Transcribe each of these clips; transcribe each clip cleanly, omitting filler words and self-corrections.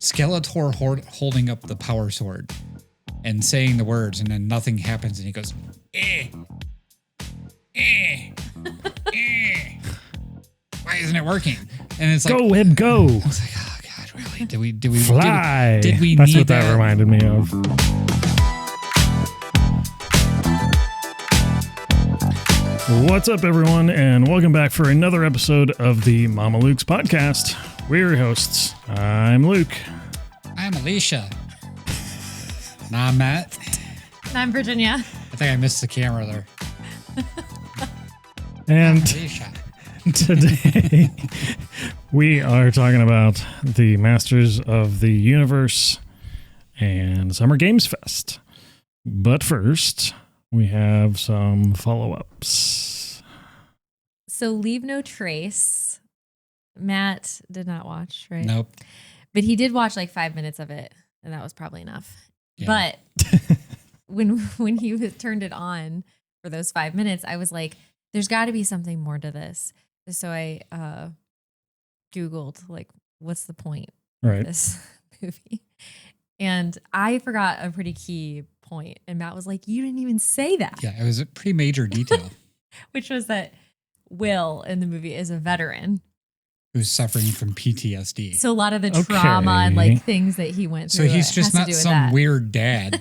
Skeletor holding up the power sword and saying the words, and then nothing happens, and he goes, eh, eh, eh. Why isn't it working? And it's like, go Web, go. I was like, oh God, really? Did we fly? Did we That's need what that reminded me of. What's up, everyone, and welcome back for another episode of the Mamalukes podcast. We're your hosts. I'm Luke. I'm Alicia. And I'm Matt. And I'm Virginia. I think I missed the camera there. And Alicia. today we are talking about the Masters of the Universe and Summer Games Fest. But first, we have some follow-ups. So Leave No Trace. Matt did not watch, right? Nope. But he did watch like 5 minutes of it, and that was probably enough. Yeah. But when he turned it on for those 5 minutes, I was like, there's got to be something more to this. So I Googled, like, what's the point of this movie? And I forgot a pretty key point. And Matt was like, you didn't even say that. Yeah, it was a pretty major detail. Which was that Will in the movie is a veteran who's suffering from PTSD. So a lot of the trauma and like things that he went through. So he's just not some weird dad.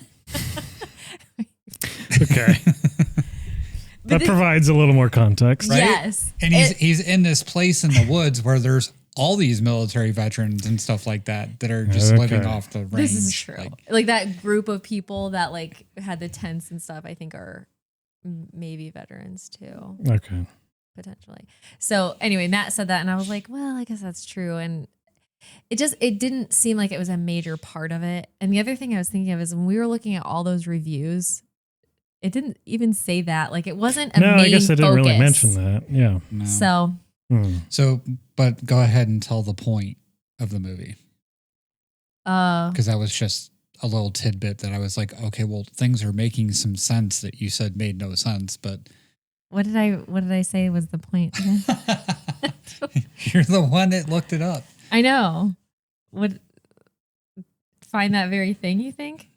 Okay. That provides a little more context. Right? Yes. And he's in this place in the woods where there's all these military veterans and stuff like that are just living off the range. This is true. Like that group of people that like had the tents and stuff, I think are maybe veterans too. Okay. Potentially. So anyway, Matt said that and I was like, well, I guess that's true. And it didn't seem like it was a major part of it. And the other thing I was thinking of is when we were looking at all those reviews, it didn't even say that. Like it wasn't a main I guess I didn't focus. really mention that. Yeah. No. So, but go ahead and tell the point of the movie. Because that was just a little tidbit that I was like, okay, well, things are making some sense that you said made no sense, but what did I say was the point? You're the one that looked it up. I know. Would find that very thing, you think?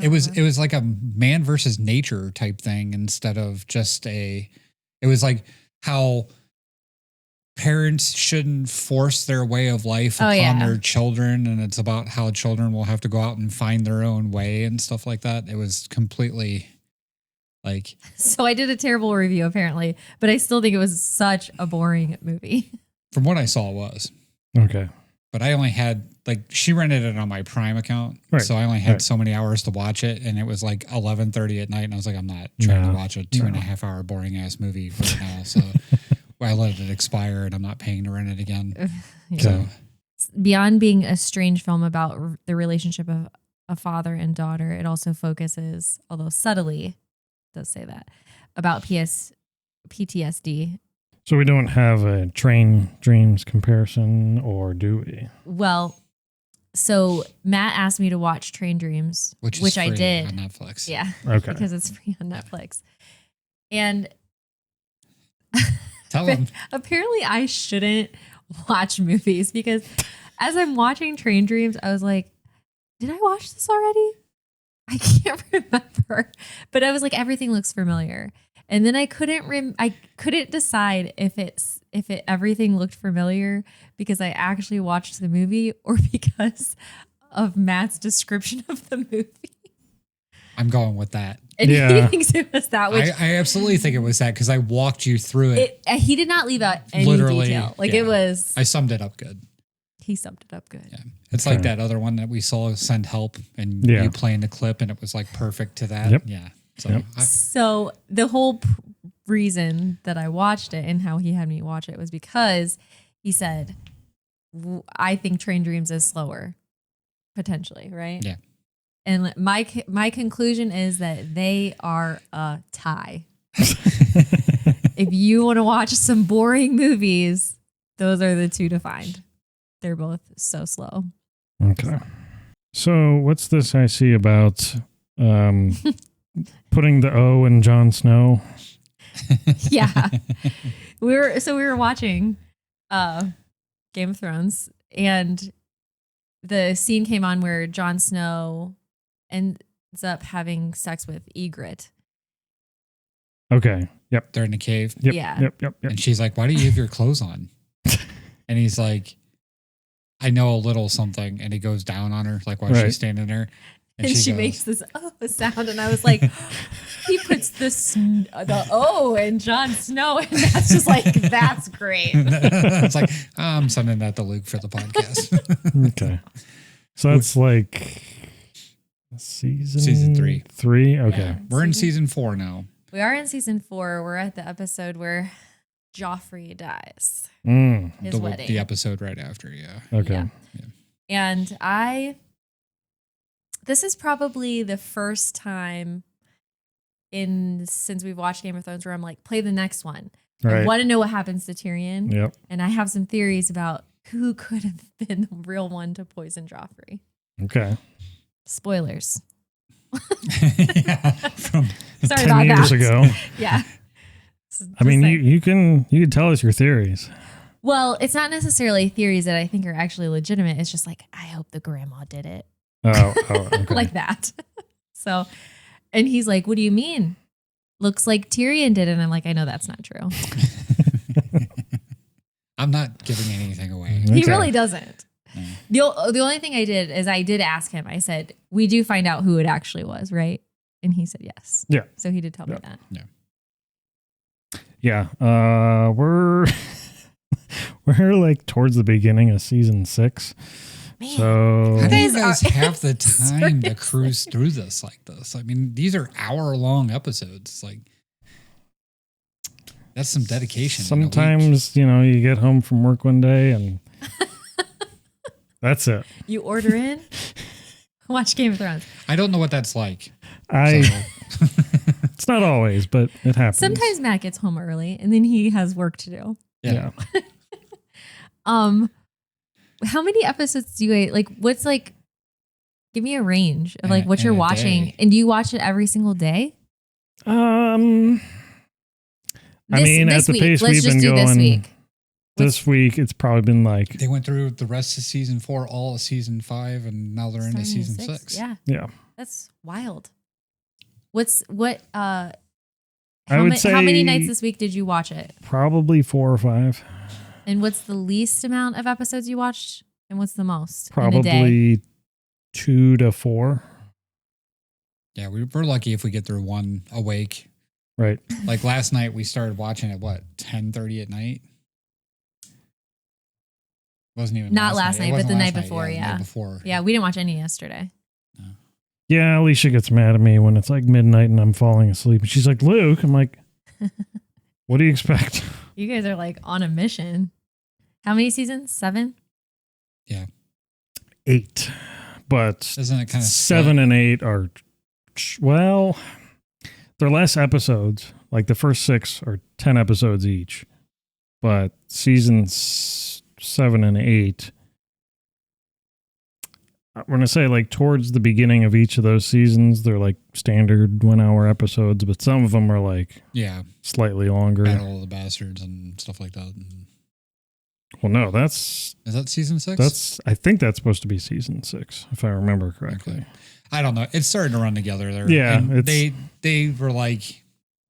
It was like a man versus nature type thing instead of just it was like how parents shouldn't force their way of life upon their children, and it's about how children will have to go out and find their own way and stuff like that. It was completely like... So I did a terrible review apparently, but I still think it was such a boring movie. From what I saw, it was. Okay. But I only had, like, she rented it on my Prime account, so I only had so many hours to watch it, and it was like 11:30 at night, and I was like, I'm not trying to watch a 2.5 hour boring ass movie right now, so I let it expire, and I'm not paying to rent it again. So, beyond being a strange film about the relationship of a father and daughter, it also focuses, although subtly, does say that, about PTSD. So we don't have a Train Dreams comparison, or do we? Well, so Matt asked me to watch Train Dreams, which I did on Netflix. Yeah, okay, because it's free on Netflix. And tell them. Apparently, I shouldn't watch movies because as I'm watching Train Dreams, I was like, "Did I watch this already?" I can't remember, but I was like, everything looks familiar. And then I couldn't decide if everything looked familiar because I actually watched the movie or because of Matt's description of the movie. I'm going with that. And he thinks it was that. Which I absolutely think it was that because I walked you through it. He did not leave out any detail. Like it was. I summed it up good. He summed it up good. Yeah. It's like that other one that we saw, Send Help, and you playing the clip and it was like perfect to that. Yep. Yeah. So the whole reason that I watched it and how he had me watch it was because he said, I think Train Dreams is slower, potentially, right? Yeah. And my conclusion is that they are a tie. If you want to watch some boring movies, those are the two to find. They're both so slow. Okay. So what's this I see about putting the O in Jon Snow? Yeah. We were watching Game of Thrones, and the scene came on where Jon Snow ends up having sex with Ygritte. Okay. Yep. They're in the cave. Yep. Yeah. Yep. And she's like, why do you have your clothes on? And he's like, I know a little something. And he goes down on her, like while she's standing there. And she goes, makes this sound. And I was like, he puts the O in Jon Snow. And that's just like, that's great. It's like, I'm sending that to Luke for the podcast. Okay. So that's like season 3. 3? Okay. Yeah. We're in season 4 now. We are in season 4. We're at the episode where Joffrey dies. His wedding. The episode right after, yeah. Okay. Yeah. And this is probably the first time since we've watched Game of Thrones where I'm like, play the next one. Right. I want to know what happens to Tyrion. Yep. And I have some theories about who could have been the real one to poison Joffrey. Okay. Spoilers. Yeah, from Sorry 10 about years that. ago. Yeah. I mean, you can tell us your theories. Well, it's not necessarily theories that I think are actually legitimate. It's just like, I hope the grandma did it. Oh, okay. Like that. So, and he's like, what do you mean? Looks like Tyrion did it. And I'm like, I know that's not true. I'm not giving anything away. Okay. He really doesn't. The only thing I did is I did ask him. I said, we do find out who it actually was, right? And he said yes. Yeah. So he did tell me that. Yeah. We're like towards the beginning of season 6. Man. So How do you guys are- have the time to Seriously. cruise through this like this? I mean, these are hour-long episodes. It's like, that's some dedication. in a week. sometimes, you get home from work one day and that's it. You order in, watch Game of Thrones. I don't know what that's like. It's not always, but it happens. Sometimes Matt gets home early and then he has work to do. Yeah. How many episodes do you like? What's like? Give me a range of like what In you're a watching, day. and do you watch it every single day? I mean, at the week. pace Let's we've just been do going this week. this week, it's probably been like, They went through the rest of season 4, all of season 5, and now they're into Starting season at 6. Yeah, yeah. that's wild. How I would how many say- nights this week did you watch it? Probably 4 or 5. And what's the least amount of episodes you watched? And what's the most? In a day? Probably 2 to 4. Yeah, we're lucky if we get through one awake. Right. Like last night, we started watching at 10:30 at night? Wasn't even Not last night, It but wasn't the last night before, the yeah. night before. Yeah, we didn't watch any yesterday. Yeah, Alicia gets mad at me when it's like midnight and I'm falling asleep. And she's like, Luke, I'm like, what do you expect? You guys are like on a mission. How many seasons? 7? 8. But Isn't it kind of 7 and 8 are, well, they're less episodes. Like the first 6 are 10 episodes each. But seasons 7 and 8, I'm going to say like towards the beginning of each of those seasons, they're like standard 1-hour episodes, but some of them are like slightly longer. Battle of the Bastards and stuff like that? Well, no, Is that season 6? I think that's supposed to be season 6, if I remember correctly. Okay. I don't know. It's starting to run together there. Yeah, And it's- they were like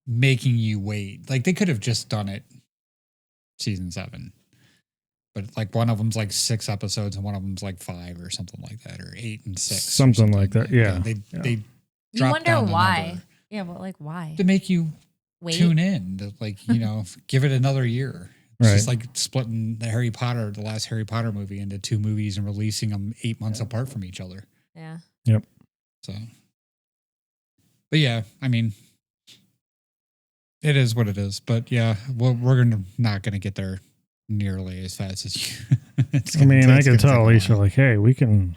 making you wait. Like they could have just done it season 7. But like one of them's like 6 episodes and one of them's like 5 or something like that, or 8 and 6. or Something like that, yeah. They You dropped wonder down the why. number Yeah, but like why? to make you Wait. tune in, to like, give it another year. It's just Right. like splitting the last Harry Potter movie into 2 movies and releasing them 8 months apart from each other. Yeah. So, but yeah, I mean, it is what it is. But yeah, we're not gonna get there nearly as fast as you. I can tell Alicia, like, hey, we can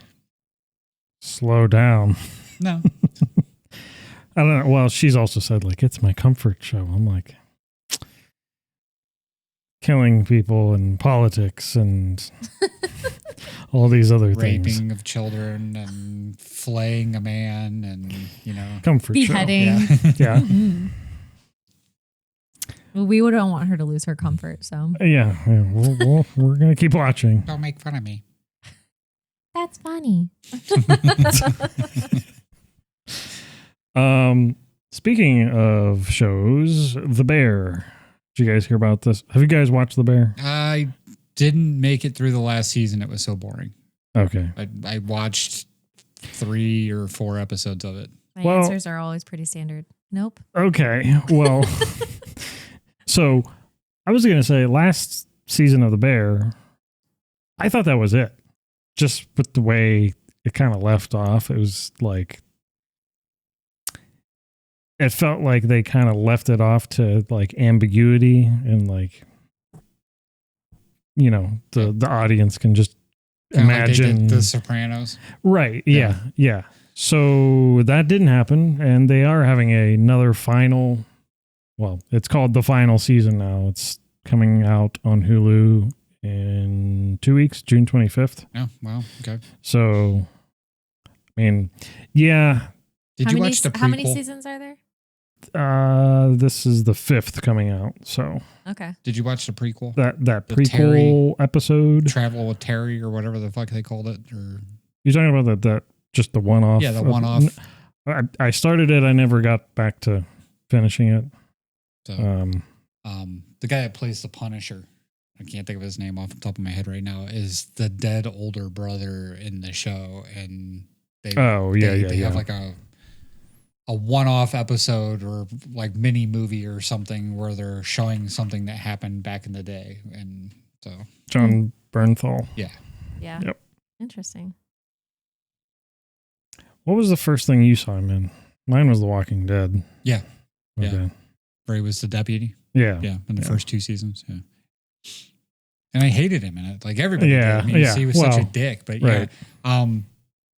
slow down. No, I don't know. Well, she's also said, like, it's my comfort show. I'm like, killing people and politics and all these other things. raping of children and flaying a man and Comfort Beheading. show. Yeah. Mhm. Well, we wouldn't want her to lose her comfort, so We're going to keep watching. Don't make fun of me. That's funny. Speaking of shows, The Bear. Did you guys hear about this? Have you guys watched The Bear? I didn't make it through the last season. It was so boring. Okay. I watched 3 or 4 episodes of it. My answers are always pretty standard. Nope. Okay. Well, so I was going to say last season of The Bear, I thought that was it. Just with the way it kind of left off, it was like, it felt like they kind of left it off to like ambiguity and like, you know, the audience can just Kinda imagine like they did The Sopranos. Right. Yeah. So that didn't happen. And they are having another final. Well, it's called the final season now. It's coming out on Hulu in 2 weeks, June 25th. Oh, wow. Okay. So, I mean, yeah. Did you watch the prequel? How many seasons are there? This is the 5th coming out. So, Okay. Did you watch the prequel? that The prequel Terry episode. Travel with Terry or whatever the fuck they called it? Or You're talking about that just the one off? yeah, the one-off. I started it. I never got back to finishing it. So, the guy that plays the Punisher, I can't think of his name off the top of my head right now, is the dead older brother in the show, and they have like a one-off episode or like mini movie or something where they're showing something that happened back in the day, and so John Bernthal. Yeah. Yep. Interesting. What was the first thing you saw him in? Mine was The Walking Dead. Yeah. Okay. Yeah. Where he was the deputy. Yeah. Yeah, in the first 2 seasons. Yeah. And I hated him in it. Like everybody did. I mean, he was such a dick, but right.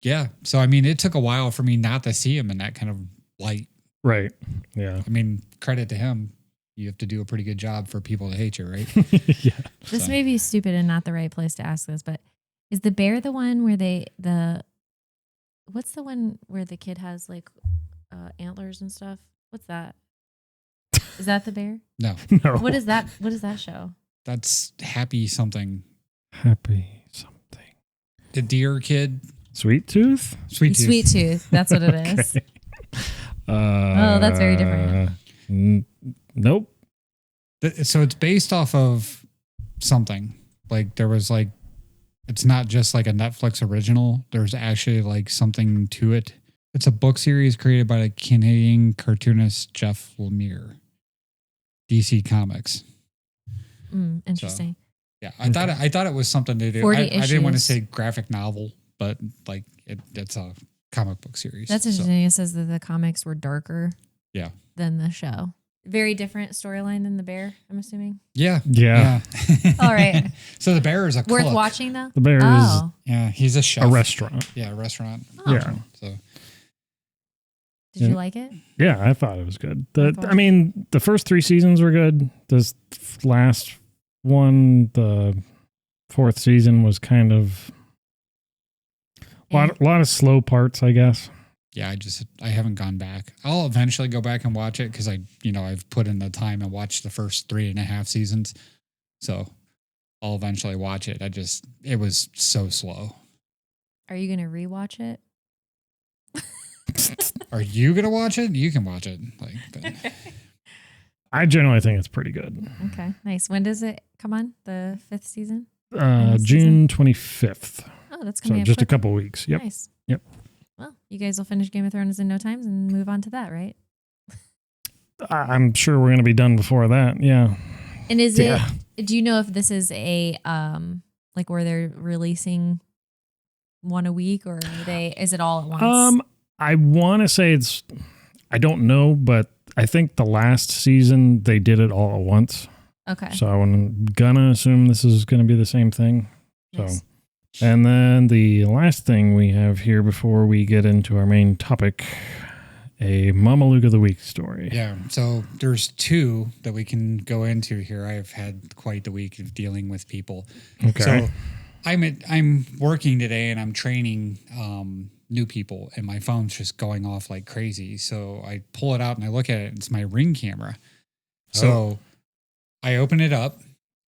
yeah. So, I mean, it took a while for me not to see him in that kind of light. Right. Yeah. I mean, credit to him. You have to do a pretty good job for people to hate you, right? Yeah. This may be stupid and not the right place to ask this, but is the bear the one where what's the one where the kid has like antlers and stuff? What's that? Is that the bear? No. No. What is that? What is that show? That's Happy something. Happy something. The deer kid. Sweet Tooth? Sweet Tooth. Sweet Tooth. That's what it is. Oh, that's very different. Nope. So it's based off of something. Like there was like, it's not just like a Netflix original. There's actually like something to it. It's a book series created by the Canadian cartoonist Jeff Lemire. DC Comics. Interesting. So, yeah, I thought it was something to do. 40 I didn't want to issues. say graphic novel, but like it's a comic book series. That's interesting. It says that the comics were darker Yeah. than the show. Very different storyline than the bear, I'm assuming. Yeah. Yeah. All right. So the bear is a Worth cook. watching though? The Bear is Oh. Yeah, he's a chef. a restaurant. Yeah, a restaurant. Oh. Yeah. So Did you like it? Yeah, I thought it was good. thought- I mean, the first 3 seasons were good. This last one, the 4th season, was kind of a lot of slow parts, I guess. yeah, I haven't gone back. I'll eventually go back and watch it because I've put in the time and watched the first 3.5 seasons. So I'll eventually watch it. It was so slow. Are you going to rewatch it? Are you gonna watch it? You can watch it. But I generally think it's pretty good. Okay, nice. When does it come on? The 5th season? June 25th. Oh, that's So coming up just a quick. couple weeks. Yep. Nice. Yep. Well, you guys will finish Game of Thrones in no time and move on to that, right? I'm sure we're going to be done before that. Yeah. And is Yeah. do you know if this is a like where they're releasing one a week, or is it all at once? I want to say I don't know, but I think the last season they did it all at once. Okay. So I'm gonna assume this is going to be the same thing. Nice. So, and then the last thing we have here before we get into our main topic, a Mamaluke of the Week story. yeah, so there's 2 that we can go into here. I've had quite the week of dealing with people. Okay. So I'm working today and I'm training new people, and my phone's just going off like crazy. So I pull it out and I look at it. It's my Ring camera. So I open it up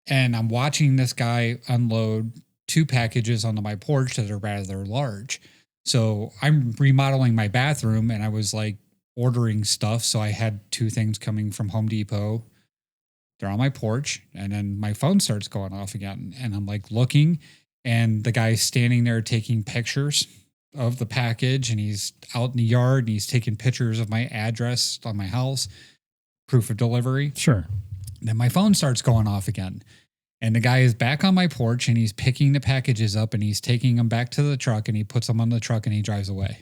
and I'm watching this guy unload 2 packages onto my porch that are rather large. So I'm remodeling my bathroom and I was like ordering stuff. So I had 2 things coming from Home Depot. They're on my porch, and then my phone starts going off again. And I'm like looking, and the guy's standing there taking pictures of the package, and he's out in the yard and he's taking pictures of my address on my house, proof of delivery. Sure. Then my phone starts going off again. And the guy is back on my porch and he's picking the packages up and he's taking them back to the truck and he puts them on the truck and he drives away.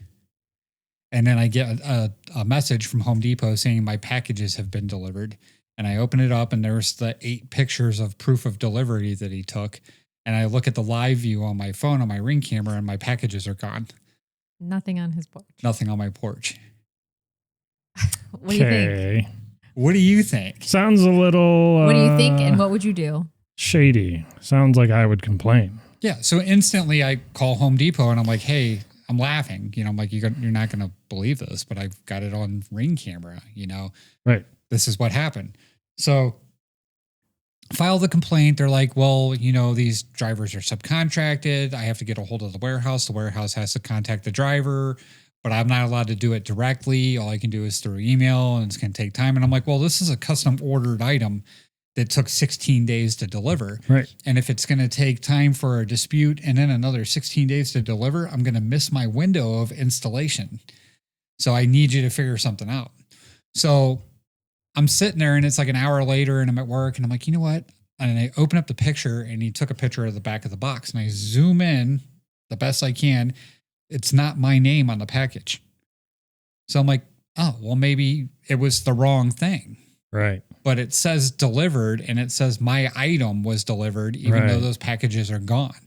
And then I get a message from Home Depot saying my packages have been delivered. And I open it up and there's the 8 pictures of proof of delivery that he took. And I look at the live view on my phone on my Ring camera and my packages are gone. Nothing on his porch. Nothing on my porch. What do you think? What do you think? Sounds a little... What do you think and what would you do? Shady. Sounds like I would complain. Yeah. So instantly I call Home Depot and I'm like, hey, I'm laughing. I'm like, you're not going to believe this, but I've got it on Ring camera, Right. This is what happened. So file the complaint. They're like, well, these drivers are subcontracted. I have to get a hold of the warehouse. The warehouse has to contact the driver, but I'm not allowed to do it directly. All I can do is through email and it's going to take time. And I'm like, well, this is a custom ordered item that took 16 days to deliver. Right. And if it's going to take time for a dispute and then another 16 days to deliver, I'm going to miss my window of installation. So I need you to figure something out. So I'm sitting there and it's like an hour later and I'm at work and I'm like, you know what? And I open up the picture and he took a picture of the back of the box and I zoom in the best I can. It's not my name on the package. So I'm like, oh, well, maybe it was the wrong thing. Right. But it says delivered and it says my item was delivered, even though those packages are gone.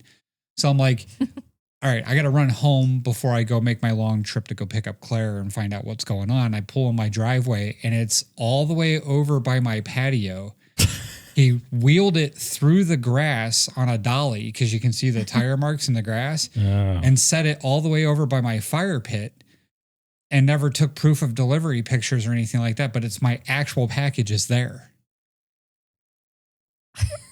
So I'm like, all right, I got to run home before I go make my long trip to go pick up Claire and find out what's going on. I pull in my driveway and it's all the way over by my patio. He wheeled it through the grass on a dolly because you can see the tire marks in the grass and set it all the way over by my fire pit. And never took proof of delivery pictures or anything like that, but it's my actual package is there.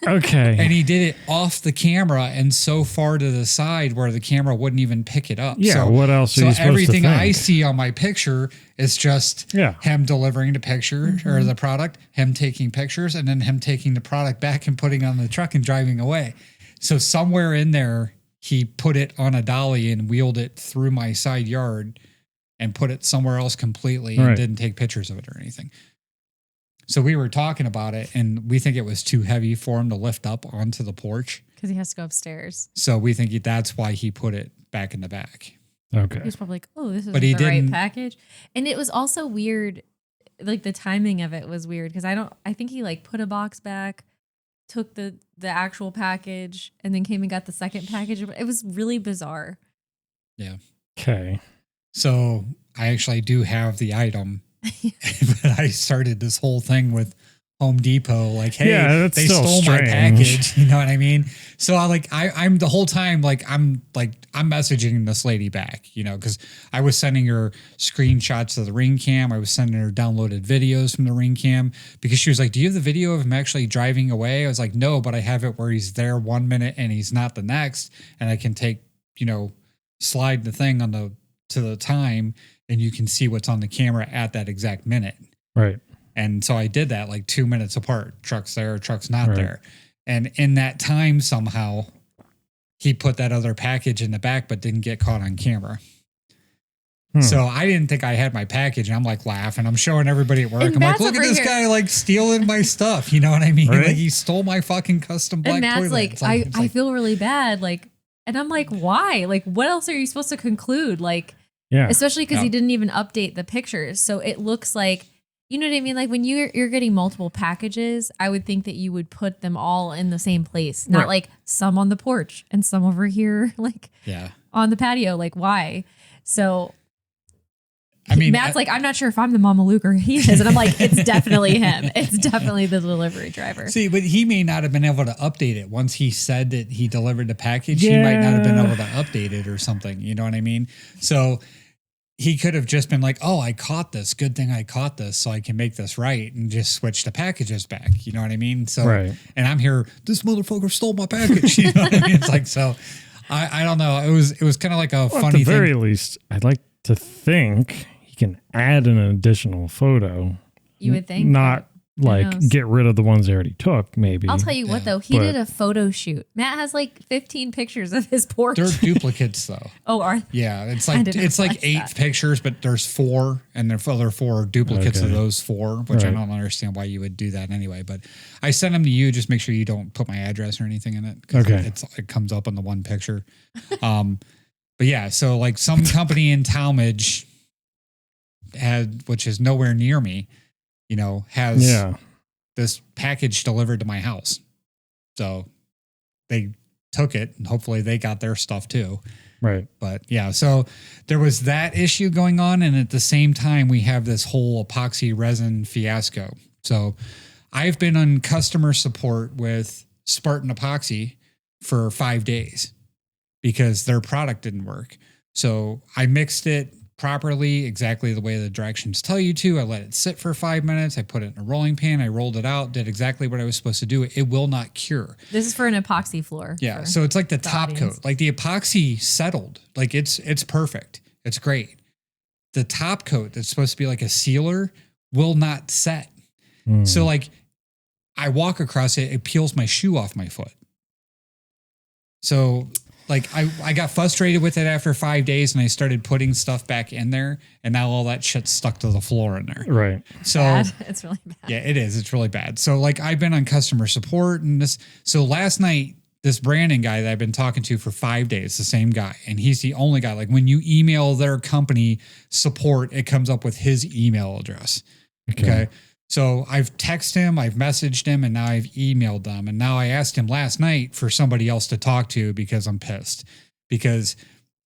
Okay. And he did it off the camera and so far to the side where the camera wouldn't even pick it up. Yeah, so, what else are you supposed to everything think? I see on my picture is just him delivering the picture or the product, him taking pictures, and then him taking the product back and putting it on the truck and driving away. So somewhere in there, he put it on a dolly and wheeled it through my side yard and put it somewhere else completely and didn't take pictures of it or anything. So we were talking about it and we think it was too heavy for him to lift up onto the porch. Because he has to go upstairs. So we think that's why he put it back in the back. Okay. He was probably like, oh, this is the right package. And it was also weird. Like the timing of it was weird because I think he like put a box back, took the actual package and then came and got the second package. It was really bizarre. Yeah. Okay. So I actually do have the item, but I started this whole thing with Home Depot, like, hey, they stole my package. You know what I mean? So I'm the whole time, I'm messaging this lady back, cause I was sending her screenshots of the Ring cam. I was sending her downloaded videos from the Ring cam because she was like, do you have the video of him actually driving away? I was like, no, but I have it where he's there 1 minute and he's not the next. And I can take, slide the thing to the time and you can see what's on the camera at that exact minute. Right. And so I did that 2 minutes apart. Truck's there, truck's not there. And in that time, somehow he put that other package in the back, but didn't get caught on camera. So I didn't think I had my package. And I'm laughing. I'm showing everybody at work. And I'm Matt's like, look at this guy stealing my stuff. You know what I mean? Right? He stole my fucking custom black and Matt's toilet. I feel really bad. And I'm like, why? What else are you supposed to conclude? Yeah. Especially because he didn't even update the pictures. So it looks like, you know what I mean? When you're getting multiple packages, I would think that you would put them all in the same place, not some on the porch and some over here, on the patio. Why? So Matt's I'm not sure if I'm the Mamaluke or he is. And I'm like, it's definitely him. It's definitely the delivery driver. See, but he may not have been able to update it. Once he said that he delivered the package, he might not have been able to update it or something. You know what I mean? So he could have just been like, oh, I caught this. Good thing I caught this so I can make this right and just switch the packages back. You know what I mean? So, and I'm here, this motherfucker stole my package. You know what I mean? It's like, so I don't know. It was kind of like a funny thing. At the very least, I'd like to think he can add an additional photo. You would think. Not like get rid of the ones they already took, maybe. I'll tell you what, though. He did a photo shoot. Matt has like 15 pictures of his porch. They're duplicates, though. Oh, are they? Yeah, it's like 8 pictures, but there's 4, and the other 4 are duplicates of those 4, which I don't understand why you would do that anyway. But I sent them to you. Just make sure you don't put my address or anything in it. Okay, it comes up on the one picture. But yeah, so like some company in Talmadge which is nowhere near me, has this package delivered to my house. So they took it and hopefully they got their stuff too. Right. But yeah, so there was that issue going on. And at the same time, we have this whole epoxy resin fiasco. So I've been on customer support with Spartan Epoxy for 5 days because their product didn't work. So I mixed it properly, exactly the way the directions tell you to. I let it sit for 5 minutes. I put it in a rolling pan. I rolled it out, did exactly what I was supposed to do. It will not cure. This is for an epoxy floor. Yeah. So it's like the top coat, like the epoxy settled, like it's perfect. It's great. The top coat that's supposed to be like a sealer will not set. So like I walk across it, it peels my shoe off my foot. So like I got frustrated with it after 5 days and I started putting stuff back in there and now all that shit's stuck to the floor in there. Right. So it's really bad. Yeah, it is. It's really bad. So like I've been on customer support and this. So last night, this Brandon guy that I've been talking to for 5 days, the same guy. And he's the only guy. Like when you email their company support, it comes up with his email address. Okay. So I've texted him, I've messaged him, and now I've emailed them. And now I asked him last night for somebody else to talk to because I'm pissed. Because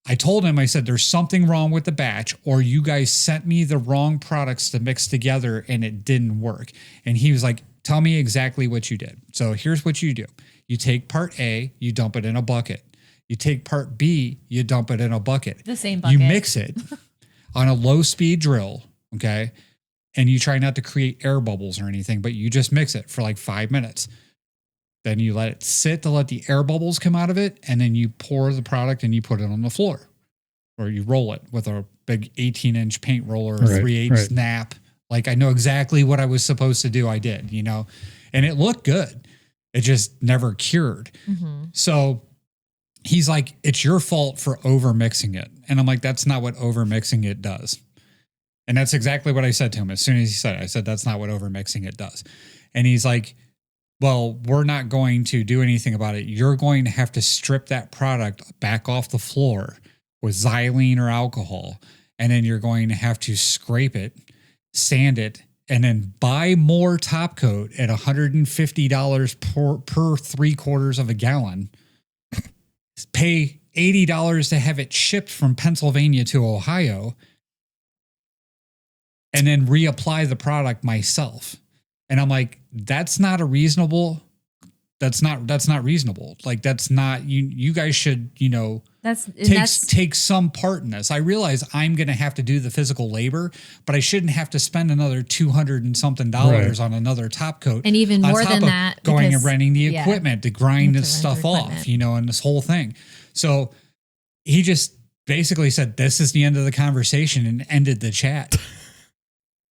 I told him, I said, there's something wrong with the batch, or you guys sent me the wrong products to mix together and it didn't work. And he was like, tell me exactly what you did. So here's what you do. You take part A, you dump it in a bucket. You take part B, you dump it in a bucket. The same bucket. You mix it on a low speed drill. Okay. And you try not to create air bubbles or anything, but you just mix it for like 5 minutes. Then you let it sit to let the air bubbles come out of it. And then you pour the product and you put it on the floor or you roll it with a big 18-inch paint roller, 3/8 snap. Like I know exactly what I was supposed to do. I did, and it looked good. It just never cured. So he's like, it's your fault for over mixing it. And I'm like, that's not what over mixing it does. And that's exactly what I said to him. As soon as he said it, I said, that's not what over mixing it does. And he's like, well, we're not going to do anything about it. You're going to have to strip that product back off the floor with xylene or alcohol. And then you're going to have to scrape it, sand it, and then buy more top coat at $150 per 3/4 of a gallon. Pay $80 to have it shipped from Pennsylvania to Ohio. And then reapply the product myself. And I'm like, that's not reasonable. Like, that's not, you guys should, take some part in this. I realize I'm going to have to do the physical labor, but I shouldn't have to spend another $200 and something on another top coat. And even more than that, going and renting the equipment to grind this stuff off, and this whole thing. So he just basically said, this is the end of the conversation and ended the chat.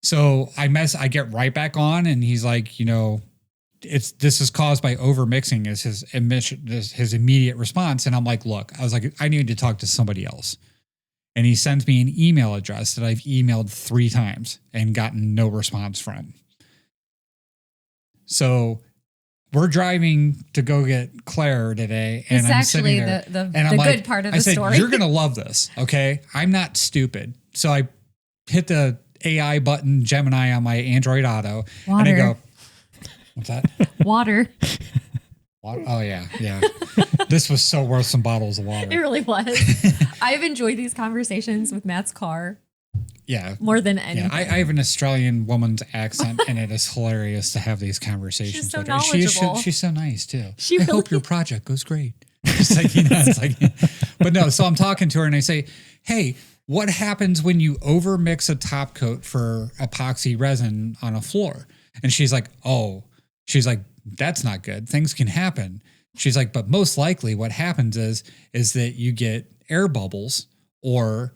So I get right back on and he's like, this is caused by over mixing is his immediate response. And I'm like, look, I need to talk to somebody else. And he sends me an email address that I've emailed 3 times and gotten no response from. So we're driving to go get Claire today. And it's I'm actually sitting there, the good part of the story. You're going to love this. Okay. I'm not stupid. So I hit the AI button Gemini on my Android Auto. Water. And I go, what's that? Water. Oh yeah. This was so worth some bottles of water. It really was. I've enjoyed these conversations with Matt's car. Yeah. More than anything. Yeah, I have an Australian woman's accent and it is hilarious to have these conversations She's so with her. knowledgeable. She's so nice too. I hope your project goes great. It's like, but no, so I'm talking to her and I say, hey, what happens when you overmix a top coat for epoxy resin on a floor? And she's like, that's not good. Things can happen. She's like, but most likely what happens is that you get air bubbles or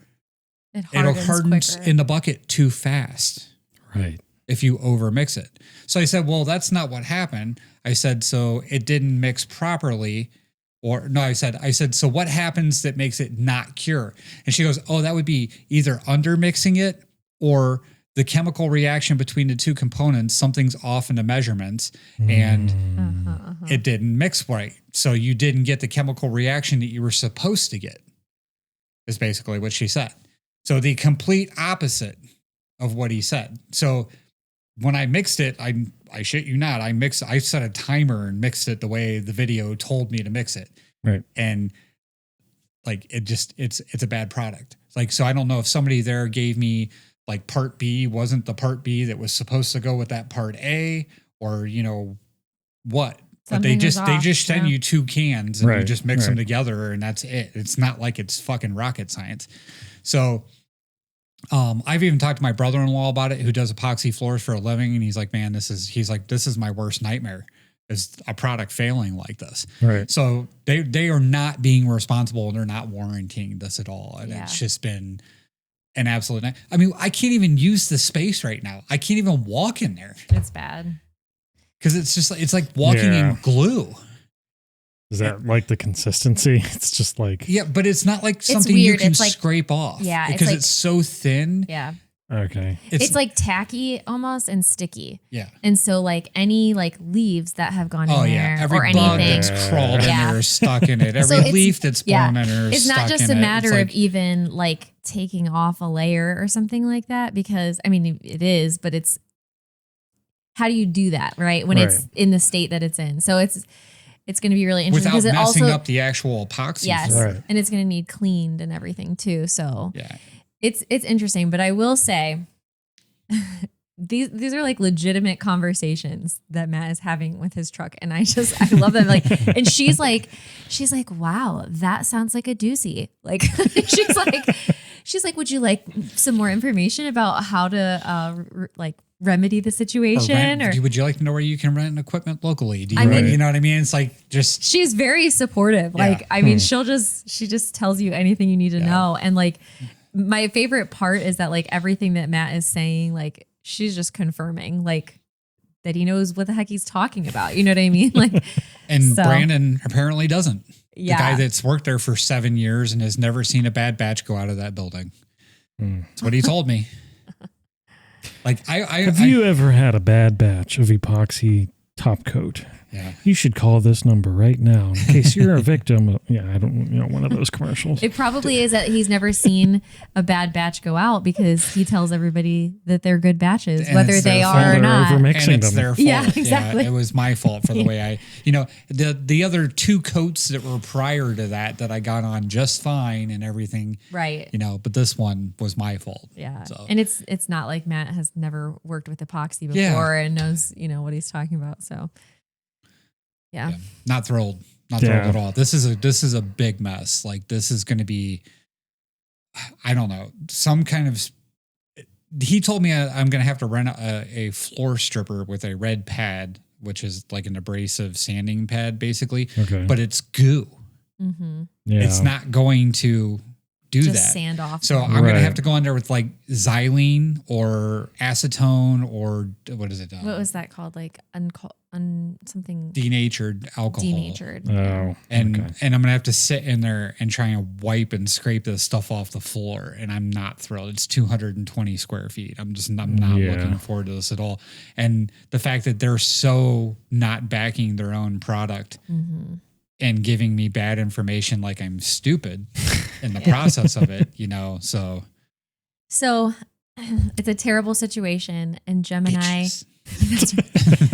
it hardens in the bucket too fast. Right. If you overmix it. So I said, well, that's not what happened. I said, so it didn't mix properly. Or no, I said, so what happens that makes it not cure? And she goes, oh, that would be either undermixing it or the chemical reaction between the two components. Something's off in the measurements and it didn't mix right. So you didn't get the chemical reaction that you were supposed to get, is basically what she said. So the complete opposite of what he said. So when I mixed it, I shit you not, I set a timer and mixed it the way the video told me to mix it. Right. And like, it's a bad product. Like, so I don't know if somebody there gave me like part B wasn't the part B that was supposed to go with that part A, or, you know, what, but they just send you 2 cans and you just mix them together and that's it. It's not like it's fucking rocket science. So, I've even talked to my brother-in-law about it, who does epoxy floors for a living. And he's like, man, this is my worst nightmare, is a product failing like this. Right. So they are not being responsible and they're not warranting this at all. And it's just been an absolute, I mean, I can't even use the space right now. I can't even walk in there. It's bad. Cause it's like walking in glue. Is that like the consistency? It's just like, yeah, but it's not like something you can scrape off. Yeah. Because it's so thin. Yeah. Okay. It's like tacky almost and sticky. Yeah. And so like any like leaves that have gone in there every or bug anything that's crawled in there is stuck in it. Every leaf that's blown in there is it's stuck in it. It's not just a matter of even like taking off a layer or something like that, because I mean it is, but it's, how do you do that, right? When it's in the state that it's in. So it's going to be really interesting without messing up the actual epoxy. Yes. Right. And it's going to need cleaned and everything too. So yeah. It's interesting, but I will say these are like legitimate conversations that Matt is having with his truck. And I love them. Like, and she's like, wow, that sounds like a doozy. Like, she's like, would you like some more information about how to, remedy the situation? Or would you like to know where you can rent equipment locally? Do you, you know what I mean? It's like just, she's very supportive. Like, I mean, she just tells you anything you need to know. And like, my favorite part is that like everything that Matt is saying, like she's just confirming like that he knows what the heck he's talking about. You know what I mean? Like, and Brandon apparently doesn't. Yeah. The guy that's worked there for 7 years and has never seen a bad batch go out of that building. That's what he told me. Like, have you ever had a bad batch of epoxy top coat? Yeah. You should call this number right now in case you're a victim of, one of those commercials. It probably is that he's never seen a bad batch go out because he tells everybody that they're good batches, and whether they are or not. And it's their fault. Yeah, exactly. Yeah, it was my fault for the way the other 2 coats that were prior to that I got on just fine and everything. Right. But this one was my fault. Yeah. So. And it's not like Matt has never worked with epoxy before and knows, what he's talking about. So. Yeah. Not thrilled. Not thrilled at all. This is a big mess. Like, this is going to be, I don't know, some kind of, he told me I'm going to have to rent a floor stripper with a red pad, which is like an abrasive sanding pad basically, but it's goo. Mm-hmm. Yeah. It's not going to do just that. Sand off. So I'm going to have to go in there with like xylene or acetone or what is it? What was that called? Like something denatured alcohol. Denatured. Oh, and I'm going to have to sit in there and try and wipe and scrape this stuff off the floor. And I'm not thrilled. It's 220 square feet. I'm not looking forward to this at all. And the fact that they're so not backing their own product and giving me bad information, like I'm stupid in the process of it, so. So it's a terrible situation, and Gemini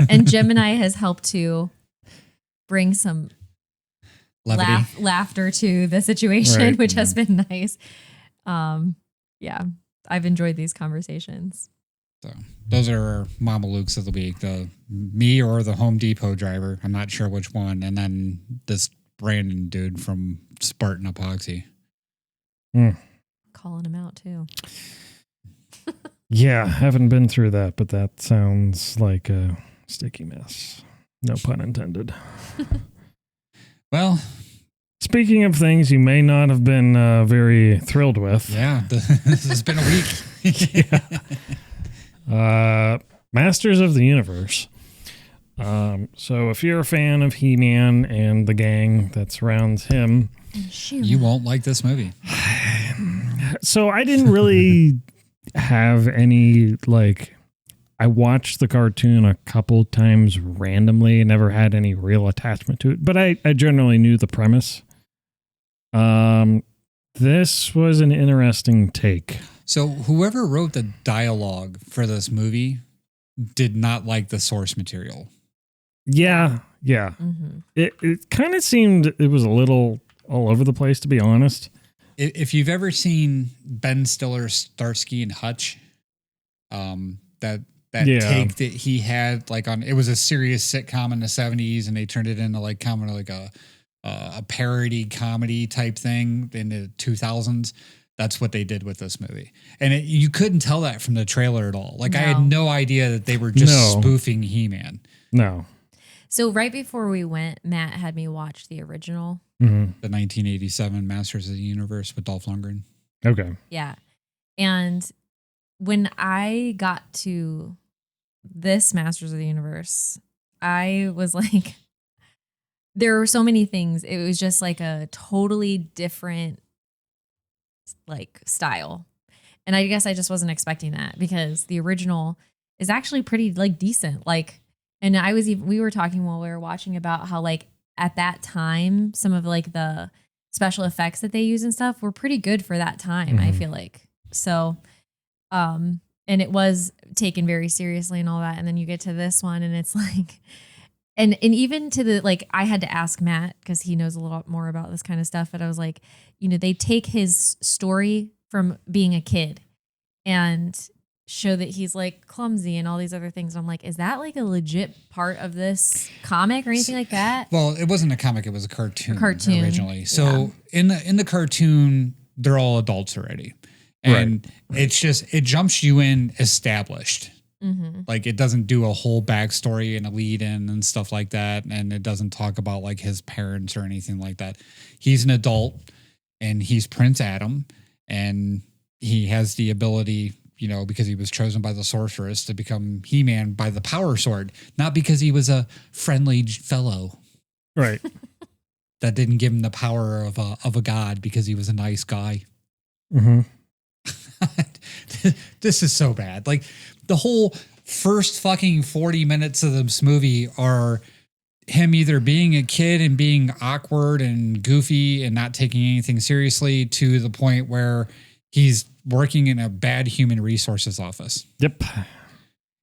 and Gemini has helped to bring some laughter to the situation, which has been nice. I've enjoyed these conversations. So those are our Mamalukes of the week. Me or the Home Depot driver. I'm not sure which one. And then this Brandon dude from Spartan Epoxy. calling him out too. Yeah, haven't been through that, but that sounds like a sticky mess. No pun intended. Well, speaking of things you may not have been very thrilled with. Yeah, this has been a week. Masters of the Universe. So if you're a fan of He-Man and the gang that surrounds him, you won't like this movie. So I didn't really have any, like, I watched the cartoon a couple times randomly, never had any real attachment to it, but I generally knew the premise. This was an interesting take. So whoever wrote the dialogue for this movie did not like the source material. Yeah. Mm-hmm. It kind of seemed it was a little all over the place, to be honest. If you've ever seen Ben Stiller's Starsky and Hutch, that take that he had, like, on, it was a serious sitcom in the 70s, and they turned it into like kind of like a parody comedy type thing in the 2000s. That's what they did with this movie. And you couldn't tell that from the trailer at all. Like, No. I had no idea that they were just spoofing He-Man. No. So right before we went, Matt had me watch the original. Mm-hmm. The 1987 Masters of the Universe with Dolph Lundgren. Okay. Yeah. And when I got to this Masters of the Universe, I was like, there were so many things. It was just like a totally different, like, style. And I guess I just wasn't expecting that, because the original is actually pretty, like, decent. Like, and we were talking while we were watching about how, like, at that time, some of, like, the special effects that they use and stuff were pretty good for that time. I feel like. So, and it was taken very seriously and all that. And then you get to this one and it's like, and even to the, like, I had to ask Matt because he knows a lot more about this kind of stuff. But I was like, you know, they take his story from being a kid and show that he's, like, clumsy and all these other things. And I'm like, is that, like, a legit part of this comic or anything like that? Well, it wasn't a comic; it was a cartoon, cartoon. originally. So in the cartoon, they're all adults already, and it jumps you in established. Mm-hmm. Like, it doesn't do a whole backstory and a lead in and stuff like that, and it doesn't talk about, like, his parents or anything like that. He's an adult, and he's Prince Adam, and he has the ability, you know, because he was chosen by the sorceress, to become He-Man by the power sword, not because he was a friendly fellow. Right. That didn't give him the power of a god because he was a nice guy. Mm-hmm. This is so bad. Like, the whole first fucking 40 minutes of this movie are him either being a kid and being awkward and goofy and not taking anything seriously, to the point where he's working in a bad human resources office. Yep.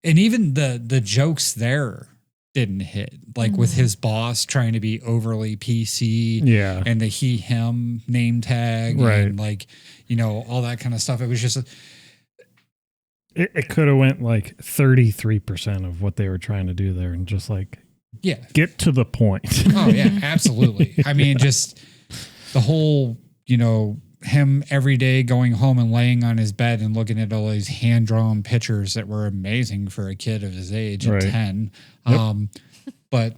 And even the jokes there didn't hit, like with his boss trying to be overly PC, and the he/him name tag, and, like, you know, all that kind of stuff. It was just it could have went like 33% of what they were trying to do there, and just, like, get to the point. Oh yeah, absolutely. I mean, just the whole, you know, him every day going home and laying on his bed and looking at all these hand-drawn pictures that were amazing for a kid of his age at 10. Yep. But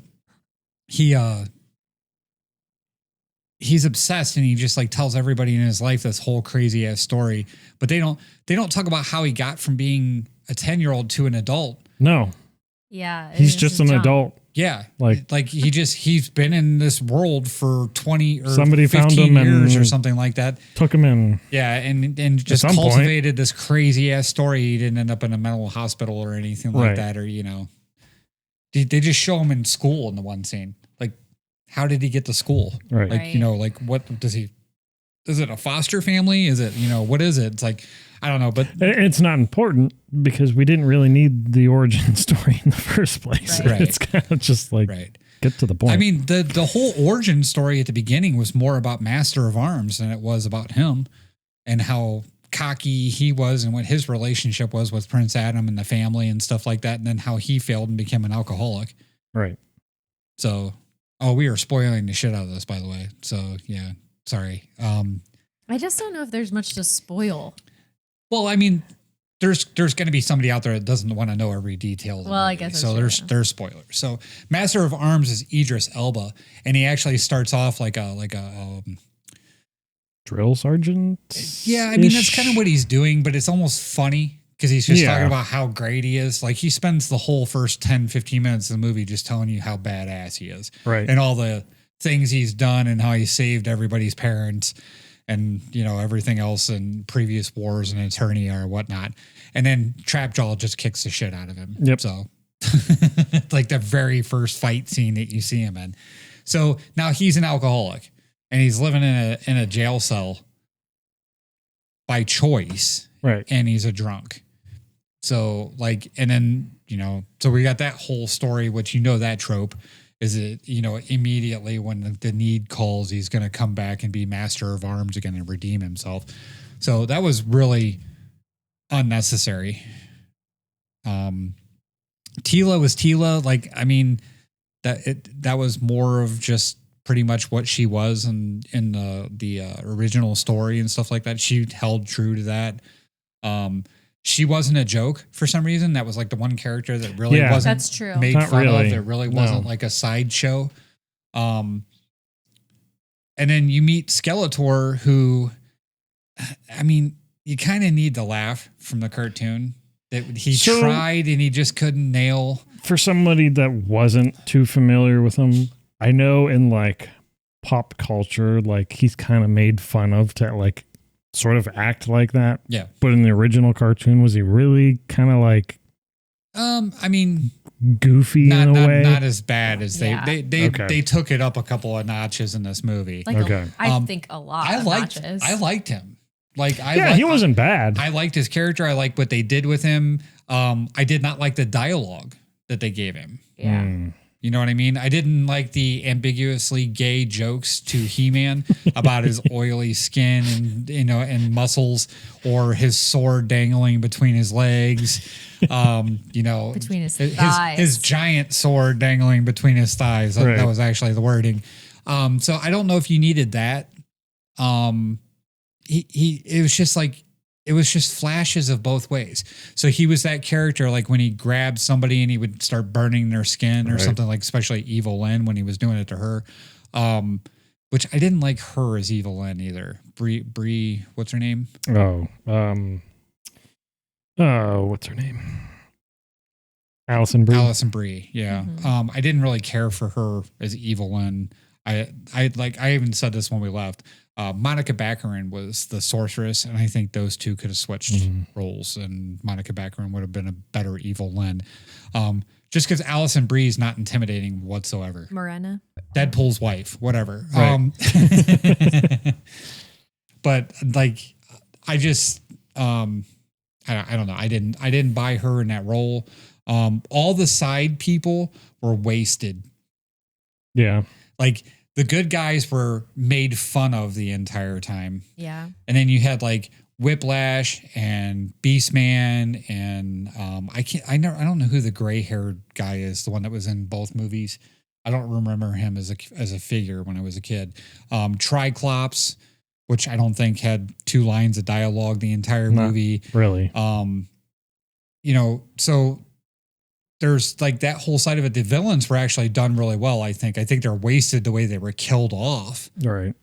he's obsessed, and he just, like, tells everybody in his life this whole crazy ass story, but they don't talk about how he got from being a 10-year-old to an adult. No. Yeah. He's just an adult. Yeah. Like he's been in this world for 20 or somebody 15 found him years and or something like that. Took him in. Yeah. And just cultivated this crazy ass story. He didn't end up in a mental hospital or anything like that. Or, you know, they just show him in school in the one scene. Like, how did he get to school? Right. Like, you know, like, what does he, is it a foster family? Is it, you know, what is it? It's like, I don't know, but it's not important because we didn't really need the origin story in the first place. Right. It's kind of just like, get to the point. I mean, the whole origin story at the beginning was more about Master of Arms than it was about him and how cocky he was and what his relationship was with Prince Adam and the family and stuff like that. And then how he failed and became an alcoholic. Right. So, we are spoiling the shit out of this, by the way. So yeah, sorry. I just don't know if there's much to spoil. Well, I mean, there's going to be somebody out there that doesn't want to know every detail. Of the Well, I movie. guess so. that's true. There's spoilers. So Master of Arms is Idris Elba, and he actually starts off like a drill sergeant. Yeah, I mean that's kind of what he's doing, but it's almost funny because he's just talking about how great he is. Like he spends the whole first 10, 15 minutes of the movie just telling you how badass he is, right? And all the things he's done and how he saved everybody's parents. And, you know, everything else in previous wars and Eternia or whatnot. And then Trapjaw just kicks the shit out of him. Yep. So, like the very first fight scene that you see him in. So now he's an alcoholic and he's living in a jail cell by choice. Right. And he's a drunk. So, like, and then, you know, so we got that whole story, which, you know, that trope. Is it, you know, immediately when the need calls, he's going to come back and be Master of Arms again and redeem himself. So that was really unnecessary. Tila was Tila. Like, I mean, that was more of just pretty much what she was in the original story and stuff like that. She held true to that. She wasn't a joke for some reason. That was like the one character that really wasn't that's true. made Not fun really. of. It really wasn't like a sideshow. And then you meet Skeletor, who, I mean, you kind of need to laugh from the cartoon. That he tried and he just couldn't nail. For somebody that wasn't too familiar with him, I know in like pop culture, like he's kind of made fun of to like sort of act like that. Yeah. But in the original cartoon, was he really kind of like I mean, goofy in a way? Not as bad as Yeah. they took it up a couple of notches in this movie. Like Okay. I think a lot. I of liked notches. I liked him. Like he wasn't bad. I liked his character. I liked what they did with him. I did not like the dialogue that they gave him. Yeah. You know what I mean? I didn't like the ambiguously gay jokes to He-Man about his oily skin and, you know, and muscles, or his sword dangling between his legs. You know, Between his thighs. his giant sword dangling between his thighs. Right. That was actually the wording. So I don't know if you needed that. It was just like, it was just flashes of both ways. So he was that character, like when he grabbed somebody and he would start burning their skin or something, like especially Evil Lynn when he was doing it to her. Which I didn't like her as Evil Lynn either. Bree, what's her name? What's her name? Allison Brie. Allison Brie. Yeah. Mm-hmm. I didn't really care for her as Evil Lynn. I even said this when we left. Monica Baccarin was the sorceress, and I think those two could have switched roles, and Monica Baccarin would have been a better Evil Lynn. Just because Allison Brie is not intimidating whatsoever. Morena. Deadpool's wife, whatever. Right. But like, I just, I don't know. I didn't buy her in that role. All the side people were wasted. Yeah. Like the good guys were made fun of the entire time. Yeah. And then you had like Whiplash and Beastman and I don't know who the gray-haired guy is, the one that was in both movies. I don't remember him as a figure when I was a kid. Triclops, which I don't think had 2 lines of dialogue the entire movie. Really. You know, so there's like that whole side of it. The villains were actually done really well, I think. I think they're wasted the way they were killed off. Right.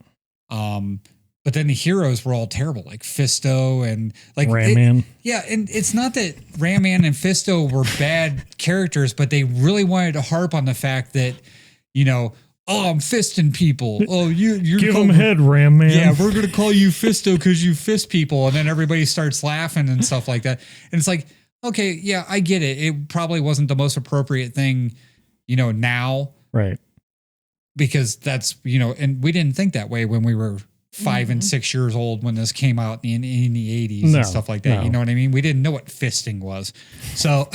But then the heroes were all terrible, like Fisto and like Ram Man. Yeah, and it's not that Ram Man and Fisto were bad characters, but they really wanted to harp on the fact that, you know, oh, I'm fisting people. Oh, you're give them head, Ram Man. Yeah, we're gonna call you Fisto because you fist people, and then everybody starts laughing and stuff like that. And it's like, okay, yeah, I get it. It probably wasn't the most appropriate thing, you know, now, right? Because that's, you know, and we didn't think that way when we were 5 and 6 years old when this came out in the 80s and stuff like that. No. You know what I mean? We didn't know what fisting was. So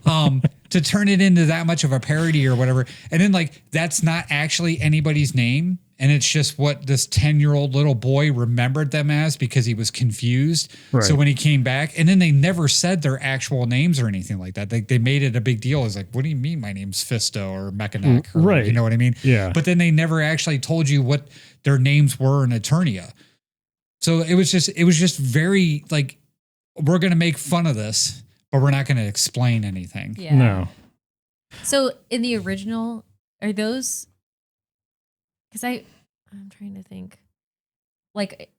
to turn it into that much of a parody or whatever, and then like that's not actually anybody's name, and it's just what this 10-year-old little boy remembered them as because he was confused. Right. So when he came back, and then they never said their actual names or anything like that. They made it a big deal. It's like, what do you mean my name's Fisto or Mechanic? Or, right. You know what I mean? Yeah. But then they never actually told you what their names were in Eternia. So it was just very like, we're going to make fun of this, but we're not going to explain anything. Yeah. No. So in the original, are those? Because I'm trying to think. Like,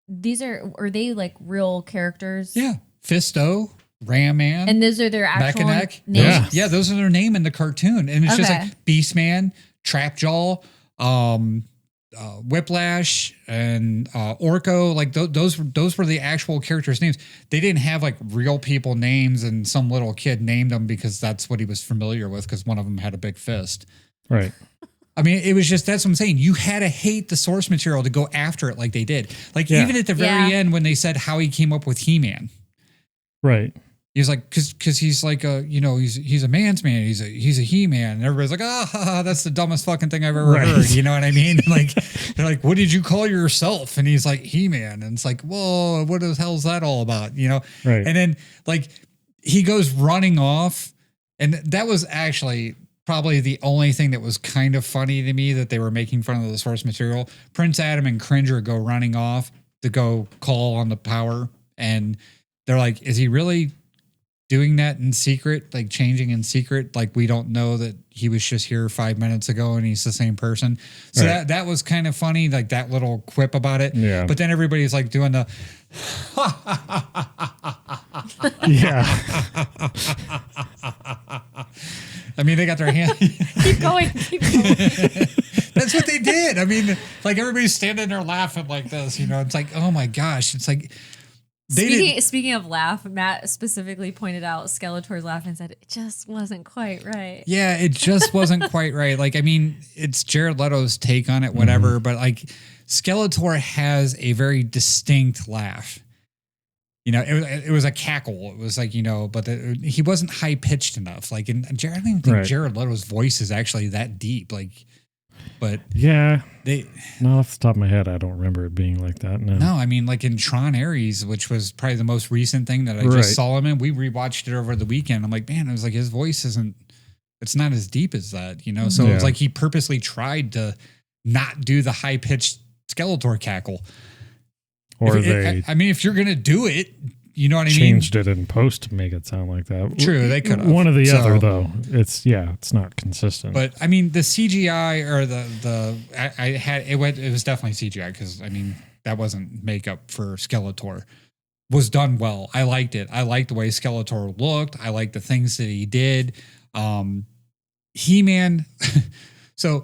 are they like real characters? Yeah. Fisto, Ram Man. And those are their actual Mechaneck. names? Yeah, those are their name in the cartoon. And it's just Okay. like Beastman, Trapjaw, Whiplash, and Orko. Like those were the actual characters' names. They didn't have like real people names and some little kid named them because that's what he was familiar with because one of them had a big fist. Right. I mean, it was just, that's what I'm saying. You had to hate the source material to go after it like they did. Like even at the very end when they said how he came up with He-Man. Right. He's like, cause he's like he's a man's man. He's a He-Man. And everybody's like, that's the dumbest fucking thing I've ever heard. You know what I mean? Like, they're like, what did you call yourself? And he's like, He-Man. And it's like, whoa, what the hell's that all about? You know? Right. And then like he goes running off. And that was actually probably the only thing that was kind of funny to me that they were making fun of the source material. Prince Adam and Cringer go running off to go call on the power. And they're like, is he really doing that in secret, like changing in secret? Like we don't know that he was just here 5 minutes ago and he's the same person. So that was kind of funny, like that little quip about it. Yeah. But then everybody's like doing the Yeah. I mean, they got their hand. Keep going. That's what they did. I mean, like everybody's standing there laughing like this, you know, it's like, oh my gosh. It's like, Speaking of laugh, Matt specifically pointed out Skeletor's laugh and said it just wasn't quite right. Yeah, it just wasn't quite right. Like, I mean, it's Jared Leto's take on it, whatever, but like Skeletor has a very distinct laugh. You know, it was a cackle. It was like, you know, but he wasn't high pitched enough. Like, and I don't even think Jared Leto's voice is actually that deep. Like, but yeah, they not off the top of my head, I don't remember it being like that. No, I mean, like in Tron Ares, which was probably the most recent thing that I just saw him in. We rewatched it over the weekend. I'm like, man, it was like his voice it's not as deep as that, you know. So it was like he purposely tried to not do the high pitched Skeletor cackle. Or I mean, if you're gonna do it, you know what I mean. Changed it in post to make it sound like that. True, they could have. One or the other, though. It's not consistent. But I mean, the CGI or it was definitely CGI because I mean that wasn't makeup for Skeletor. Was done well. I liked it. I liked the way Skeletor looked. I liked the things that he did. He-Man. So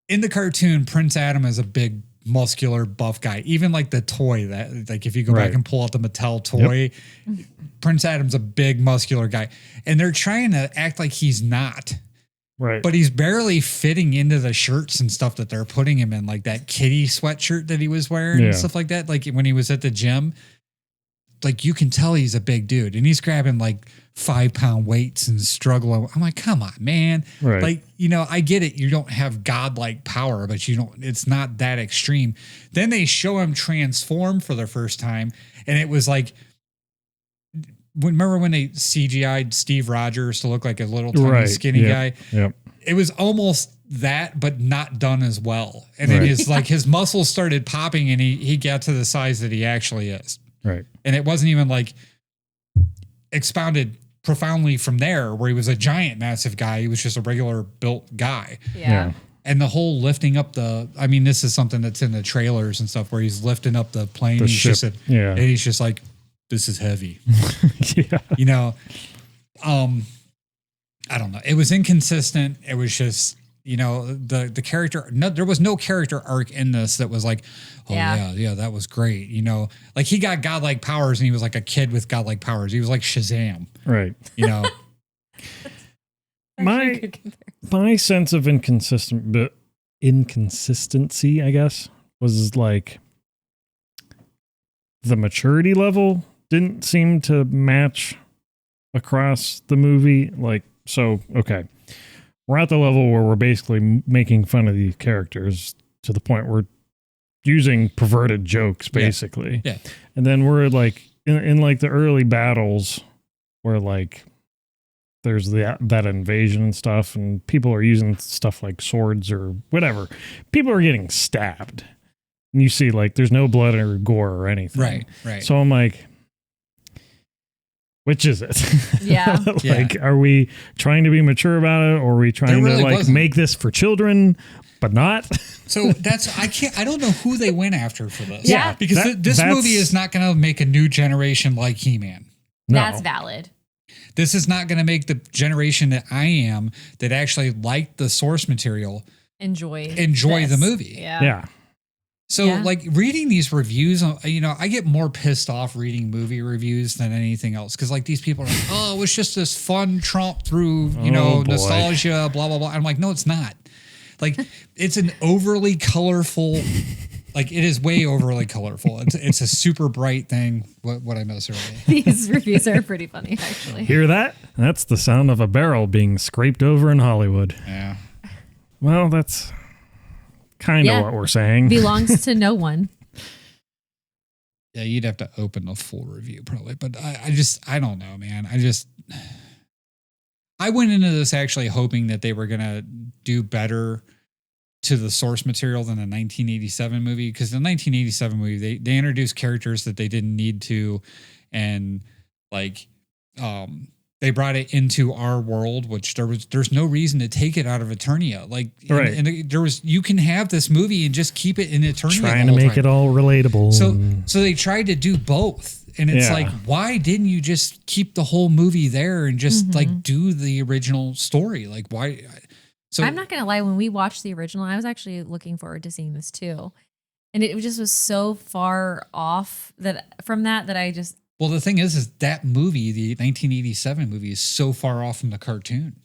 in the cartoon, Prince Adam is a big, muscular, buff guy. Even like the toy that, like, if you go back and pull out the Mattel toy, Prince Adam's a big, muscular guy, and they're trying to act like he's not. Right. But he's barely fitting into the shirts and stuff that they're putting him in, like that kitty sweatshirt that he was wearing and stuff like that. Like when he was at the gym, like you can tell he's a big dude and he's grabbing like 5-pound weights and struggling. I'm like, come on, man. Right. Like, you know, I get it. You don't have godlike power, but it's not that extreme. Then they show him transform for the first time. And it was like, remember when they CGI'd Steve Rogers to look like a little tiny skinny guy? Yep. It was almost that, but not done as well. And then his muscles started popping and he got to the size that he actually is. Right. And it wasn't even like expounded profoundly from there where he was a giant, massive guy. He was just a regular built guy. Yeah. And the whole lifting up this is something that's in the trailers and stuff where he's lifting up the plane. The ship. And he's just like, this is heavy. You know, I don't know. It was inconsistent. It was just, you know, the character, there was no character arc in this that was like, oh yeah, that was great. You know, like he got godlike powers and he was like a kid with godlike powers. He was like Shazam. Right. You know, my sense of inconsistency, I guess, was like the maturity level didn't seem to match across the movie. Like, so, okay. We're at the level where we're basically making fun of these characters to the point where using perverted jokes, basically. Yeah. And then we're like in like the early battles where like there's that invasion and stuff, and people are using stuff like swords or whatever. People are getting stabbed. And you see, like, there's no blood or gore or anything. Right. So I'm like, which is it? Yeah. Like, are we trying to be mature about it, or are we trying really to like wasn't. make this for children, but not? So I don't know who they went after for this. Yeah. Because this movie is not going to make a new generation like He-Man. No. That's valid. This is not going to make the generation that I am that actually liked the source material Enjoy the this. movie. Yeah. So Yeah. like reading these reviews, I get more pissed off reading movie reviews than anything else. Cause like these people are like, oh, it was just this fun tromp through, Oh, boy. nostalgia, blah, blah, blah. I'm like, no, it's not. Like it's an overly colorful, like it is way overly colorful. It's a super bright thing. What I missed earlier. These reviews are pretty funny, actually. Hear that? That's the sound of a barrel being scraped over in Hollywood. Yeah. Well, that's kind of Yeah. what we're saying. Belongs to no one. Yeah, you'd have to open the full review probably, but I don't know, man. I went into this actually hoping that they were gonna do better to the source material than the 1987 movie, because the 1987 movie they introduced characters that they didn't need to, and like they brought it into our world, which there's no reason to take it out of Eternia. Like, Right. and you can have this movie and just keep it in Eternia. Trying to make it all relatable. So they tried to do both. And it's Yeah. like, why didn't you just keep the whole movie there and just like do the original story? Like, why? So I'm not going to lie. When we watched the original, I was actually looking forward to seeing this too. And it just was so far off from that I just. well, the thing is that movie, the 1987 movie, is so far off from the cartoon.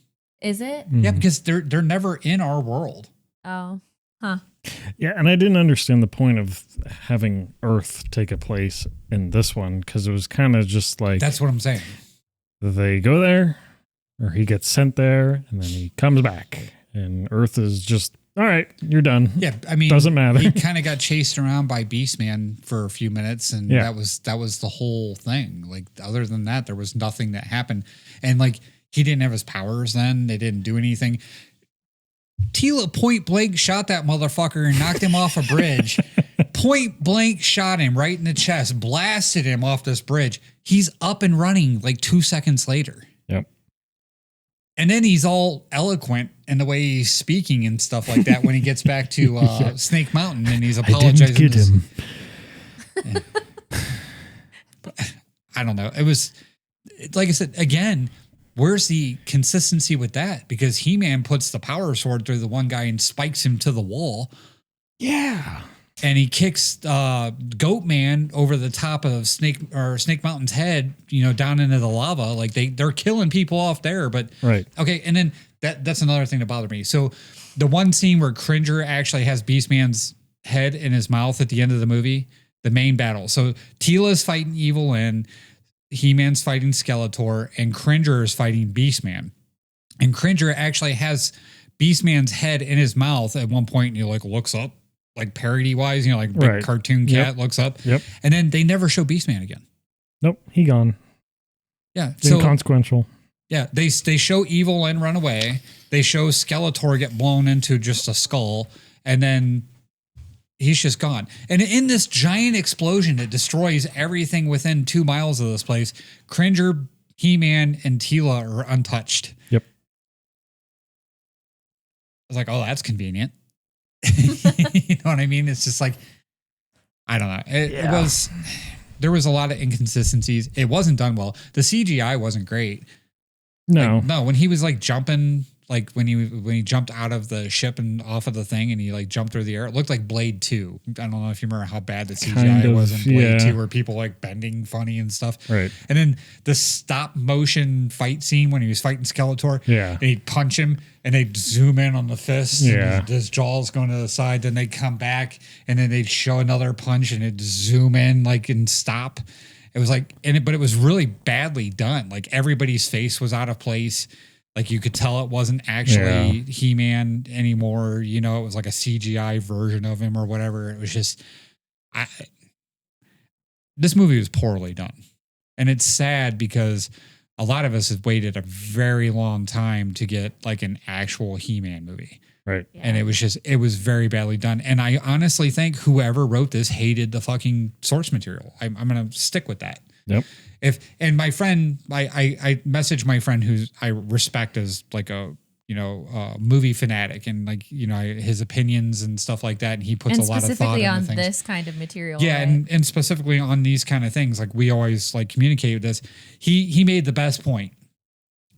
Is it? Mm. Yeah, because they're never in our world. Oh, huh. Yeah, and I didn't understand the point of having Earth take a place in this one, because it was kind of just like That's what I'm saying. they go there, or he gets sent there, and then he comes back, and Earth is just, all right, you're done. Yeah, I mean, Doesn't matter. He kind of got chased around by Beastman for a few minutes, and Yeah. that was the whole thing. Like, other than that, there was nothing that happened, and like he didn't have his powers then. They didn't do anything. Tila point blank shot that motherfucker and knocked him off a bridge. Point blank shot him right in the chest, blasted him off this bridge. He's up and running like 2 seconds later. Yep. And then he's all eloquent in the way he's speaking and stuff like that when he gets back to Snake Mountain and he's apologizing. I didn't get him. I don't know. It was, like I said, again, where's the consistency with that? Because He-Man puts the power sword through the one guy and spikes him to the wall. Yeah. And he kicks Goat Man over the top of Snake Mountain's head, down into the lava. Like they're killing people off there. But Right. okay, and then that's another thing that bothered me. So the one scene where Cringer actually has Beastman's head in his mouth at the end of the movie, the main battle. So Tila's fighting Evil and He-Man's fighting Skeletor, and Cringer is fighting Beastman. And Cringer actually has Beastman's head in his mouth at one point, and he like looks up, like parody wise, like big Right. cartoon cat looks up. Yep. And then they never show Beastman again. Nope. He gone. Yeah. It's inconsequential. Yeah, they show Evil and run away. They show Skeletor get blown into just a skull, and then he's just gone. And in this giant explosion that destroys everything within 2 miles of this place, Cringer, He-Man, and Tila are untouched. Yep. I was like, oh, that's convenient. You know what I mean? It's just like, I don't know. There was a lot of inconsistencies. It wasn't done well. The CGI wasn't great. No. No, when he was like jumping, like when he jumped out of the ship and off of the thing and he like jumped through the air, it looked like Blade 2. I don't know if you remember how bad the CGI was in Blade 2, where people like bending funny and stuff. Right. And then the stop motion fight scene when he was fighting Skeletor. Yeah. And he'd punch him and they'd zoom in on the fist. Yeah. And his jaw's going to the side. Then they'd come back and then they'd show another punch and it'd zoom in like and stop. It was like, but it was really badly done. Like everybody's face was out of place. Like you could tell it wasn't actually He-Man anymore. It was like a CGI version of him or whatever. It was just, this movie was poorly done. And it's sad because a lot of us have waited a very long time to get like an actual He-Man movie. Right. Yeah. And it was very badly done. And I honestly think whoever wrote this hated the fucking source material. I'm going to stick with that. Yep. And my friend, I messaged my friend who I respect as like a, movie fanatic and like, his opinions and stuff like that. And he puts a lot of thought into specifically on things. this kind of material. Yeah. Right? And specifically on these kind of things, like we always like communicate with this. He made the best point.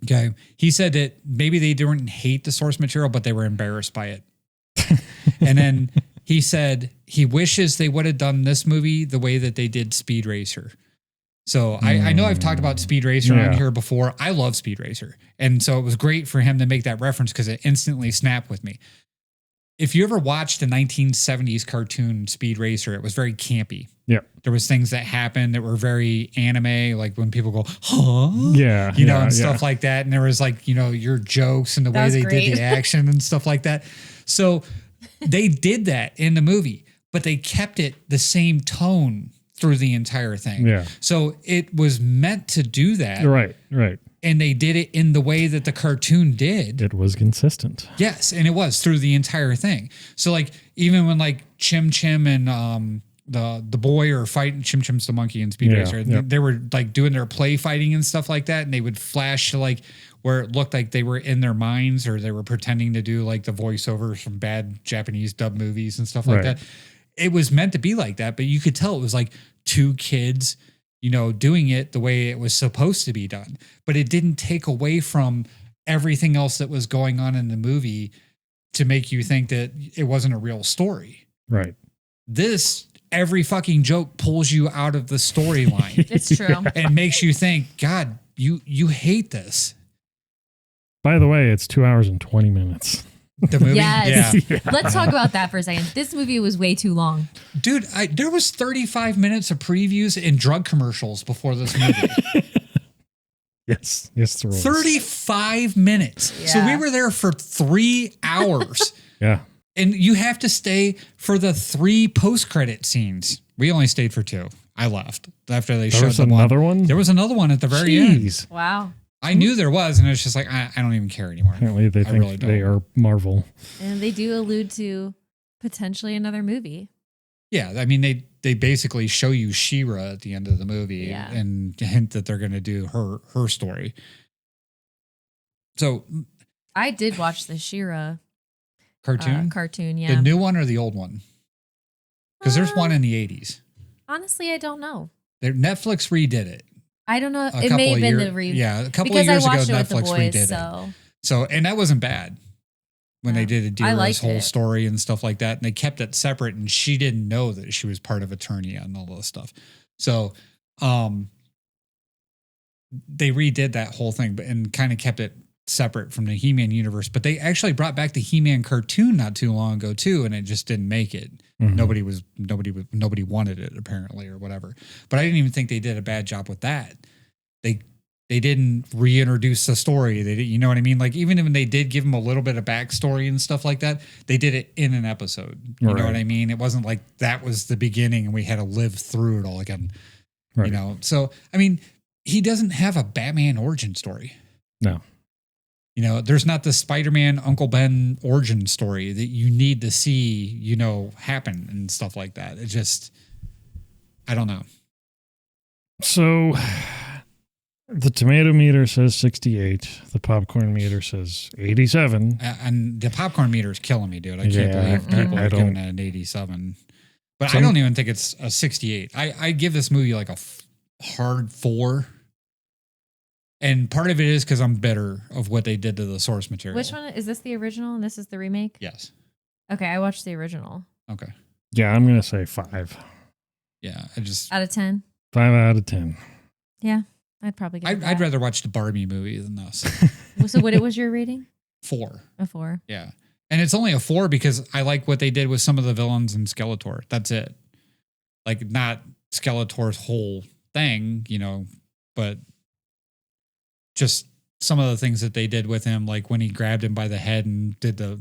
Okay. He said that maybe they didn't hate the source material, but they were embarrassed by it. And then he said he wishes they would have done this movie the way that they did Speed Racer. So I know I've talked about Speed Racer on here before. I love Speed Racer. And so it was great for him to make that reference because it instantly snapped with me. If you ever watched the 1970s cartoon Speed Racer, it was very campy. Yeah. There was things that happened that were very anime, like when people go, huh? Yeah. And stuff like that. And there was like, your jokes and the way they did the action and stuff like that. So they did that in the movie, but they kept it the same tone through the entire thing. Yeah. So it was meant to do that. Right. Right. And they did it in the way that the cartoon did. It was consistent. Yes, and it was through the entire thing. So like even when like Chim Chim and the boy are fighting, Chim Chim's the monkey in Speed Racer, they were like doing their play fighting and stuff like that, and they would flash to like where it looked like they were in their minds or they were pretending to do like the voiceovers from bad Japanese dub movies and stuff like that. It was meant to be like that, but you could tell it was like two kids doing it the way it was supposed to be done. But it didn't take away from everything else that was going on in the movie to make you think that it wasn't a real story. Right. Every fucking joke pulls you out of the storyline. It's true. And makes you think, God, you hate this. By the way, it's 2 hours and 20 minutes. The movie? Yes. Yeah. Let's talk about that for a second. This movie was way too long. Dude, there was 35 minutes of previews and drug commercials before this movie. Yes, there was. 35 minutes. Yeah. So we were there for 3 hours. Yeah. And you have to stay for the 3 post-credit scenes. We only stayed for 2. I left after they showed the another one. There was another one at the very end. Wow. I knew there was, and it's just like, I don't even care anymore. Apparently they think really they are Marvel. And they do allude to potentially another movie. Yeah, I mean, they basically show you She-Ra at the end of the movie and hint that they're going to do her story. So I did watch the She-Ra cartoon, yeah. the new one or the old one? Because there's one in the 80s. Honestly, I don't know. Netflix redid it. I don't know. It may have been the reboot. Yeah, a couple of years ago, Netflix redid it. So, and that wasn't bad when they did Adira's whole story and stuff like that. And they kept it separate, and she didn't know that she was part of Eternia and all this stuff. So, they redid that whole thing, and kind of kept it separate from the He-Man universe. But they actually brought back the He-Man cartoon not too long ago too, and it just didn't make it. Mm-hmm. Nobody wanted it apparently or whatever. But I didn't even think they did a bad job with that. They didn't reintroduce the story. They did, you know what I mean? Like even when they did give them a little bit of backstory and stuff like that, they did it in an episode. You know what I mean? It wasn't like that was the beginning and we had to live through it all again. Right. So I mean, he doesn't have a Batman origin story. No. There's not the Spider-Man Uncle Ben origin story that you need to see, happen and stuff like that. It just, I don't know. So the tomato meter says 68. The popcorn meter says 87. And the popcorn meter is killing me, dude. I can't believe people are giving it an 87. But I don't even think it's a 68. I give this movie like a hard 4. And part of it is because I'm bitter of what they did to the source material. Which one? Is this the original and this is the remake? Yes. Okay, I watched the original. Okay. Yeah, I'm going to say 5. Yeah, I just... Out of 10? 5 out of 10. Yeah, I'd probably give it I'd rather watch the Barbie movie than this. So what was your rating? 4. A 4. Yeah. And it's only a 4 because I like what they did with some of the villains in Skeletor. That's it. Like, not Skeletor's whole thing, but... just some of the things that they did with him, like when he grabbed him by the head and did the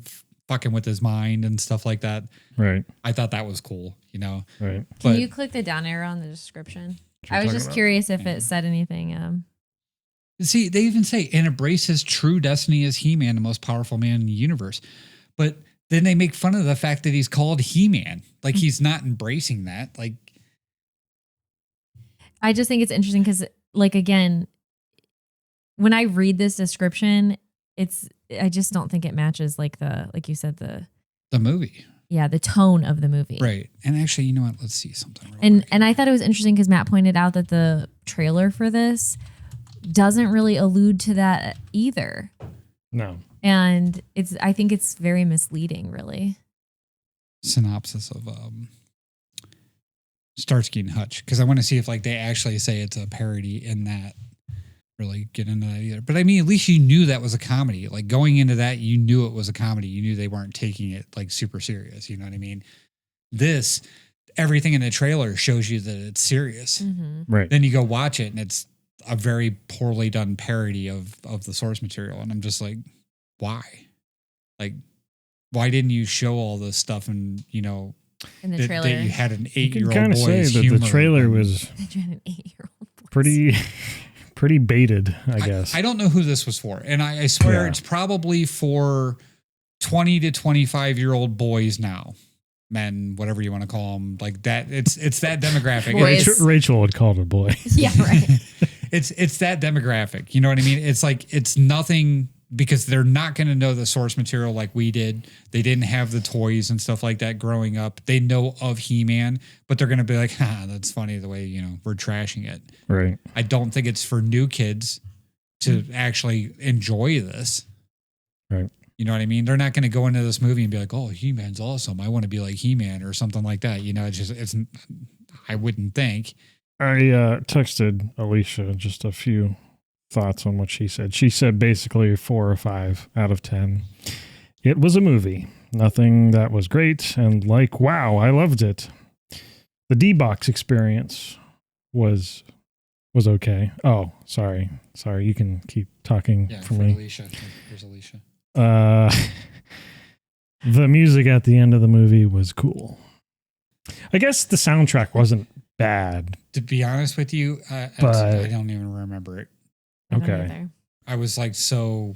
fucking with his mind and stuff like that. Right. I thought that was cool, Right. Can you click the down arrow in the description? I was just curious if it said anything. See, they even say, and embrace his true destiny as He-Man, the most powerful man in the universe. But then they make fun of the fact that he's called He-Man. Like he's not embracing that. Like, I just think it's interesting because, like, again, when I read this description, I just don't think it matches like you said, the movie. Yeah, the tone of the movie. Right. And actually, you know what? Let's see something. And I thought it was interesting because Matt pointed out that the trailer for this doesn't really allude to that either. No. And I think it's very misleading, really. Synopsis of Starsky and Hutch, because I want to see if like they actually say it's a parody in that. Really get into that either. But I mean, at least you knew that was a comedy. Like going into that, you knew it was a comedy. You knew they weren't taking it like super serious. You know what I mean? This, everything in the trailer shows you that it's serious. Mm-hmm. Right. Then you go watch it and it's a very poorly done parody of the source material. And I'm just like, why? Like, why didn't you show all this stuff and, you know, in the trailer that you had an 8-year-old You can kind of say that humor. the trailer was that you had an 8-year-old pretty baited, I guess. I don't know who this was for. And I swear Yeah. it's probably for 20 to 25-year-old boys now. Men, whatever you want to call them. Like that. It's that demographic. Boys. Rachel would call it a boy. Yeah, right. It's that demographic. You know what I mean? It's like, it's nothing because they're not going to know the source material like we did. They didn't have the toys and stuff like that growing up. They know of He-Man, but they're going to be like, that's funny the way, you know, we're trashing it. Right. I don't think it's for new kids to actually enjoy this. Right. You know what I mean? They're not going to go into this movie and be like, oh, He-Man's awesome. I want to be like He-Man or something like that. You know, I wouldn't think. I texted Alicia just a few thoughts on what she said. She said basically 4 or 5 out of 10. It was a movie. Nothing that was great. And like, wow, I loved it. The D-Box experience was okay. Oh, sorry. You can keep talking for me. Alicia. There's Alicia. The music at the end of the movie was cool. I guess the soundtrack wasn't bad. To be honest with you, But- I don't even remember it. I don't Okay. either. I was like, so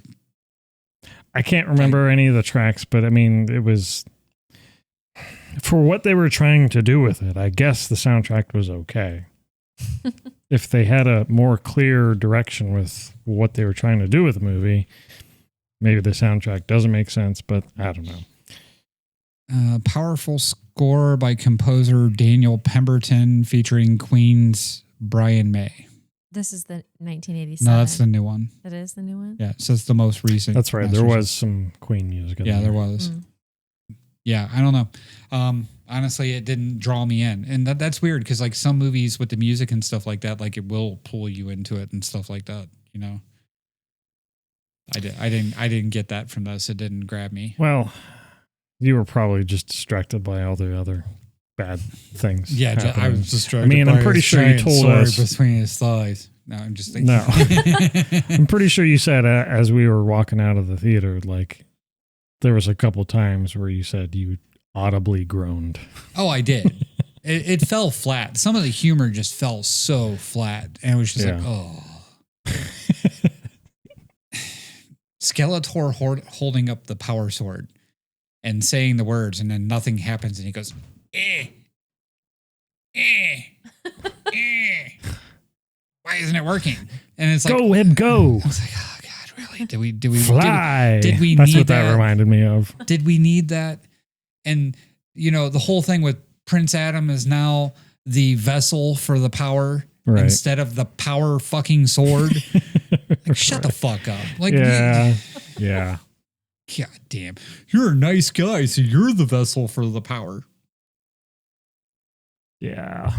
I can't remember any of the tracks, but I mean, it was for what they were trying to do with it. I guess the soundtrack was okay. If they had a more clear direction with what they were trying to do with the movie, maybe the soundtrack doesn't make sense, but I don't know. Powerful score by composer Daniel Pemberton featuring Queen's Brian May. This is the 1987. No, that's the new one. That is the new one? Yeah, so it's the most recent. That's right. There was some Queen music. Yeah, there was. Mm. Yeah, I don't know. Honestly, it didn't draw me in, and that's weird because like some movies with the music and stuff like that, like it will pull you into it and stuff like that. You know, I didn't get that from this. It didn't grab me. Well, you were probably just distracted by all the other bad things. Yeah, I happening. was distracted. I mean, I'm pretty sure you told us between his thighs. No, I'm just thinking. No, I'm pretty sure you said as we were walking out of the theater, like there was a couple times where you said you audibly groaned. Oh, I did. It fell flat. Some of the humor just fell so flat, and it was just like, oh. Skeletor holding up the power sword and saying the words, and then nothing happens, and he goes, eh, eh, eh. Why isn't it working? And it's like, Go, Web, go. I was like, oh God, really? Did we Fly. Did we That's need what that reminded me of. Did we need that? And you know, the whole thing with Prince Adam is now the vessel for the power instead of the power fucking sword. Like, shut the fuck up. Like, yeah. God damn. You're a nice guy, so you're the vessel for the power. Yeah.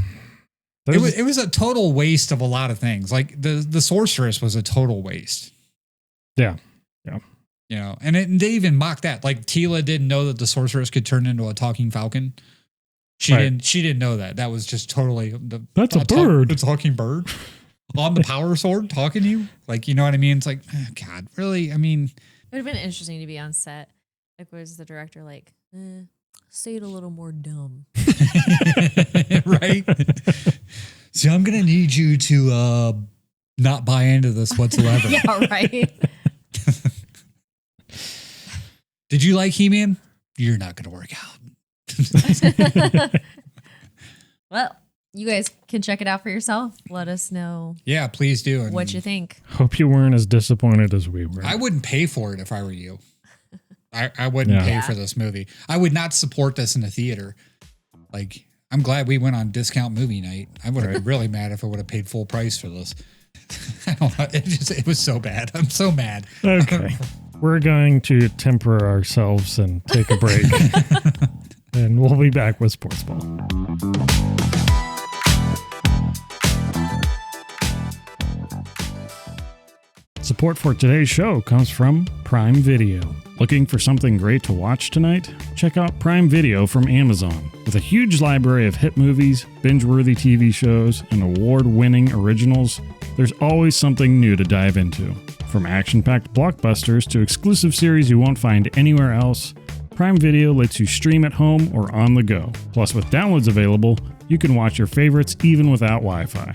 It was a total waste of a lot of things. Like the sorceress was a total waste. Yeah. You know, and they even mocked that. Like Tila didn't know that the sorceress could turn into a talking falcon. She didn't know that. That was just totally That's a bird. A talking bird on the power sword talking to you. Like, you know what I mean? It's like, oh, God, really? I mean, It would have been interesting to be on set. Like, was the director like, say it a little more dumb? right? So I'm going to need you to not buy into this whatsoever. Yeah, right. Did you like He-Man? You're not going to work out. Well, you guys can check it out for yourself. Let us know. Yeah, please do. And what you think. Hope you weren't as disappointed as we were. I wouldn't pay for it if I were you. I wouldn't pay for this movie. I would not support this in the theater. Like, I'm glad we went on discount movie night. I would have been really mad if I would have paid full price for this. I don't know. It was so bad. I'm so mad. Okay. We're going to temper ourselves and take a break. And we'll be back with Sportsball. Support for today's show comes from Prime Video. Looking for something great to watch tonight? Check out Prime Video from Amazon. With a huge library of hit movies, binge-worthy TV shows, and award-winning originals, there's always something new to dive into. From action-packed blockbusters to exclusive series you won't find anywhere else, Prime Video lets you stream at home or on the go. Plus, with downloads available, you can watch your favorites even without Wi-Fi.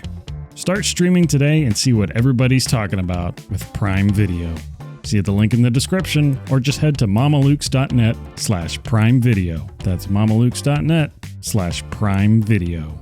Start streaming today and see what everybody's talking about with Prime Video. See the link in the description or just head to mamalukes.net/Prime Video. That's mamalukes.net/Prime Video.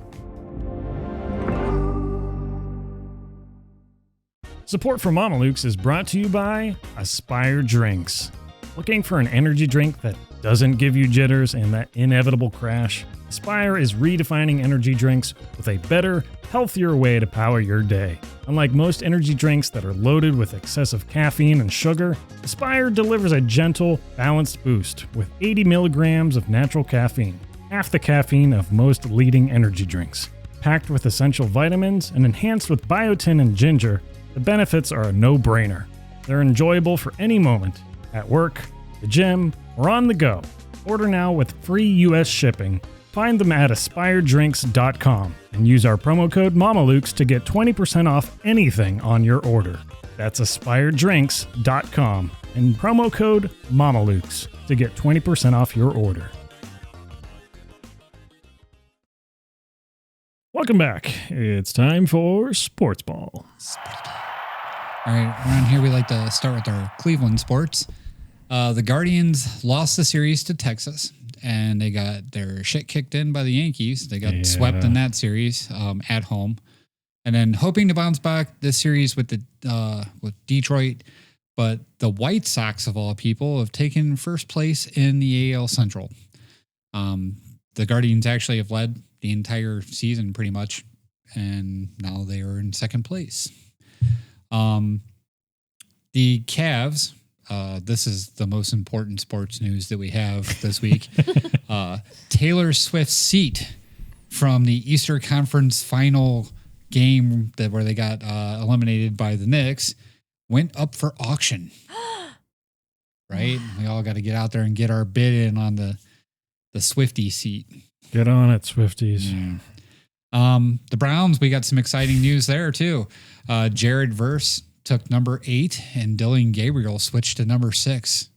Support for Mamalukes is brought to you by Aspire Drinks. Looking for an energy drink that doesn't give you jitters and that inevitable crash? Aspire is redefining energy drinks with a better, healthier way to power your day. Unlike most energy drinks that are loaded with excessive caffeine and sugar, Aspire delivers a gentle, balanced boost with 80 milligrams of natural caffeine, half the caffeine of most leading energy drinks. Packed with essential vitamins and enhanced with biotin and ginger, the benefits are a no-brainer. They're enjoyable for any moment, at work, the gym, or on the go. Order now with free U.S. shipping. Find them at aspiredrinks.com and use our promo code Mamalukes to get 20% off anything on your order. That's aspiredrinks.com and promo code Mamalukes to get 20% off your order. Welcome back. It's time for Sportsball. All right, around here we like to start with our Cleveland sports. The Guardians lost the series to Texas, and they got their shit kicked in by the Yankees. They got swept in that series at home, and then hoping to bounce back this series with Detroit. But the White Sox, of all people, have taken first place in the AL Central. The Guardians actually have led the entire season pretty much, and now they are in second place. The Cavs, this is the most important sports news that we have this week. Taylor Swift's seat from the Eastern Conference final game where they got eliminated by the Knicks went up for auction. Right? We all got to get out there and get our bid in on the Swiftie seat. Get on it, Swifties. Yeah. The Browns, we got some exciting news there too. Jared Verse took number 8 and Dylan Gabriel switched to number 6.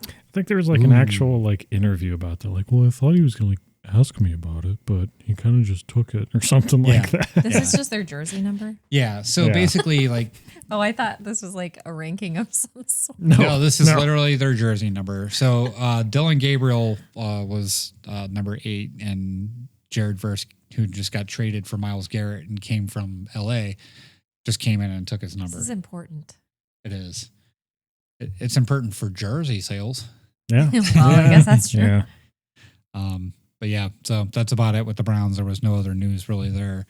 I think there was an actual interview about that. Well, I thought he was going to ask me about it, but he kind of just took it or something like that. This is just their jersey number? Yeah. So basically oh, I thought this was a ranking of some sort. No, this is literally their jersey number. So Dylan Gabriel was number 8 and Jared Verse, who just got traded for Myles Garrett and came from LA, just came in and took his number. This is important. It is. It's important for jersey sales. Yeah. Well, I guess that's true. Yeah. But yeah, so that's about it with the Browns. There was no other news really there.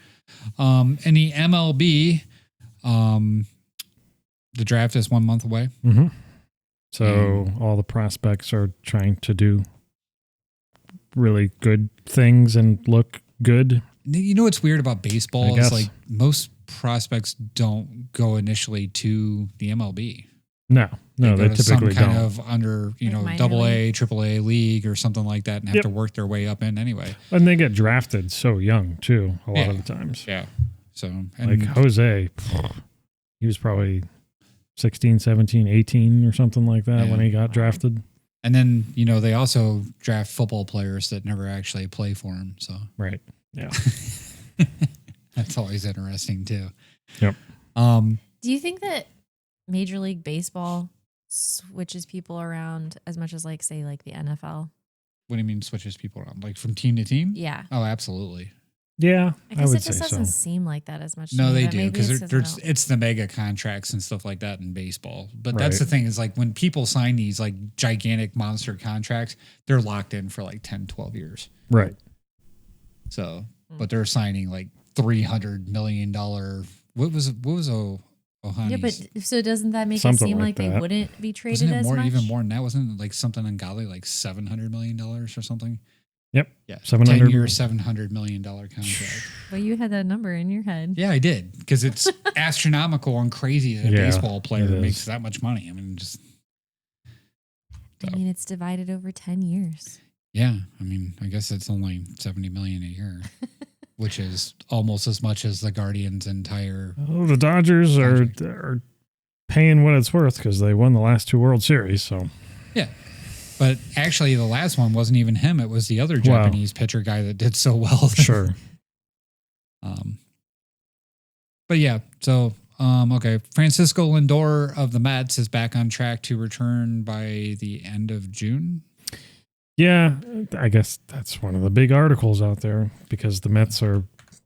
In the MLB, the draft is 1 month away. Mm-hmm. So all the prospects are trying to do really good things and look good. You know what's weird about baseball is most prospects don't go initially to the MLB. No, they typically some kind don't. of under, Like AA, AAA league or something like that and have to work their way up in anyway. And they get drafted so young too, a lot of the times. Yeah. So, like Jose, he was probably 16, 17, 18 or something like that when he got drafted. And then, they also draft football players that never actually play for him. So, right. Yeah. That's always interesting too. Yep. Do you think that Major League Baseball switches people around as much as like say like the NFL? What do you mean switches people around? Like from team to team? Yeah. Oh, absolutely. Yeah, I I guess would it just say doesn't so. seem like that as much. No, to me, they but do maybe because it's just it's the mega contracts and stuff like that in baseball. But that's Right. the thing is like when people sign these like gigantic monster contracts, they're locked in for like 10, 12 years. Right. So, but they're signing like $300 million. What was Ohani's? Yeah, but so doesn't that make Something it seem like like they that. wouldn't be traded Wasn't it as more, much? even more than that? Wasn't it like something ungodly, like $700 million or something? Yep. Yeah, 700 10-year, $700 million contract. But you had that number in your head. Yeah, I did because it's astronomical and crazy that a Yeah, baseball player it is. makes that much money. I mean, just I mean, it's divided over 10 years. yeah. I mean, I guess it's only $70 million a year, which is almost as much as the Guardians' entire. Oh, the Dodgers are paying what it's worth because they won the last 2 World Series. So Yeah. But actually, the last one wasn't even him. It was the other Wow. Japanese pitcher guy that did so well. sure. But yeah, so, okay. Francisco Lindor of the Mets is back on track to return by the end of June. Yeah, I guess that's one of the big articles out there because the Mets are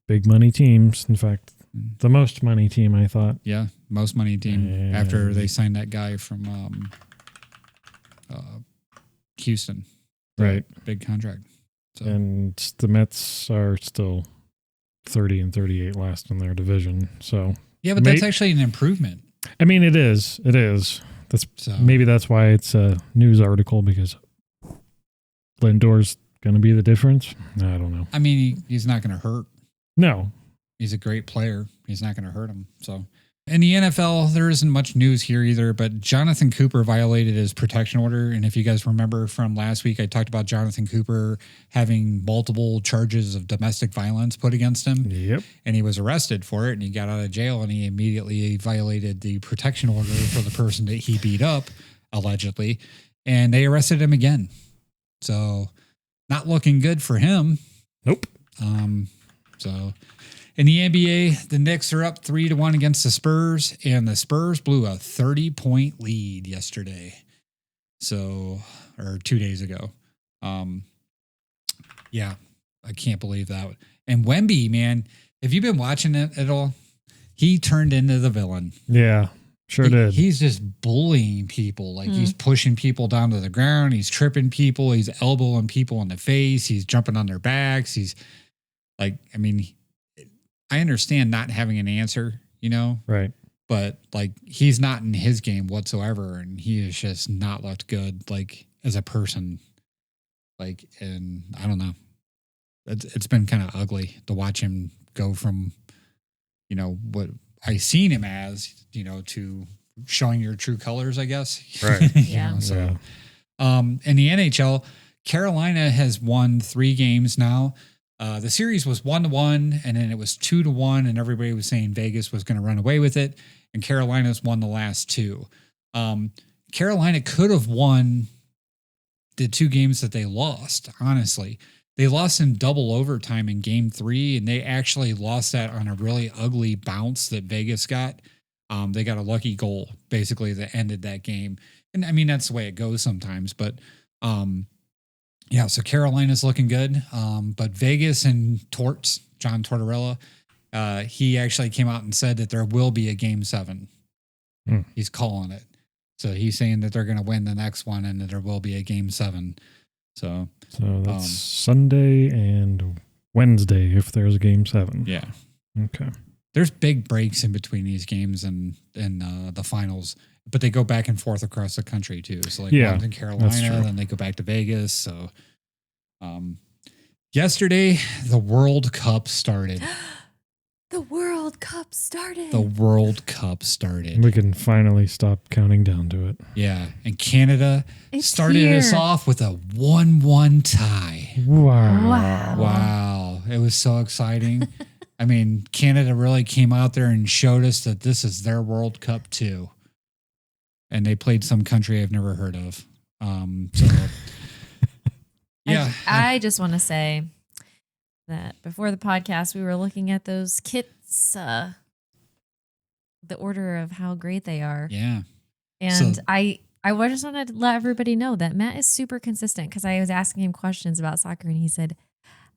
big money teams. In fact, the most money team, I thought. Yeah, most money team after they signed that guy from Houston. Right. Big contract. So. And the Mets are still 30 and 38 last in their division. So Yeah, but that's actually an improvement. I mean, it is. It is. That's So maybe that's why it's a news article because Lindor's going to be the difference. I don't know. I mean, he's not going to hurt. No. He's a great player. He's not going to hurt him. So in the NFL, there isn't much news here either, but Jonathan Cooper violated his protection order. And if you guys remember from last week, I talked about Jonathan Cooper having multiple charges of domestic violence put against him. Yep. And he was arrested for it and he got out of jail and he immediately violated the protection order for the person that he beat up, allegedly. And they arrested him again. So not looking good for him. Nope. So in the NBA, the Knicks are up 3-1 against the Spurs, and the Spurs blew a 30-point lead yesterday. So, or 2 days ago. Yeah, I can't believe that. And Wemby, man, have you been watching it at all? He turned into the villain. Yeah, sure did. He's just bullying people. Like he's pushing people down to the ground. He's tripping people. He's elbowing people in the face. He's jumping on their backs. He's like, I mean, I understand not having an answer, you know? Right. But like, he's not in his game whatsoever. And he has just not looked good, like as a person. Like, and I don't know. It's been kind of ugly to watch him go from, you know, what I seen him as, you know, to showing your true colors, I guess. Right. Yeah. So, Yeah. in the NHL, Carolina has won 3 games now. The series was 1-1, and then it was 2-1, and everybody was saying Vegas was going to run away with it, and Carolina's won the last 2. Carolina could have won the 2 games that they lost, honestly. They lost in double overtime in game 3, and they actually lost that on a really ugly bounce that Vegas got. They got a lucky goal, basically, that ended that game. And I mean, that's the way it goes sometimes, but yeah, so Carolina's looking good. But Vegas and John Tortorella, he actually came out and said that there will be a game 7. He's calling it. So he's saying that they're going to win the next one and that there will be a game 7. So that's Sunday and Wednesday if there's a game 7. Yeah. Okay. There's big breaks in between these games and the finals, but they go back and forth across the country too. So like one's in Carolina, then they go back to Vegas. So yesterday the World Cup started. The World Cup started. The World Cup started. We can finally stop counting down to it. Yeah. And Canada started here. us off with a 1-1 tie. Wow. Wow. It was so exciting. I mean, Canada really came out there and showed us that this is their World Cup too. And they played some country I've never heard of. So yeah. I just want to say that before the podcast, we were looking at those kits, the order of how great they are. Yeah. And So- I I just wanted to let everybody know that Matt is super consistent because I was asking him questions about soccer and he said,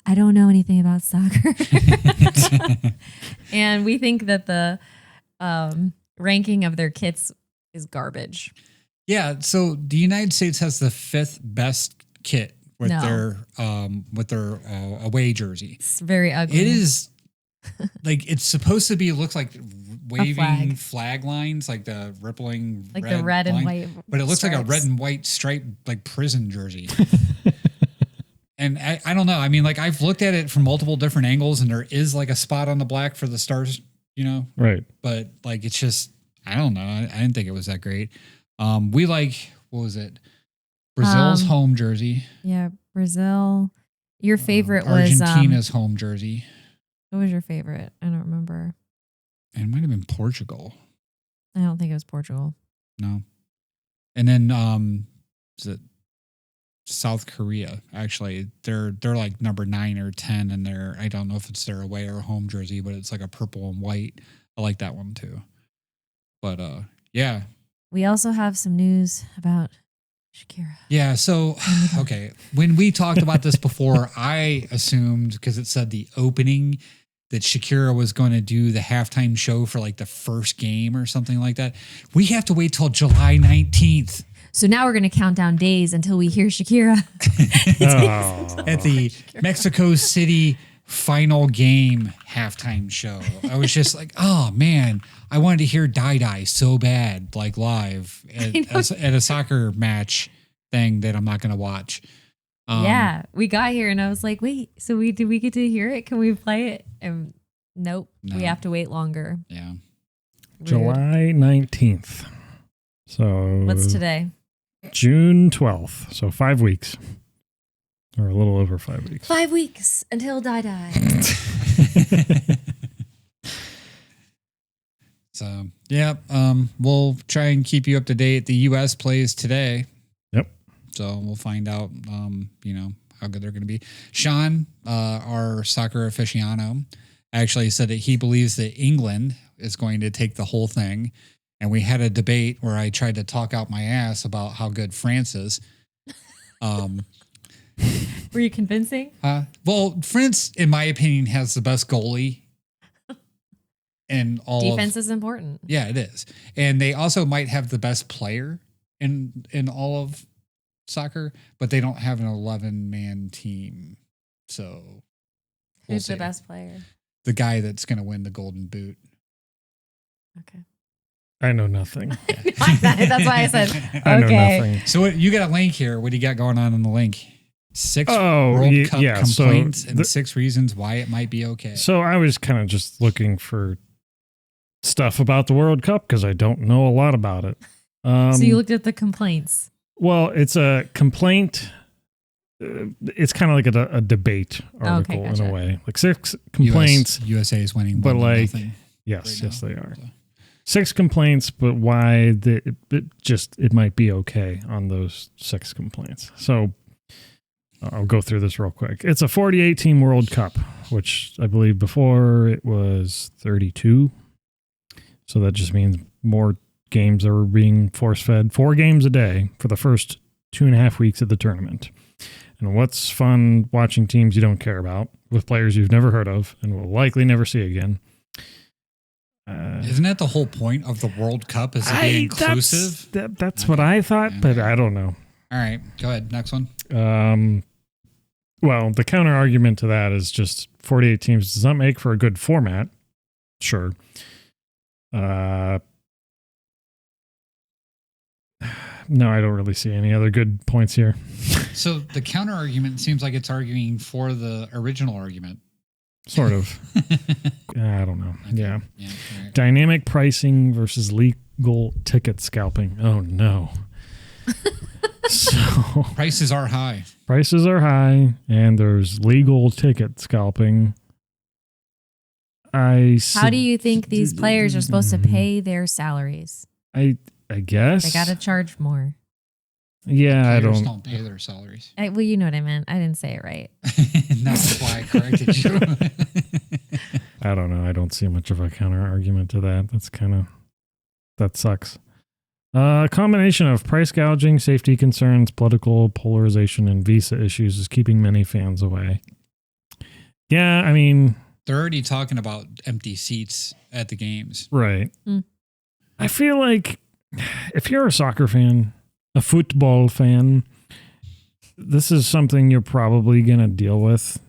I don't know anything about soccer. And we think that the ranking of their kits is garbage. Yeah. So the United States has the 5th best kit with their away jersey. It's very ugly. It is like it's supposed to be. It looks like waving flag lines, like the rippling, like the red and white. But it looks like a red and white striped like prison jersey. And I don't know. I mean, like I've looked at it from multiple different angles, and there is like a spot on the black for the stars, Right. But like it's just I don't know. I didn't think it was that great. We like what was it? Brazil's home jersey. Yeah, Brazil. Your favorite was Argentina's home jersey. What was your favorite? I don't remember. It might have been Portugal. I don't think it was Portugal. No. And then is it South Korea? Actually, they're like number 9 or 10, and I don't know if it's their away or home jersey, but it's like a purple and white. I like that one too. But yeah. We also have some news about Shakira. Yeah, so okay. When we talked about this before, I assumed because it said the opening that Shakira was going to do the halftime show for like the first game or something like that. We have to wait till July 19th. So now we're going to count down days until we hear Shakira at the Mexico City final game halftime show. I was just like, oh man, I wanted to hear Die Die so bad, like live at a soccer match thing that I'm not going to watch. Yeah, we got here and I was like, wait, so did we get to hear it? Can we play it? And nope, No. we have to wait longer. Yeah. Rude. July 19th. So What's today? June 12th. So 5 weeks. Or a little over 5 weeks. 5 weeks until Die Die. So, yeah, we'll try and keep you up to date. The U.S. plays today. Yep. So we'll find out, how good they're going to be. Sean, our soccer aficionado, actually said that he believes that England is going to take the whole thing. And we had a debate where I tried to talk out my ass about how good France is. Were you convincing? Well, France, in my opinion, has the best goalie. And all defense is important. Yeah, it is. And they also might have the best player in all of soccer, but they don't have an 11-man team. So who's the best player? The guy that's going to win the Golden Boot. Okay. I know nothing. That's why I said, okay. I know nothing. So you got a link here. What do you got going on in the link? 6 World Cup complaints and 6 reasons why it might be okay. So I was kind of just looking for stuff about the World Cup because I don't know a lot about it. So you looked at the complaints. Well, it's a complaint. It's kind of like a debate article in a way. Like 6 complaints. USA is winning. But like, yes, they are. 6 complaints, but why it might be okay on those 6 complaints. So I'll go through this real quick. It's a 48-team World Cup, which I believe before it was 32. So that just means more games are being force-fed. 4 games a day for the first 2.5 weeks of the tournament. And what's fun watching teams you don't care about with players you've never heard of and will likely never see again. Isn't that the whole point of the World Cup is to be inclusive? That's what I thought, but I don't know. All right, go ahead. Next one. Well, the counter argument to that is just 48 teams does not make for a good format. Sure. No, I don't really see any other good points here. So the counter argument seems like it's arguing for the original argument. Sort of. I don't know. Okay. Yeah. Right. Dynamic pricing versus legal ticket scalping. Oh, no. So prices are high. Prices are high, and there's legal ticket scalping. How do you think these players are supposed to pay their salaries? I guess they got to charge more. Yeah, players I don't pay their salaries. Well, you know what I meant. I didn't say it right. That's why I corrected you. I don't know. I don't see much of a counter argument to that. That sucks. A combination of price gouging, safety concerns, political polarization, and visa issues is keeping many fans away. Yeah, I mean... They're already talking about empty seats at the games. Right. I feel like if you're a soccer fan, a football fan, this is something you're probably going to deal with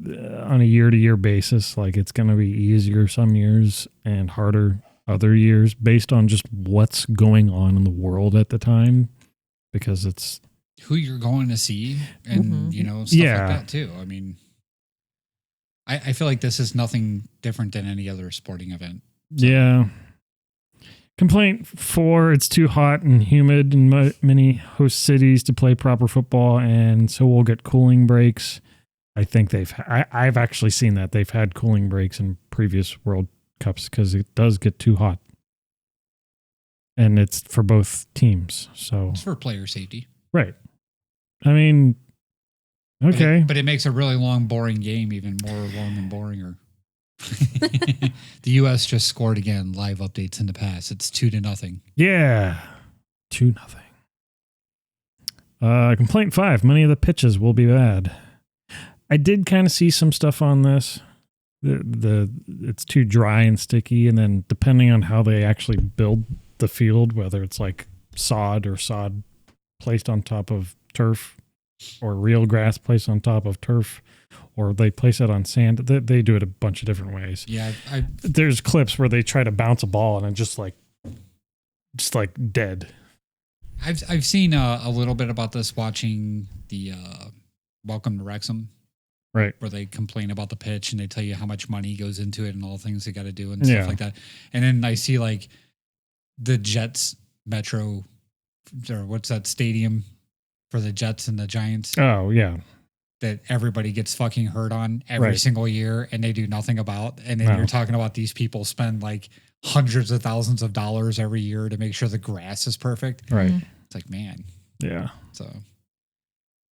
on a year-to-year basis. Like, it's going to be easier some years and harder other years based on just what's going on in the world at the time, because it's who you're going to see and, stuff like that too. I mean, I feel like this is nothing different than any other sporting event. So. Yeah. Complaint 4, it's too hot and humid in many host cities to play proper football, and so we'll get cooling breaks. I think I've actually seen that. They've had cooling breaks in previous World Cups because it does get too hot. And it's for both teams. So it's for player safety. Right. I mean, okay. But it makes a really long, boring game even more long and boring. The U.S. just scored again. Live updates in the past. It's 2-0. Yeah. 2-0. Complaint 5. Many of the pitches will be bad. I did kind of see some stuff on this. It's too dry and sticky, and then depending on how they actually build the field, whether it's like sod placed on top of turf, or real grass placed on top of turf, or they place it on sand, they do it a bunch of different ways. Yeah, there's clips where they try to bounce a ball and it's just like dead. I've seen a little bit about this watching the Welcome to Wrexham. Right. Where they complain about the pitch and they tell you how much money goes into it and all the things they got to do and stuff like that. And then I see like the Jets Metro, or what's that stadium for the Jets and the Giants? Oh, yeah. That everybody gets fucking hurt on every single year and they do nothing about. And then you're talking about these people spend like hundreds of thousands of dollars every year to make sure the grass is perfect. Right. It's like, man. Yeah. So.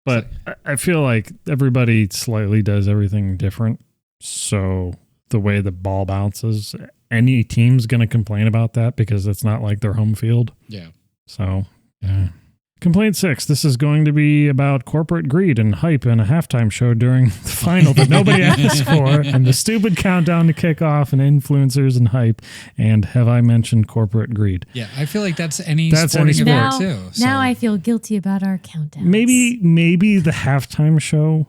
But I feel like everybody slightly does everything different. So the way the ball bounces, any team's going to complain about that because it's not like their home field. Yeah. So, yeah. Complaint 6. This is going to be about corporate greed and hype in a halftime show during the final that nobody asked for, and the stupid countdown to kick off, and influencers and hype. And have I mentioned corporate greed? Yeah, I feel like that's any sporting event too. So. Now I feel guilty about our countdown. Maybe the halftime show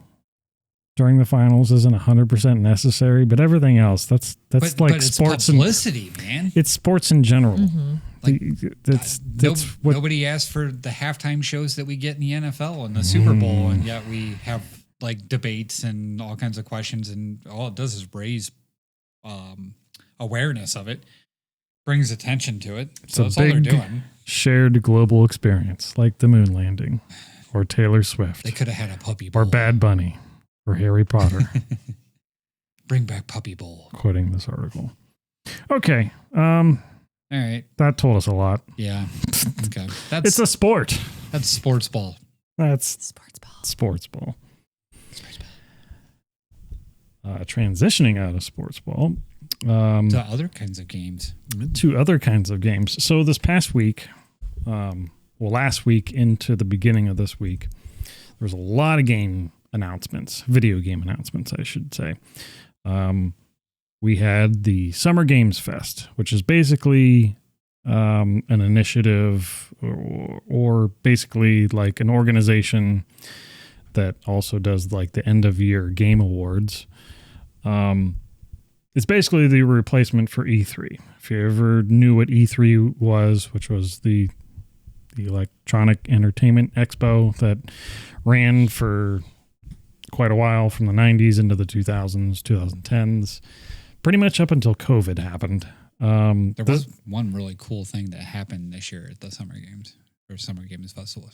during the finals isn't 100% necessary, but everything else, that's like it's sports publicity, man. It's sports in general. Mm-hmm. Like that's nobody asked for the halftime shows that we get in the NFL and the Super Bowl, and yet we have like debates and all kinds of questions, and all it does is raise awareness of it, brings attention to it. So that's all they're doing. Shared global experience, like the moon landing, or Taylor Swift. They could have had a Puppy Bowl, or Bad Bunny, or Harry Potter. Bring back Puppy Bowl. Quoting this article. Okay. All right. That told us a lot. Yeah. Okay. It's a sport. That's Sportsball. That's Sportsball. Sportsball. Transitioning out of Sportsball. To other kinds of games. To other kinds of games. So this past week, last week into the beginning of this week, there was a lot of video game announcements, I should say. We had the Summer Games Fest, which is basically an initiative or basically like an organization that also does like the end of year game awards. It's basically the replacement for E3. If you ever knew what E3 was, which was the Electronic Entertainment Expo that ran for quite a while from the 90s into the 2000s, 2010s. Pretty much up until COVID happened. There was one really cool thing that happened this year at the Summer Games or Summer Games Festival.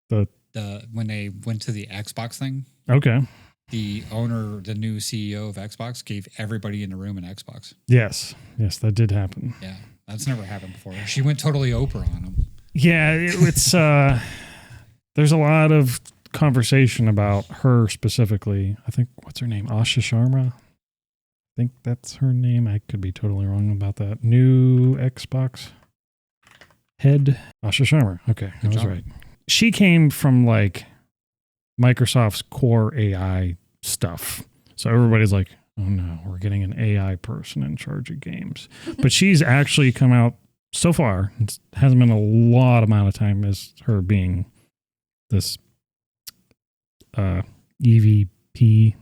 When they went to the Xbox thing. Okay. The new CEO of Xbox gave everybody in the room an Xbox. Yes, that did happen. Yeah, that's never happened before. She went totally Oprah on them. Yeah, it's there's a lot of conversation about her specifically. I think what's her name? Asha Sharma. I think that's her name. I could be totally wrong about that. New Xbox. head. Asha Sharma. Okay, I was right. She came from like Microsoft's core AI stuff. So everybody's like, oh no, we're getting an AI person in charge of games. But she's actually come out so far. It hasn't been a lot amount of time as her being this EVP,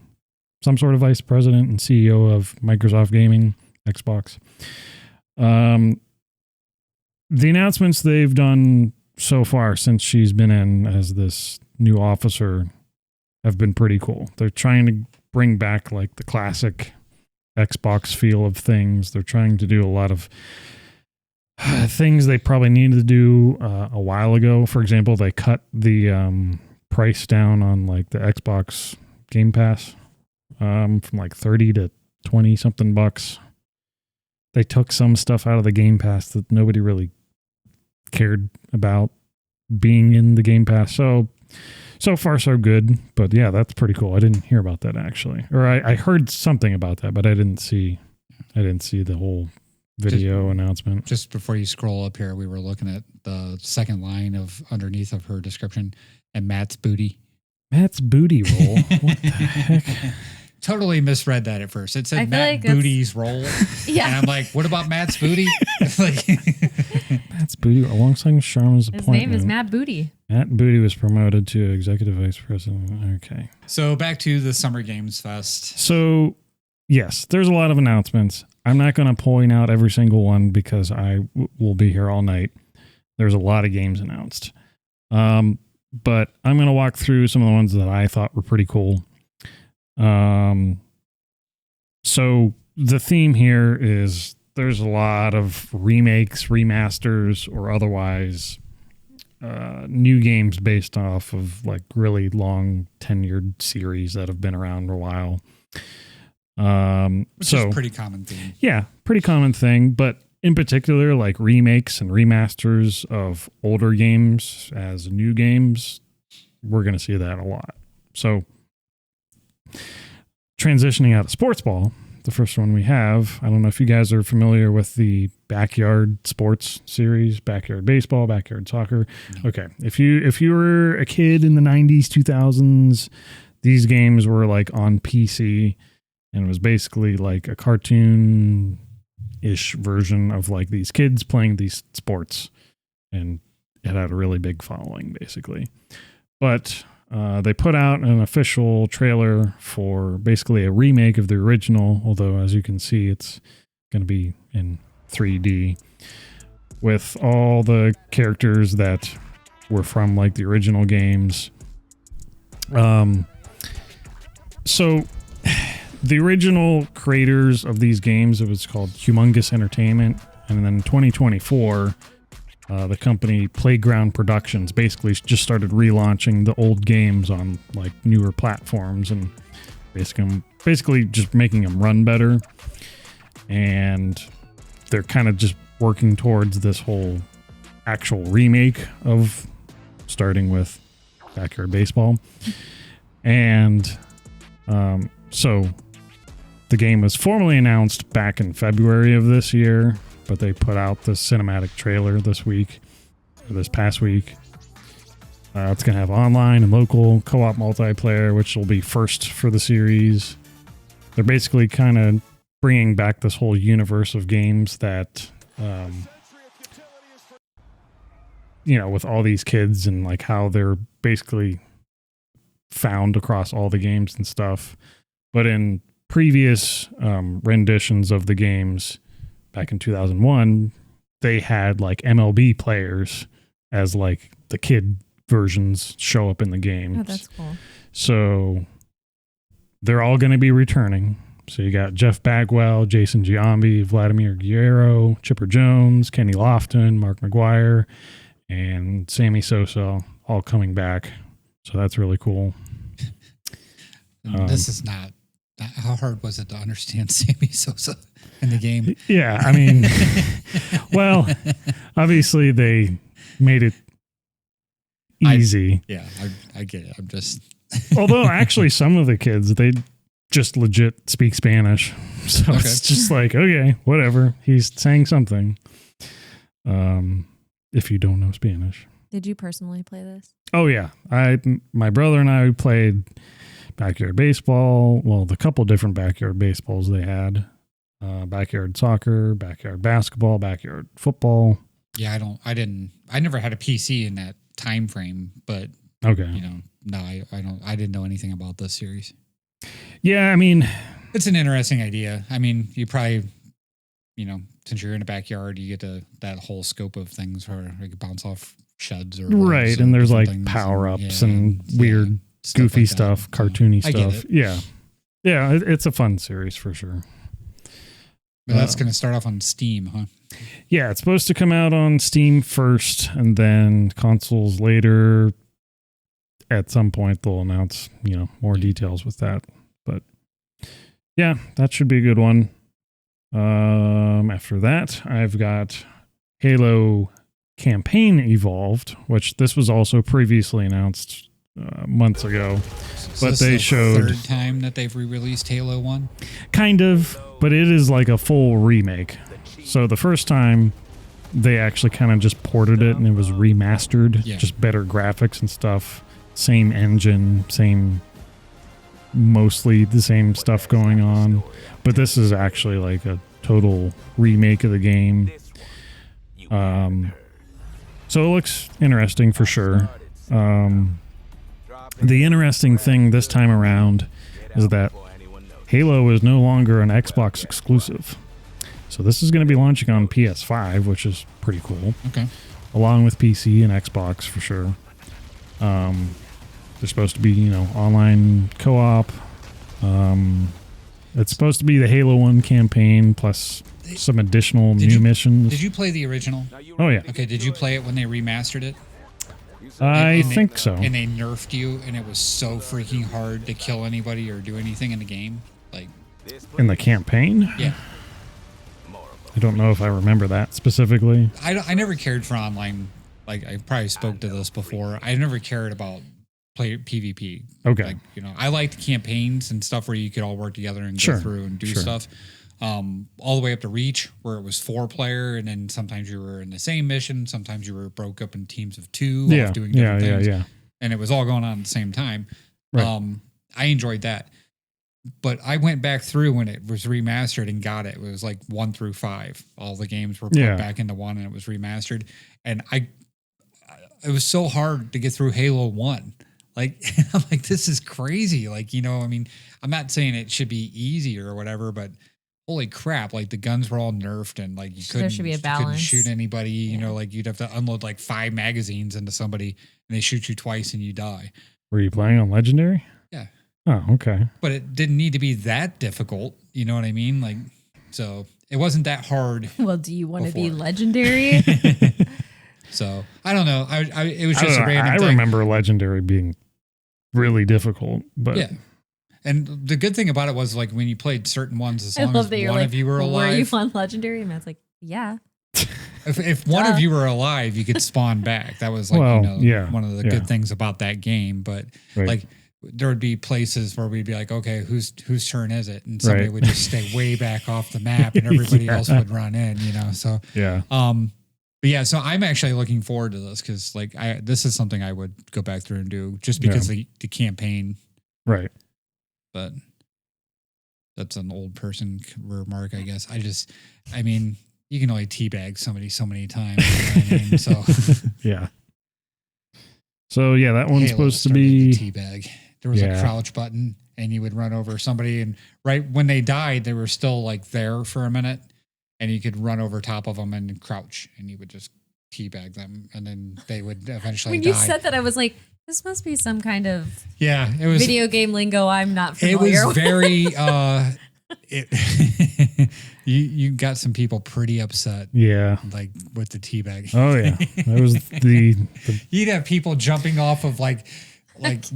some sort of vice president and CEO of Microsoft Gaming, Xbox. The announcements they've done so far since she's been in as this new officer have been pretty cool. They're trying to bring back like the classic Xbox feel of things. They're trying to do a lot of things they probably needed to do a while ago. For example, they cut the price down on like the Xbox Game Pass from like 30 to 20 something bucks. They took some stuff out of the Game Pass that nobody really cared about being in the Game Pass. So far so good, but yeah, that's pretty cool. I didn't hear about that actually, or I heard something about that, but I didn't see the whole video announcement. Just before you scroll up here, we were looking at the second line of underneath of her description and Matt's booty. Matt's booty roll. What the heck? Totally misread that at first. It said Matt like Booty's roll. Yeah. And I'm like, what about Matt's booty? Like, Matt's booty alongside Sharma's appointment. His name is Matt Booty. Matt Booty was promoted to executive vice president. Okay. So back to the Summer Games Fest. So yes, there's a lot of announcements. I'm not going to point out every single one because I will be here all night. There's a lot of games announced. But I'm going to walk through some of the ones that I thought were pretty cool. So the theme here is there's a lot of remakes, remasters, or otherwise new games based off of like really long tenured series that have been around a while. Which is a pretty common theme. Yeah, pretty common thing, but in particular, like remakes and remasters of older games as new games, we're going to see that a lot. So transitioning out of Sportsball, the first one we have, I don't know if you guys are familiar with the Backyard Sports series, Backyard Baseball, Backyard Soccer. No. Okay. If you were a kid in the 90s, 2000s, these games were like on PC and it was basically like a cartoon-ish version of like these kids playing these sports, and it had a really big following basically. But they put out an official trailer for basically a remake of the original, although as you can see, it's going to be in 3D with all the characters that were from like the original games. So the original creators of these games, it was called Humongous Entertainment, and then in 2024, the company Playground Productions basically just started relaunching the old games on like newer platforms and basically just making them run better. And they're kind of just working towards this whole actual remake of starting with Backyard Baseball. And so the game was formally announced back in February of this year, but they put out the cinematic trailer this past week. It's going to have online and local co-op multiplayer, which will be first for the series. They're basically kind of bringing back this whole universe of games that, with all these kids and like how they're basically found across all the games and stuff. But in previous renditions of the games, back in 2001, they had like MLB players as like the kid versions show up in the games. Oh, that's cool. So they're all going to be returning. So you got Jeff Bagwell, Jason Giambi, Vladimir Guerrero, Chipper Jones, Kenny Lofton, Mark McGuire, and Sammy Sosa all coming back. So that's really cool. This is not. How hard was it to understand Sammy Sosa in the game? Yeah, I mean, well, obviously they made it easy. I get it. I'm just. Although actually some of the kids, they just legit speak Spanish. So It's just like, okay, whatever. He's saying something. if you don't know Spanish. Did you personally play this? Oh yeah, my brother and I played backyard baseball. Well, the couple different backyard baseballs they had: backyard soccer, backyard basketball, backyard football. Yeah, I never had a PC in that time frame, but Okay, no, I didn't know anything about this series. Yeah, I mean, it's an interesting idea. I mean, you probably, since you're in a backyard, you get that whole scope of things where you can bounce off sheds or right, and there's like power ups and weird, goofy like stuff, that. cartoony I get stuff. it. Yeah, it's a fun series for sure. But that's going to start off on Steam, huh? Yeah, it's supposed to come out on Steam first, and then consoles later. At some point, they'll announce more details with that. But yeah, that should be a good one. After that, I've got Halo Campaign Evolved, which this was also previously announced months ago. So But they showed third time that they've re-released Halo 1. Kind of, but it is like a full remake. So the first time they actually kind of just ported it and it was remastered, just better graphics and stuff, same engine, mostly the same stuff going on. But this is actually like a total remake of the game. So it looks interesting for sure. The interesting thing this time around is that Halo is no longer an Xbox exclusive. So this is going to be launching on PS5, which is pretty cool. Okay. Along with PC and Xbox for sure. There's supposed to be, online co-op. It's supposed to be the Halo 1 campaign plus some additional new missions. Did you play the original? Oh, yeah. Okay, did you play it when they remastered it? I think so. And they nerfed you, and it was so freaking hard to kill anybody or do anything in the game? Like in the campaign? Yeah. I don't know if I remember that specifically. I never cared for online. Like, I probably spoke to this before. I never cared about PvP. Okay. Like, I liked campaigns and stuff where you could all work together and go through and do stuff. All the way up to Reach, where it was 4-player, and then sometimes you were in the same mission, sometimes you were broke up in teams of 2, off doing different things. And it was all going on at the same time. Right. I enjoyed that. But I went back through when it was remastered and got it. It was like 1 through 5. All the games were put back into 1 and it was remastered. And it was so hard to get through Halo 1. Like, I'm like, this is crazy. Like, I'm not saying it should be easy or whatever, but holy crap, like the guns were all nerfed and like you couldn't shoot anybody, like you'd have to unload like 5 magazines into somebody and they shoot you twice and you die. Were you playing on Legendary? Yeah. Oh, okay. But it didn't need to be that difficult. You know what I mean? Like, so it wasn't that hard. Well, do you want to be Legendary? So I don't know. It was just a random thing. I remember Legendary being really difficult, but yeah. And the good thing about it was like when you played certain ones, as long as one of you were alive. Were you on Legendary? And Matt's like, yeah. If one of you were alive, you could spawn back. That was like, one of the good things about that game. But like there would be places where we'd be like, okay, whose turn is it? And somebody would just stay way back off the map and everybody else would run in, so. Yeah. But yeah, so I'm actually looking forward to this because like this is something I would go back through and do just because the campaign. Right. But that's an old person remark, I guess. I mean, you can only teabag somebody so many times. So yeah. So yeah, that one's supposed to be teabag. There was a crouch button, and you would run over somebody, and right when they died, they were still like there for a minute, and you could run over top of them and crouch, and you would just teabag them, and then they would eventually die. When you said that, I was like, this must be some kind of it was video game lingo I'm not familiar with. It was very you got some people pretty upset. Yeah. Like with the teabag. Oh yeah. That was the you'd have people jumping off of like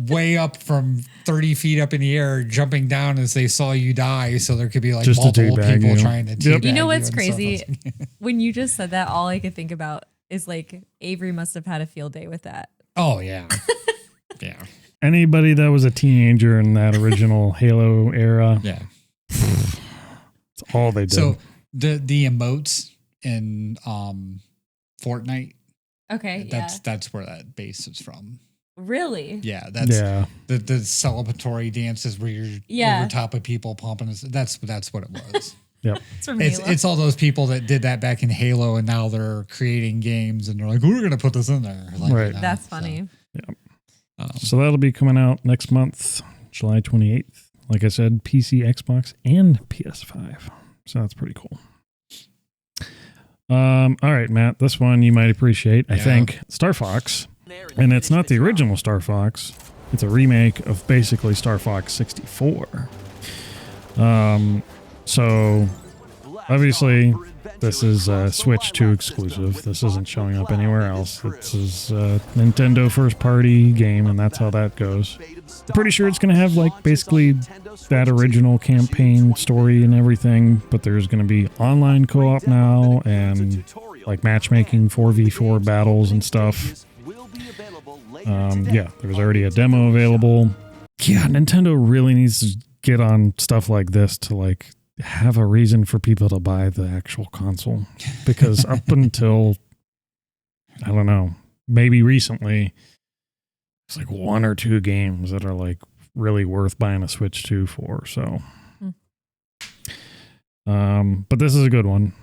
way up from 30 feet up in the air, jumping down as they saw you die. So there could be like just multiple people trying to teabag. You know what's crazy? When you just said that, all I could think about is like Avery must have had a field day with that. Oh yeah. Yeah. Anybody that was a teenager in that original Halo era. Yeah. That's all they did. So the emotes in Fortnite, Okay, that's where that base is from. Really? Yeah, that's the celebratory dances where you're over top of people pumping. That's what it was. Yep. It's all those people that did that back in Halo, and now they're creating games, and they're like, "We're going to put this in there." Like, right. That's funny. So, yeah. So that'll be coming out next month, July 28th. Like I said, PC, Xbox, and PS5. So that's pretty cool. All right, Matt. This one you might appreciate. I think Star Fox. And it's not the original Star Fox. It's a remake of basically Star Fox 64. So, obviously, this is a Switch 2 exclusive. This isn't showing up anywhere else. This is a Nintendo first-party game, and that's how that goes. I'm pretty sure it's going to have, like, basically that original campaign story and everything, but there's going to be online co-op now and, like, matchmaking 4v4 battles and stuff. There was already a demo available. Yeah, Nintendo really needs to get on stuff like this to like have a reason for people to buy the actual console. Because up until, I don't know, maybe recently, it's like one or two games that are like really worth buying a Switch 2 for. So, but this is a good one.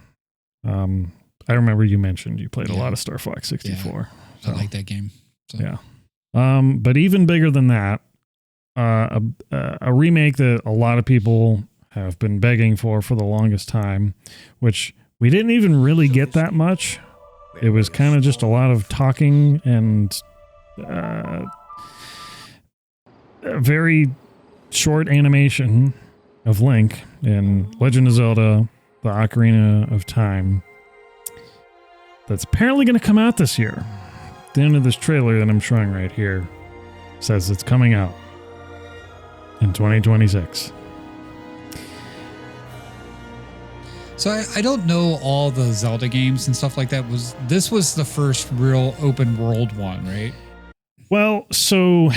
I remember you mentioned you played a lot of Star Fox 64. Yeah, so. I like that game. So. Yeah. But even bigger than that, a remake that a lot of people have been begging for the longest time, which we didn't even really get that much. It was kind of just a lot of talking and a very short animation of Link in Legend of Zelda, the Ocarina of Time, that's apparently going to come out this year. The end of this trailer that I'm showing right here says it's coming out in 2026. So I don't know all the Zelda games and stuff like that. This was the first real open world one, right? Well, so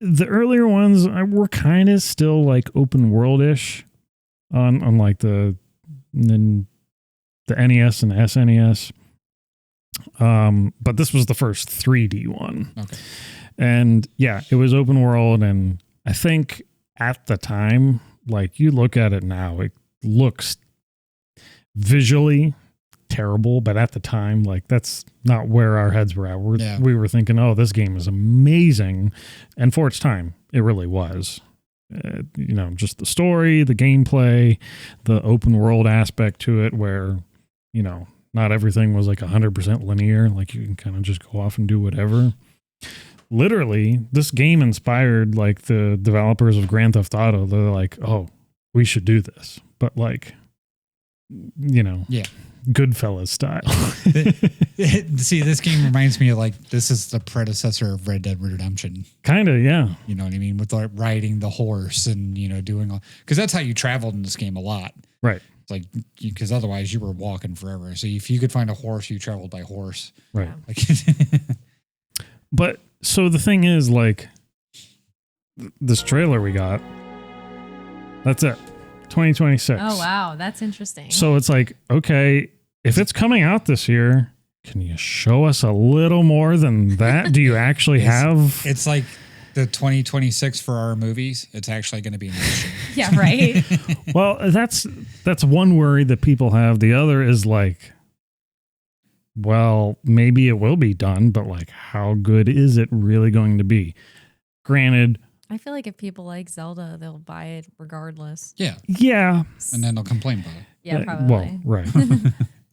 the earlier ones were kind of still like open world-ish on like the NES and the SNES. But this was the first 3D one. Okay. And yeah, it was open world. And I think at the time, like you look at it now, it looks visually terrible. But at the time, like that's not where our heads were at. We were thinking, oh, this game is amazing. And for its time, it really was. Just the story, the gameplay, the open world aspect to it where, not everything was like 100% linear. Like you can kind of just go off and do whatever. Literally, this game inspired like the developers of Grand Theft Auto. They're like, oh, we should do this. But like, Goodfellas style. See, this game reminds me of like, this is the predecessor of Red Dead Redemption. Kind of, yeah. You know what I mean? With like riding the horse and, doing all, because that's how you traveled in this game a lot. Right. Like, because otherwise you were walking forever. So if you could find a horse, you traveled by horse. Right. Like, but so the thing is, like, this trailer we got, that's it. 2026. Oh, wow. That's interesting. So it's like, okay, if it's coming out this year, can you show us a little more than that? Do you actually have? It's like the 2026 for our movies. It's actually going to be next year. Yeah, right. Well, that's one worry that people have. The other is like, well, maybe it will be done, but like, how good is it really going to be? Granted, I feel like if people like Zelda, they'll buy it regardless. Yeah. Yeah. And then they'll complain about it. Yeah, probably. Well, right.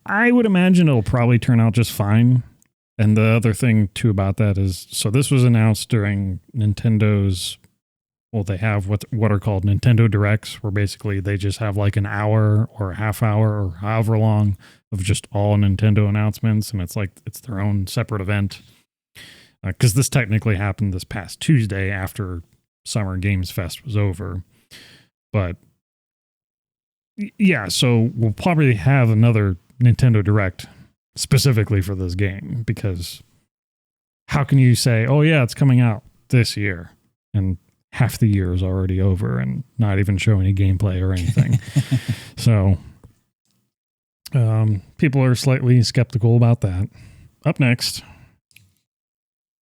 I would imagine it'll probably turn out just fine. And the other thing too about that is, so this was announced during Nintendo's, well, they have what are called Nintendo Directs, where basically they just have like an hour or a half hour or however long of just all Nintendo announcements. And it's like, it's their own separate event. Because this technically happened this past Tuesday after Summer Games Fest was over. But yeah, so we'll probably have another Nintendo Direct specifically for this game, because how can you say, oh yeah, it's coming out this year, and half the year is already over and not even show any gameplay or anything. So people are slightly skeptical about that. up next.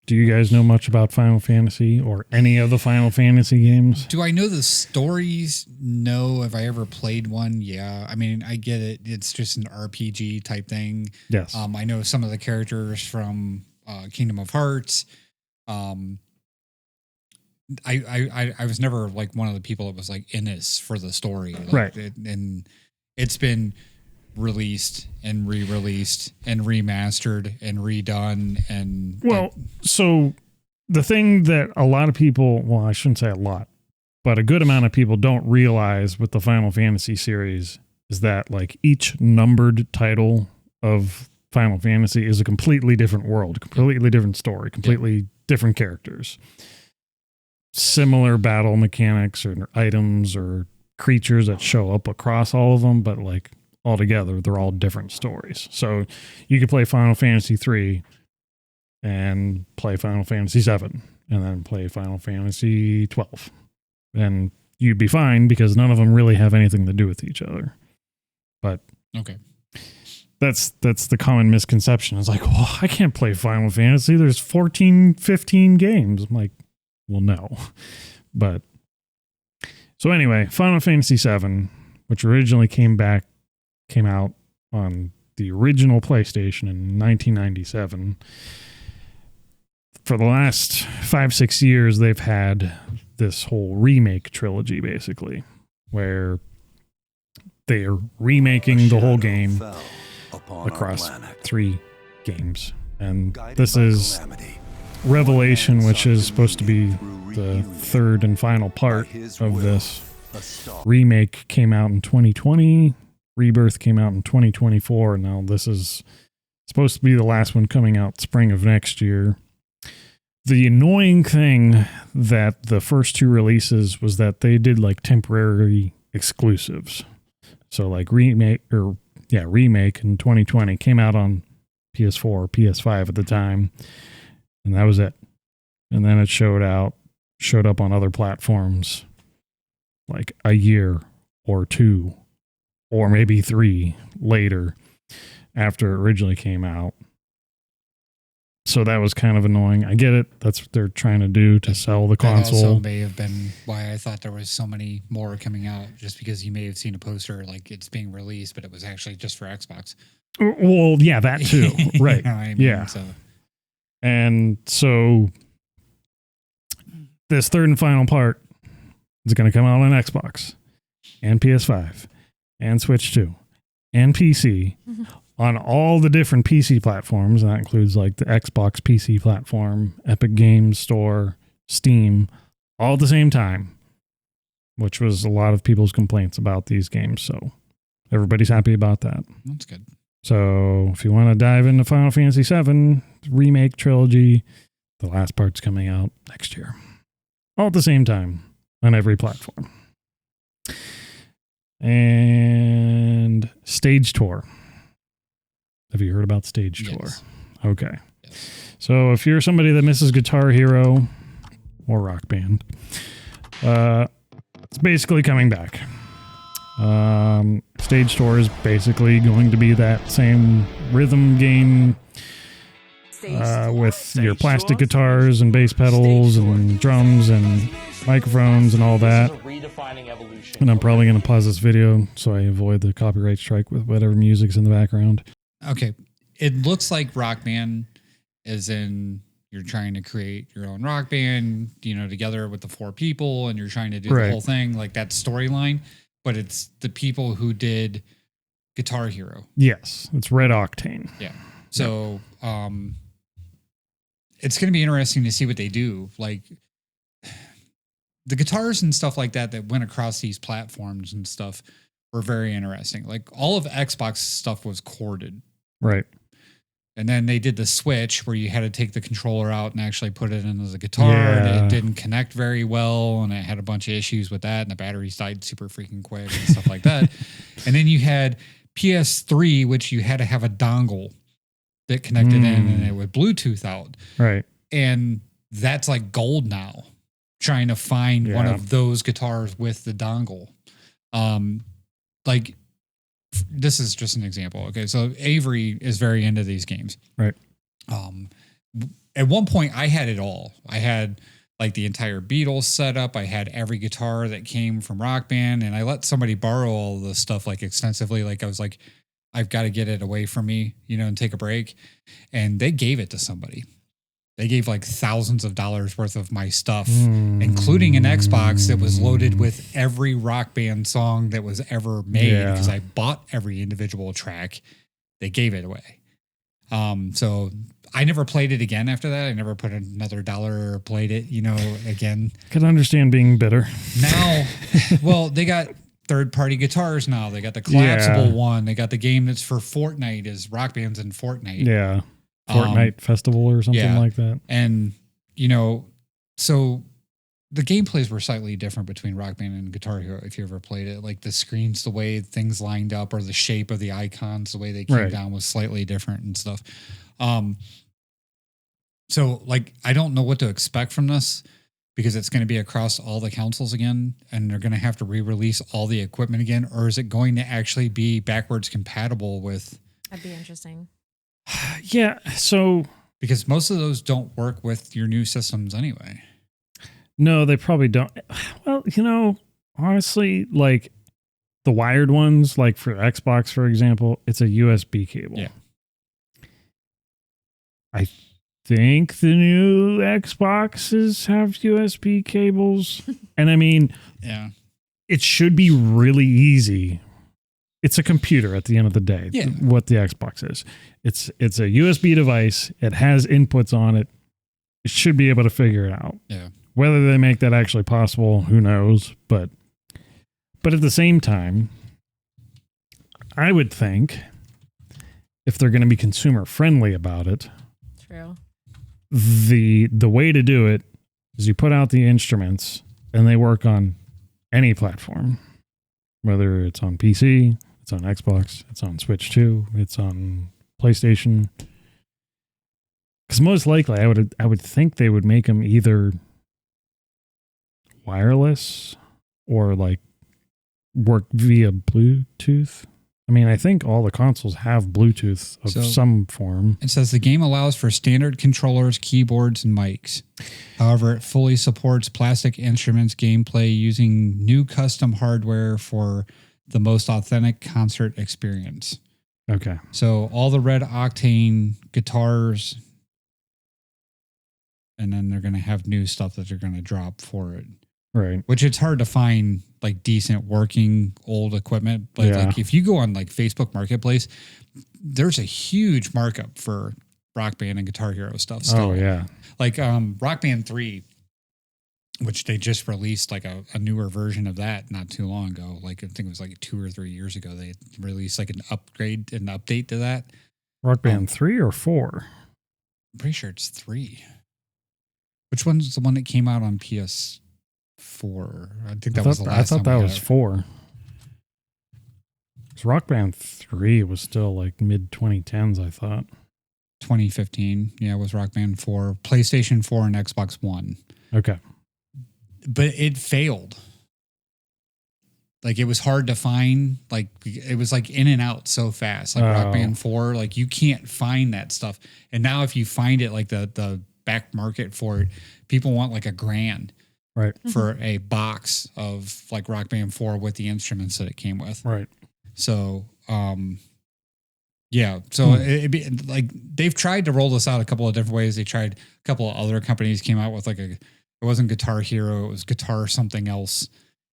Do you guys know much about Final Fantasy or any of the Final Fantasy games? Do I know the stories? No. Have I ever played one? Yeah. I mean, I get it. It's just an RPG type thing. Yes. I know some of the characters from Kingdom of Hearts. I was never like one of the people that was like in this for the story. Like, right. And it's been released and re-released and remastered and redone and so the thing that a lot of people, well, I shouldn't say a lot, but a good amount of people don't realize with the Final Fantasy series is that like each numbered title of Final Fantasy is a completely different world, completely different story, completely different characters, similar battle mechanics or items or creatures that show up across all of them, but like altogether, they're all different stories. So you could play Final Fantasy 3 and play Final Fantasy 7 and then play Final Fantasy 12. And you'd be fine because none of them really have anything to do with each other. But okay. That's the common misconception. It's like, well, I can't play Final Fantasy. There's 14, 15 games. I'm like, well, no. But so anyway, Final Fantasy 7, which originally came out on the original PlayStation in 1997. For the last 5-6 years, they've had this whole remake trilogy, basically, where they are remaking the whole game across 3 games. And this is Revelation, which is supposed to be the third and final part of this. Remake came out in 2020. Rebirth came out in 2024. And now this is supposed to be the last one coming out spring of next year. The annoying thing that the first 2 releases was that they did like temporary exclusives. So like remake in 2020 came out on PS4 or PS5 at the time. And that was it. And then it showed up on other platforms like a year or 2 or maybe 3 later after it originally came out. So that was kind of annoying. I get it. That's what they're trying to do to sell the console. That also may have been why I thought there was so many more coming out, just because you may have seen a poster like it's being released, but it was actually just for Xbox. Well, yeah, that too. Right. You know what I mean? Yeah. So. And so this third and final part is going to come out on Xbox and PS5 and Switch 2 and PC on all the different PC platforms. And that includes like the Xbox PC platform, Epic Games Store, Steam, all at the same time, which was a lot of people's complaints about these games. So everybody's happy about that. That's good. So if you want to dive into Final Fantasy VII remake trilogy, the last part's coming out next year. All at the same time on every platform. And Stage Tour. Have you heard about Stage Tour? Yes. Okay. Yes. So if you're somebody that misses Guitar Hero or Rock Band, it's basically coming back. Stage Tour is basically going to be that same rhythm game with your plastic guitars and bass pedals and drums and microphones and all that. And I'm probably going to pause this video so I avoid the copyright strike with whatever music's in the background. Okay. It looks like Rock Band, as in you're trying to create your own rock band, together with the 4 people, and you're trying to do the whole thing, like that storyline. But it's the people who did Guitar Hero. Yes, it's Red Octane. Yeah. So it's going to be interesting to see what they do. Like the guitars and stuff like that went across these platforms and stuff were very interesting. Like all of Xbox stuff was corded. Right. And then they did the switch where you had to take the controller out and actually put it into the guitar. And it didn't connect very well. And it had a bunch of issues with that. And the batteries died super freaking quick and stuff like that. And then you had PS3, which you had to have a dongle that connected in and it would Bluetooth out. Right. And that's like gold now, trying to find one of those guitars with the dongle. Like this is just an example. Okay. So Avery is very into these games. Right. At one point I had it all. I had like the entire Beatles setup. I had every guitar that came from Rock Band, and I let somebody borrow all the stuff like extensively. Like I was like, I've got to get it away from me, and take a break. And they gave it to somebody. They gave like thousands of dollars worth of my stuff, including an Xbox that was loaded with every Rock Band song that was ever made because I bought every individual track. They gave it away. So I never played it again after that. I never put another dollar or played it, again. Could understand being bitter. Now, well, they got third-party guitars now. They got the collapsible one. They got the game that's for Fortnite, is Rock Band's in Fortnite. Yeah. Fortnite Festival or something like that. And, so the gameplays were slightly different between Rock Band and Guitar Hero if you ever played it. Like the screens, the way things lined up, or the shape of the icons, the way they came down was slightly different and stuff. So like, I don't know what to expect from this because it's going to be across all the consoles again, and they're going to have to re-release all the equipment again, or is it going to actually be backwards compatible with? That'd be interesting. Yeah, so because most of those don't work with your new systems anyway. No, they probably don't. Well, honestly, like the wired ones, like for Xbox, for example, it's a USB cable. Yeah. I think the new Xboxes have USB cables. And I mean, it should be really easy. It's a computer at the end of the day, what the Xbox is. It's a USB device. It has inputs on it. It should be able to figure it out. Yeah. Whether they make that actually possible, who knows? But at the same time, I would think if they're going to be consumer friendly about it, true. The way to do it is you put out the instruments and they work on any platform, whether it's on PC, it's on Xbox, it's on Switch 2, it's on PlayStation. Because most likely, I would think they would make them either wireless or like work via Bluetooth. I mean, I think all the consoles have Bluetooth of some form. It says the game allows for standard controllers, keyboards, and mics. However, it fully supports plastic instruments gameplay using new custom hardware for the most authentic concert experience. Okay. So all the Red Octane guitars, and then they're going to have new stuff that they're going to drop for it. Right. Which it's hard to find like decent working old equipment. But like if you go on like Facebook Marketplace, there's a huge markup for Rock Band and Guitar Hero stuff. Still. Oh yeah. Like Rock Band 3, which they just released like a newer version of that not too long ago. Like I think it was like 2 or 3 years ago. They released like an update to that. Rock Band 3 or 4? I'm pretty sure it's 3. Which one's the one that came out on PS4? I think that was the last. I thought that was 4. Because Rock Band 3 was still like mid 2010s, I thought. 2015. Yeah, it was Rock Band 4, PlayStation 4 and Xbox One. Okay. But it failed. Like it was hard to find. Like it was like in and out so fast. Like Rock Band 4, like you can't find that stuff. And now if you find it, like the back market for it, people want like $1,000. Right. For a box of like Rock Band 4 with the instruments that it came with. Right. So, yeah. So it'd be like they've tried to roll this out a couple of different ways. They tried, a couple of other companies came out with like it wasn't Guitar Hero, it was Guitar something else.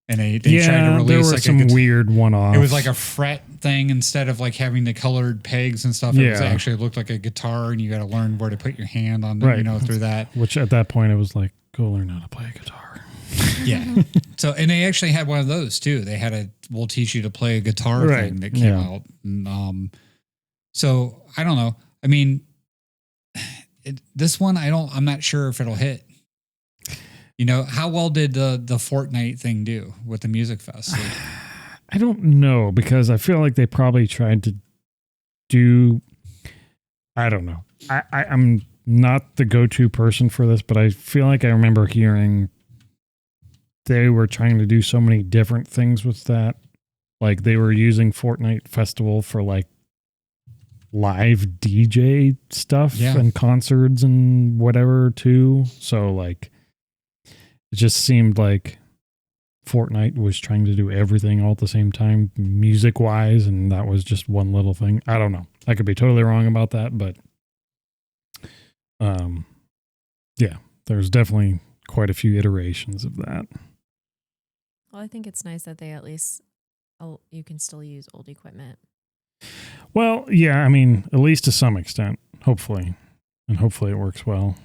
And they tried to release there were like some weird one-offs. It was like a fret thing instead of like having the colored pegs and stuff. It was actually looked like a guitar, and you got to learn where to put your hand on, through that. Which at that point it was like, go learn how to play a guitar. Yeah. So, and they actually had one of those too. They had we'll teach you to play a guitar thing that came out. And, so I don't know. I mean, this one, I'm not sure if it'll hit. How well did the Fortnite thing do with the music fest? Like, I don't know, because I feel like they probably tried to do, I don't know. I'm not the go-to person for this, but I feel like I remember hearing they were trying to do so many different things with that. Like they were using Fortnite Festival for like live DJ stuff and concerts and whatever too. So like, it just seemed like Fortnite was trying to do everything all at the same time, music wise, and that was just one little thing. I don't know. I could be totally wrong about that, but yeah, there's definitely quite a few iterations of that. Well, I think it's nice that they at least you can still use old equipment. Well, yeah, I mean, at least to some extent, hopefully, and hopefully it works well.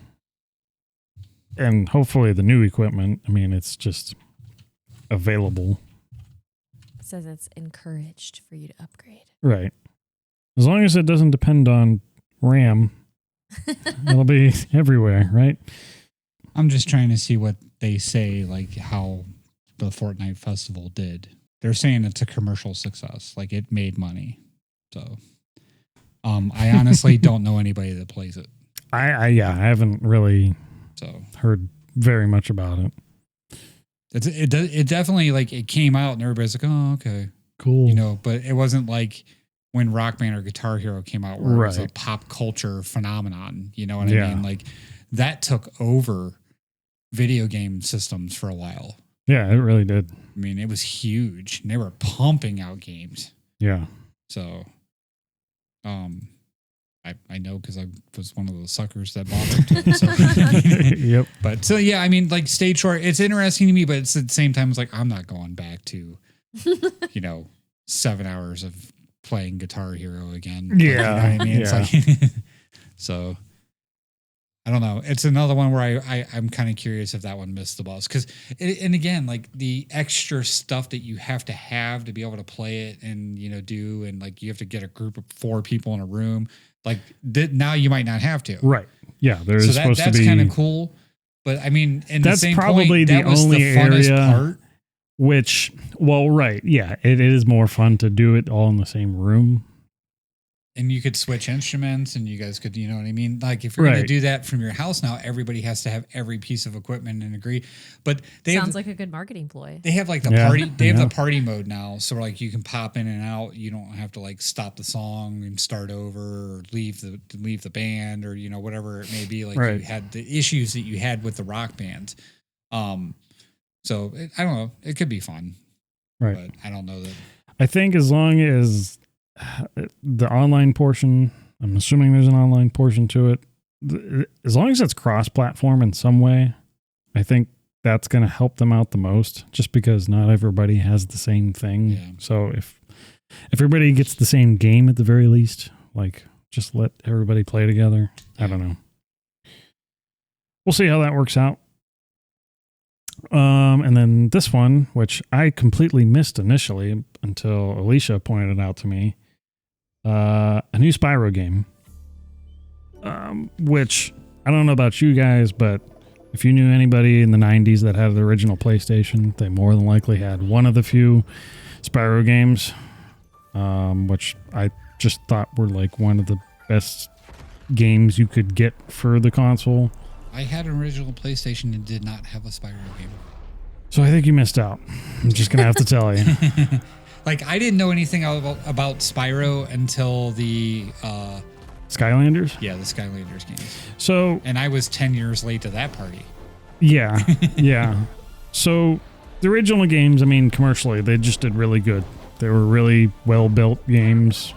And hopefully the new equipment, I mean, it's just available. It says it's encouraged for you to upgrade. Right. As long as it doesn't depend on RAM, it'll be everywhere, right? I'm just trying to see what they say, like how the Fortnite festival did. They're saying it's a commercial success, like it made money. So, I honestly don't know anybody that plays it. I haven't really heard very much about it. It definitely, like, it came out and everybody's like, oh, okay, cool, you know. But it wasn't like when Rock Band or Guitar Hero came out, where it was a pop culture phenomenon. You know what I mean? Like that took over video game systems for a while. Yeah, it really did. I mean, it was huge. And they were pumping out games. Yeah. So, I know because I was one of those suckers that bought them too. So. Yep. But so yeah, I mean, like Stage Short, it's interesting to me, but it's at the same time, it's like I'm not going back to, 7 hours of playing Guitar Hero again. Yeah. You know what I mean? It's like, so I don't know. It's another one where I'm kind of curious if that one missed the bus. And again, like the extra stuff that you have to be able to play it and, do, and like you have to get a group of 4 people in a room. Like now you might not have to. Right. Yeah. There's supposed to be. That's kind of cool. But I mean, in that's the same probably point, the that was only the funnest area part. Which, well, right. Yeah. It is more fun to do it all in the same room. And you could switch instruments and you guys could, you know what I mean? Like if you're going to do that from your house now, everybody has to have every piece of equipment and agree. But sounds like a good marketing ploy. They have like the party, they have the party mode now. So like you can pop in and out. You don't have to like stop the song and start over or leave the band or, whatever it may be. Like you had the issues that you had with the Rock Band. So I don't know. It could be fun. Right. But I don't know that. I think as long as the online portion, I'm assuming there's an online portion to it. As long as it's cross-platform in some way, I think that's going to help them out the most, just because not everybody has the same thing. Yeah. So if everybody gets the same game at the very least, like just let everybody play together. I don't know. We'll see how that works out. And then this one, which I completely missed initially until Alicia pointed it out to me, a new Spyro game, which I don't know about you guys, but if you knew anybody in the 90s that had the original PlayStation, they more than likely had one of the few Spyro games, which I just thought were like one of the best games you could get for the console. I had an original PlayStation and did not have a Spyro game. So I think you missed out. I'm just going to have to tell you. Like, I didn't know anything about Spyro until the... Skylanders? Yeah, the Skylanders games. So... And I was 10 years late to that party. Yeah, yeah. So, the original games, I mean, commercially, they just did really good. They were really well-built games.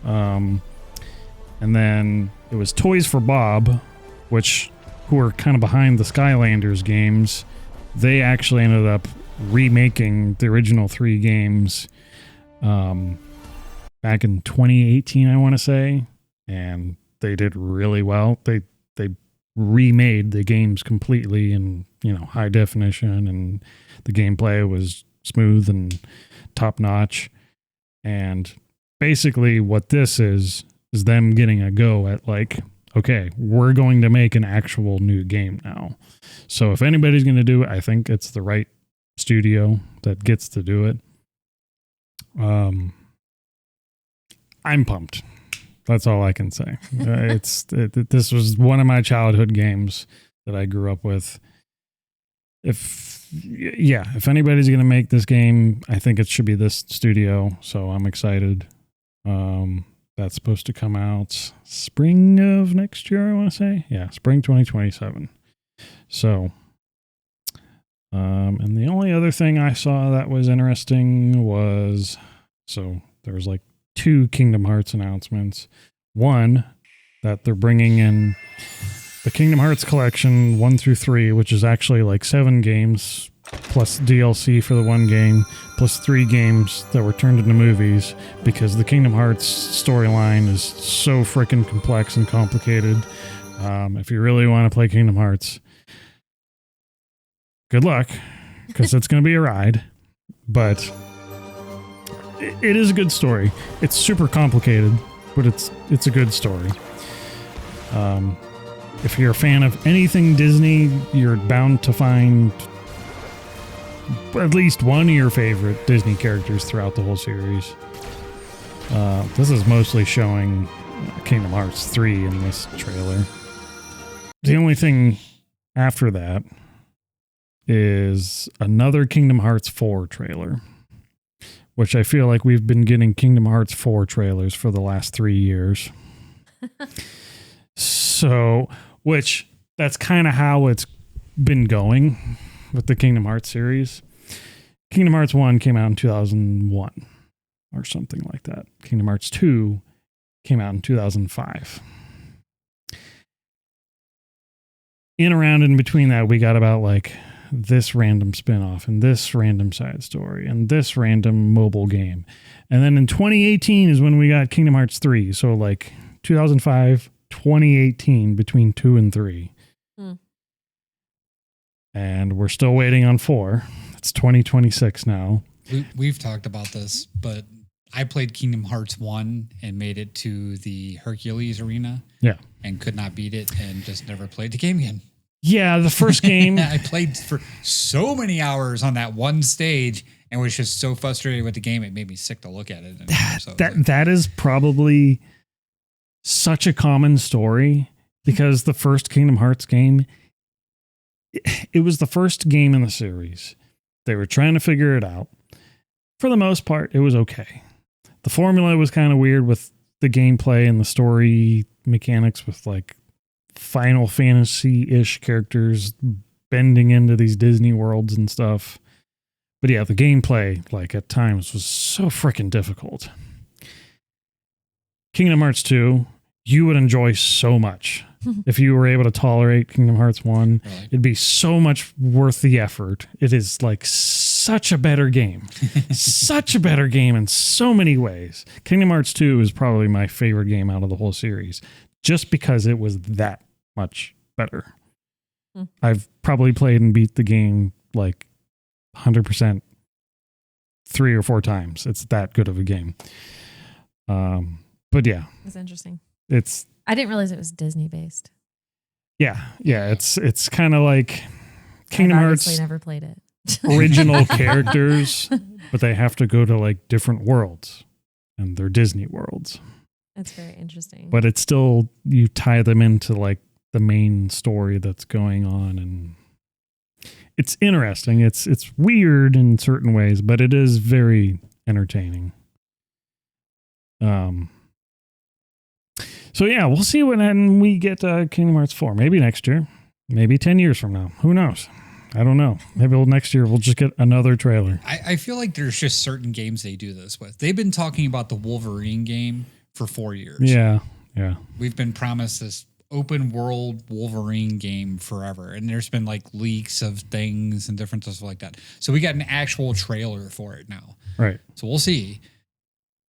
And then it was Toys for Bob, who are kind of behind the Skylanders games. They actually ended up remaking the original 3 games back in 2018, I want to say, and they did really well. They remade the games completely in high definition, and the gameplay was smooth and top notch. And basically, what this is them getting a go at like, okay, we're going to make an actual new game now. So if anybody's going to do it, I think it's the right studio that gets to do it. I'm pumped. That's all I can say. This was one of my childhood games that I grew up with. If anybody's going to make this game, I think it should be this studio. So I'm excited. That's supposed to come out spring of next year, I want to say. Yeah, spring 2027. So, and the only other thing I saw that was interesting was, so there was like 2 Kingdom Hearts announcements. One, that they're bringing in the Kingdom Hearts collection 1 through 3, which is actually like 7 games plus DLC for the 1 game, plus 3 games that were turned into movies, because the Kingdom Hearts storyline is so freaking complex and complicated. If you really want to play Kingdom Hearts, good luck, because it's going to be a ride. But it is a good story. It's super complicated, but it's a good story. If you're a fan of anything Disney, you're bound to find at least one of your favorite Disney characters throughout the whole series. This is mostly showing Kingdom Hearts 3 in this trailer. The only thing after that is another Kingdom Hearts 4 trailer, which I feel like we've been getting Kingdom Hearts 4 trailers for the last 3 years. So, which that's kind of how it's been going with the Kingdom Hearts series. Kingdom Hearts 1 came out in 2001 or something like that. Kingdom Hearts 2 came out in 2005. Around in between that, we got about like this random spinoff and this random side story and this random mobile game. And then in 2018 is when we got Kingdom Hearts 3. So like 2005, 2018 between 2 and 3. And we're still waiting on 4. It's 2026 now. We've talked about this, but I played Kingdom Hearts 1 and made it to the Hercules arena. Yeah. And could not beat it and just never played the game again. Yeah, the first game. I played for so many hours on that one stage and was just so frustrated with the game, it made me sick to look at it. That is probably such a common story, because the first Kingdom Hearts game, it was the first game in the series. They were trying to figure it out. For the most part, it was okay. The formula was kind of weird with the gameplay and the story mechanics, with like Final Fantasy-ish characters bending into these Disney worlds and stuff. But yeah, the gameplay, like at times, was so freaking difficult. Kingdom Hearts 2, you would enjoy so much. If you were able to tolerate Kingdom Hearts 1, Really? It'd be so much worth the effort. It is like such a better game. Such a better game in so many ways. Kingdom Hearts 2 is probably my favorite game out of the whole series, just because it was that much better. I've probably played and beat the game like 100% 3 or 4 times. It's that good of a game. But yeah. That's interesting. I didn't realize it was Disney based. Yeah. It's kind of like Kingdom Hearts. I never played it. Original characters, but they have to go to like different worlds, and they're Disney worlds. That's very interesting. But it's still, you tie them into like the main story that's going on, and it's interesting. It's weird in certain ways, but it is very entertaining. So yeah, we'll see when we get Kingdom Hearts 4. Maybe next year. Maybe 10 years from now. Who knows? I don't know. Maybe next year we'll just get another trailer. I feel like there's just certain games they do this with. They've been talking about the Wolverine game for 4 years. Yeah. We've been promised this open world Wolverine game forever. And there's been like leaks of things and different stuff like that. So we got an actual trailer for it now. Right. So we'll see.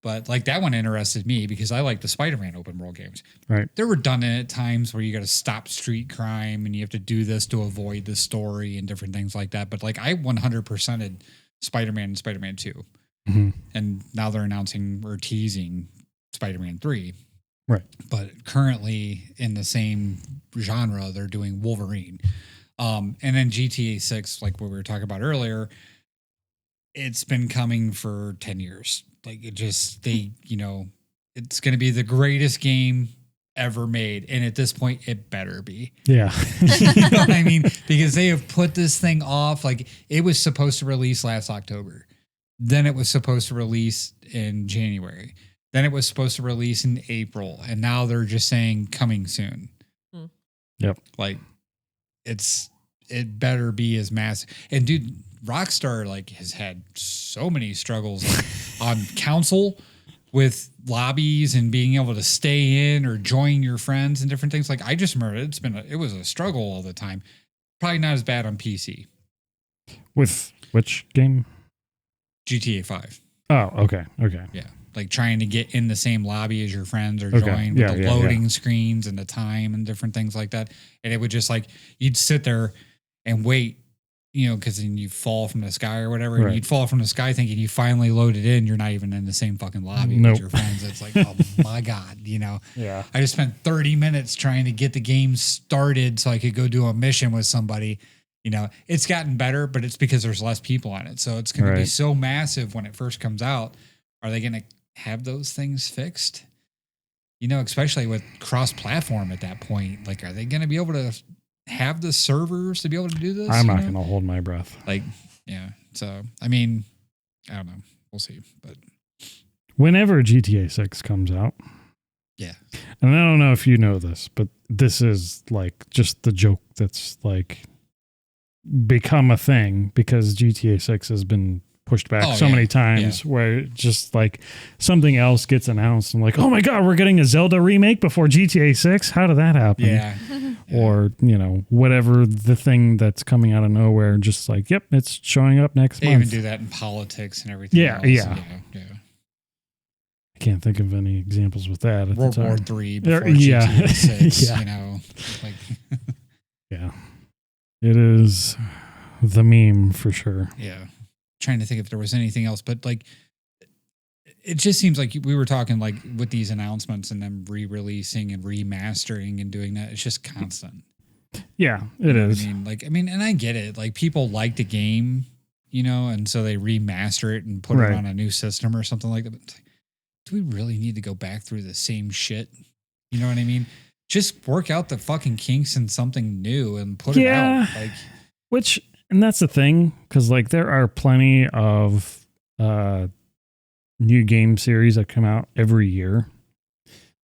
But like that one interested me because I like the Spider-Man open world games. Right. They're redundant at times where you got to stop street crime and you have to do this to avoid the story and different things like that. But like I 100%ed Spider-Man and Spider-Man 2. Mm-hmm. And now they're announcing or teasing Spider-Man 3. Right. But currently in the same genre, they're doing Wolverine. And then GTA 6, like what we were talking about earlier, it's been coming for 10 years. Like it just, it's going to be the greatest game ever made. And at this point, it better be. Yeah. You know what I mean? Because they have put this thing off. Like it was supposed to release last October. Then it was supposed to release in January. Then it was supposed to release in April, and now they're just saying coming soon. Yep. Like, it better be as massive. And dude, Rockstar like has had so many struggles on console with lobbies and being able to stay in or join your friends and different things. Like, I just remember it was a struggle all the time. Probably not as bad on PC. With which game? GTA 5. Oh, okay. Yeah. Like trying to get in the same lobby as your friends or Okay. join with the loading screens and the time and different things like that. And it would just like, you'd sit there and wait, you know, because then you fall from the sky or whatever. Right. And you'd fall from the sky thinking you finally loaded in. You're not even in the same fucking lobby Nope. with your friends. It's like, oh my God, you know. Yeah. I just spent 30 minutes trying to get the game started so I could go do a mission with somebody. You know, it's gotten better, but it's because there's less people on it. So it's going to be so massive when it first comes out. Are they going to have those things fixed? You know, especially with cross-platform at that point. Like, are they going to be able to have the servers to be able to do this? I'm not going to hold my breath. Like, yeah. So, I mean, I don't know. We'll see. But whenever GTA 6 comes out. Yeah. And I don't know if you know this, but this is like just the joke that's like become a thing because GTA 6 has been pushed back many times where just like something else gets announced and like, oh my God, we're getting a Zelda remake before GTA 6. How did that happen? Yeah. Or, you know, whatever the thing that's coming out of nowhere, just like, yep, it's showing up next they month. even do that in politics and everything. Yeah. else. Yeah. I can't think of any examples with that. At World the time. War III before GTA 6, Yeah. you know, like, yeah, it is the meme for sure. Yeah. Trying to think if there was anything else, but like, it just seems like we were talking like with these announcements and them re-releasing and remastering and doing that. It's just constant. Yeah, it is. I mean, and I get it. Like, people like the game, you know, and so they remaster it and put it on a new system or something like that. But it's like, do we really need to go back through the same shit? You know what I mean? Just work out the fucking kinks in something new and put it out. Like, and that's the thing, because like there are plenty of new game series that come out every year.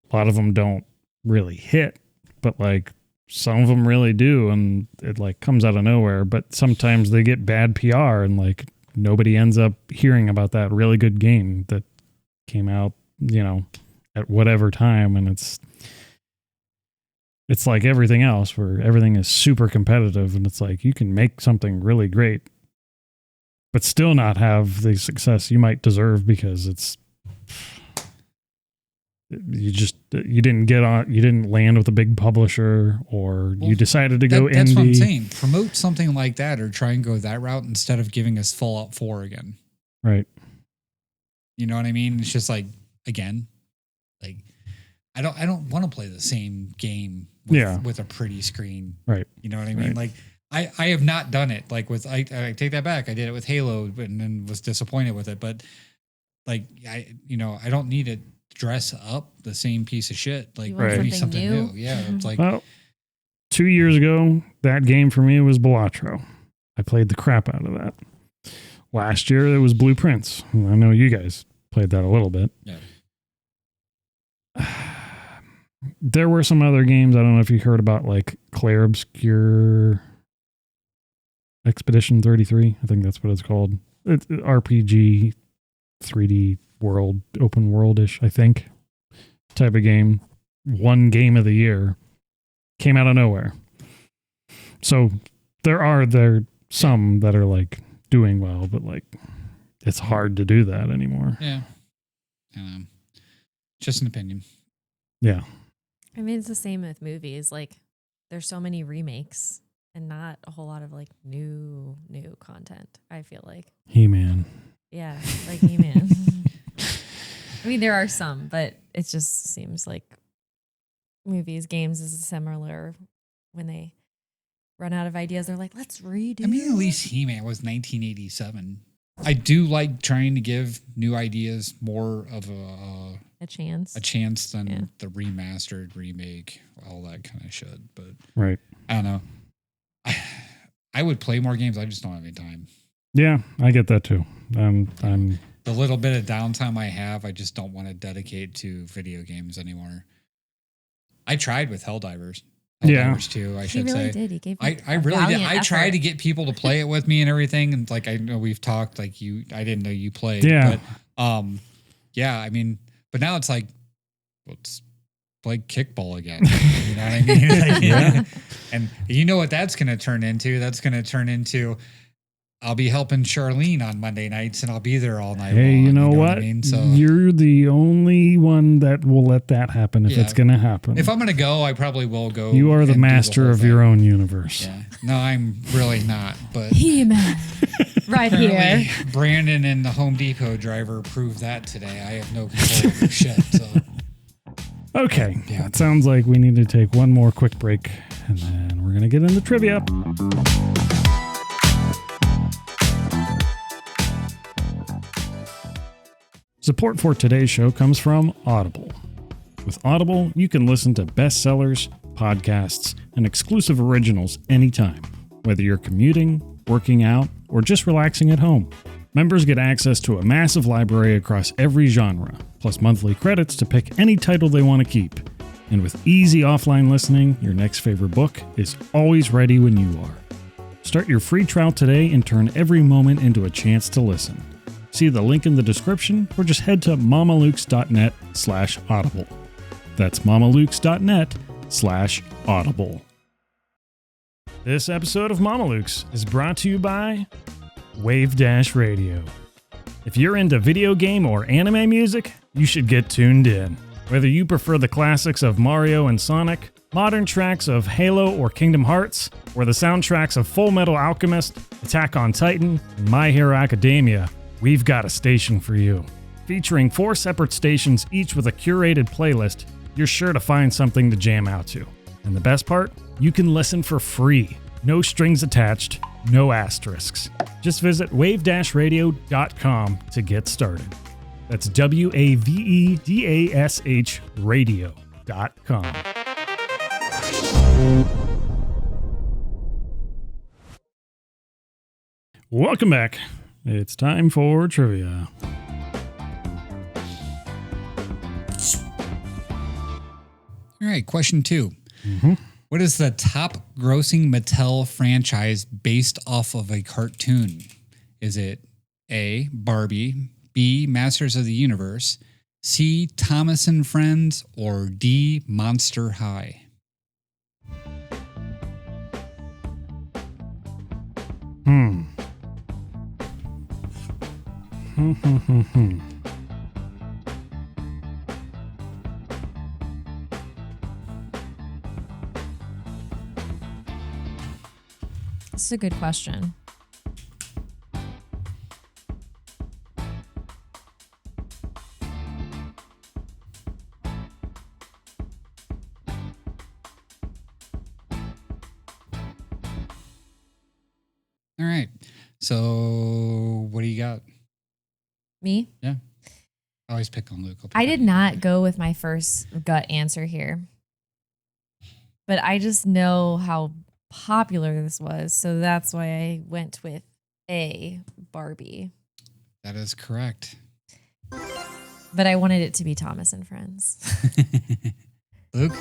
A lot of them don't really hit, but like some of them really do, and it like comes out of nowhere. But sometimes they get bad PR, and like nobody ends up hearing about that really good game that came out, you know, at whatever time, and it's like everything else where everything is super competitive, and it's like you can make something really great but still not have the success you might deserve because you didn't land with a big publisher, or you decided to go indie. That's what I'm saying. Promote something like that, or try and go that route instead of giving us Fallout 4 again. Right. You know what I mean? It's just like, again, like I don't want to play the same game with a pretty screen. Right. You know what I mean? Like I have not done it. Like I take that back. I did it with Halo and then was disappointed with it. But like I don't need to dress up the same piece of shit. Like give me something new. Yeah. It's like 2 years ago, that game for me was Balatro. I played the crap out of that. Last year it was Blue Prince. I know you guys played that a little bit. Yeah. There were some other games. I don't know if you heard about like Claire Obscure Expedition 33. I think that's what it's called. It's RPG 3D world, open world-ish, I think, type of game. One game of the year. Came out of nowhere. So there are some that are like doing well, but like it's hard to do that anymore. Yeah. Just an opinion. Yeah. I mean, it's the same with movies. Like, there's so many remakes and not a whole lot of like new content, I feel like. He-Man. Yeah, like He-Man. I mean, there are some, but it just seems like movies, games is similar. When they run out of ideas, they're like, let's redo. I mean, at least He-Man was 1987. I do like trying to give new ideas more of a chance than the remastered, remake, all that kind of shit. But right, I don't know. I would play more games. I just don't have any time. Yeah, I get that too. I'm the little bit of downtime I have, I just don't want to dedicate to video games anymore. I tried with Helldivers. Helldivers 2, I should really say. Did. He gave I really did. I tried to get people to play it with me and everything. And like, I know we've talked, like I didn't know you played. Yeah. But, yeah, I mean, but now it's like, let's play kickball again. You know what I mean? Like, yeah. And you know what that's going to turn into? That's going to turn into, I'll be helping Charlene on Monday nights and I'll be there all night long. You know what? I mean? So you're the only one that will let that happen if it's going to happen. If I'm going to go, I probably will go. You are the master of your own universe. Yeah. No, I'm really not. But He-Man. Right here. Brandon and the Home Depot driver proved that today. I have no control over shit. So. Okay. Yeah. It sounds like we need to take one more quick break and then we're going to get into trivia. Support for today's show comes from Audible. With Audible, you can listen to bestsellers, podcasts, and exclusive originals anytime, whether you're commuting, working out, or just relaxing at home. Members get access to a massive library across every genre, plus monthly credits to pick any title they want to keep. And with easy offline listening, your next favorite book is always ready when you are. Start your free trial today and turn every moment into a chance to listen. See the link in the description or just head to mamalukes.net/audible. That's mamalukes.net/audible. This episode of Mamalukes is brought to you by Wavedash Radio. If you're into video game or anime music, you should get tuned in. Whether you prefer the classics of Mario and Sonic, modern tracks of Halo or Kingdom Hearts, or the soundtracks of Full Metal Alchemist, Attack on Titan, and My Hero Academia, we've got a station for you. Featuring 4 separate stations, each with a curated playlist, you're sure to find something to jam out to. And the best part? You can listen for free. No strings attached, no asterisks. Just visit wavedash-radio.com to get started. That's WAVEDASH radio.com. Welcome back. It's time for trivia. All right, question 2. Mm-hmm. What is the top grossing Mattel franchise based off of a cartoon? Is it A, Barbie, B, Masters of the Universe, C, Thomas and Friends, or D, Monster High? This is a good question. All right. So what do you got? Me? Yeah. I always pick on Luke. I did not go with my first gut answer here. But I just know how popular this was. So that's why I went with A, Barbie. That is correct. But I wanted it to be Thomas and Friends. Luke?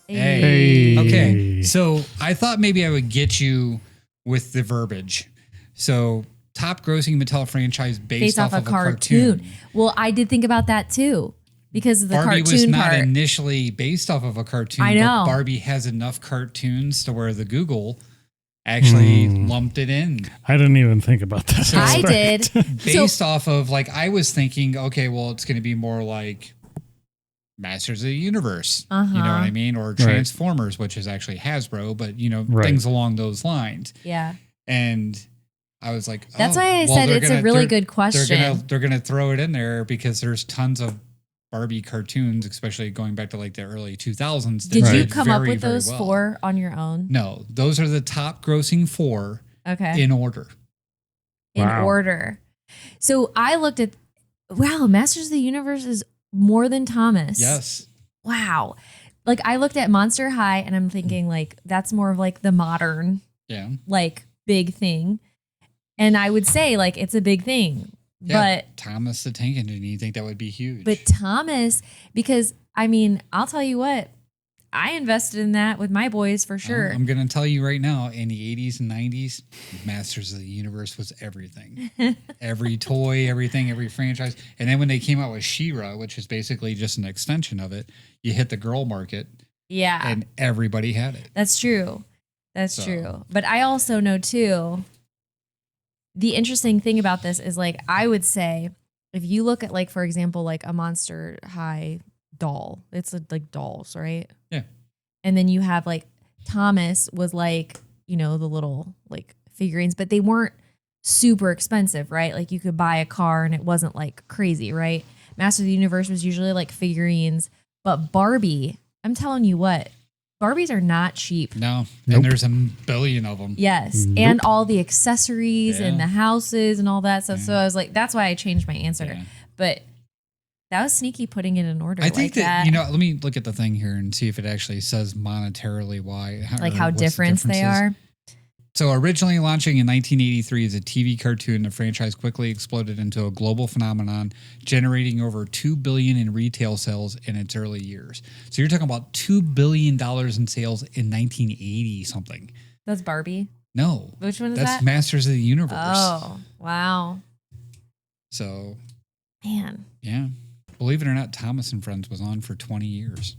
Hey. Okay. So I thought maybe I would get you with the verbiage. So top grossing Mattel franchise based off of a cartoon. Well, I did think about that too. Because of the Barbie cartoon was not part. initially based off of a cartoon. I know. But Barbie has enough cartoons to where the Google actually lumped it in. I didn't even think about that. So I did. Based off of, like, I was thinking, okay, well, it's going to be more like Masters of the Universe. You know what I mean? Or Transformers, which is actually Hasbro, but, you know, things along those lines. Yeah. And I was like, that's why I said it's a really good question. They're gonna throw it in there because there's tons of Barbie cartoons, especially going back to like the early 2000s. Did you come up with those 4 on your own? No, those are the top grossing 4 in order. In order. So I looked at, wow, Masters of the Universe is more than Thomas. Yes. Wow. Like I looked at Monster High and I'm thinking like, that's more of like the modern, like big thing. And I would say like, it's a big thing. Yeah, But Thomas the Tank Engine, you think that would be huge? But Thomas, because I mean, I'll tell you what, I invested in that with my boys for sure. I'm going to tell you right now, in the 80s and 90s, Masters of the Universe was everything. Every toy, everything, every franchise. And then when they came out with She-Ra, which is basically just an extension of it, you hit the girl market. Yeah. And everybody had it. That's true. That's true. But I also know too, the interesting thing about this is like, I would say, if you look at like, for example, like a Monster High doll, it's like dolls, right? Yeah. And then you have like Thomas was like, you know, the little like figurines, but they weren't super expensive, right? Like you could buy a car and it wasn't like crazy, right? Master of the Universe was usually like figurines, but Barbie, I'm telling you what, Barbies are not cheap. No. Nope. And there's a billion of them. Yes. Nope. And all the accessories and Yeah. the houses and all that stuff. Yeah. So I was like, that's why I changed my answer. Yeah. But that was sneaky putting it in order. I think like that, you know, let me look at the thing here and see if it actually says monetarily why. like or how what's the different they differences. are. So originally launching in 1983 as a TV cartoon, the franchise quickly exploded into a global phenomenon, generating over $2 billion in retail sales in its early years. So you're talking about $2 billion in sales in 1980 something. That's Barbie. No. Which one is That's that? Masters of the Universe. Oh, wow. So, Man. yeah. Believe it or not, Thomas and Friends was on for 20 years.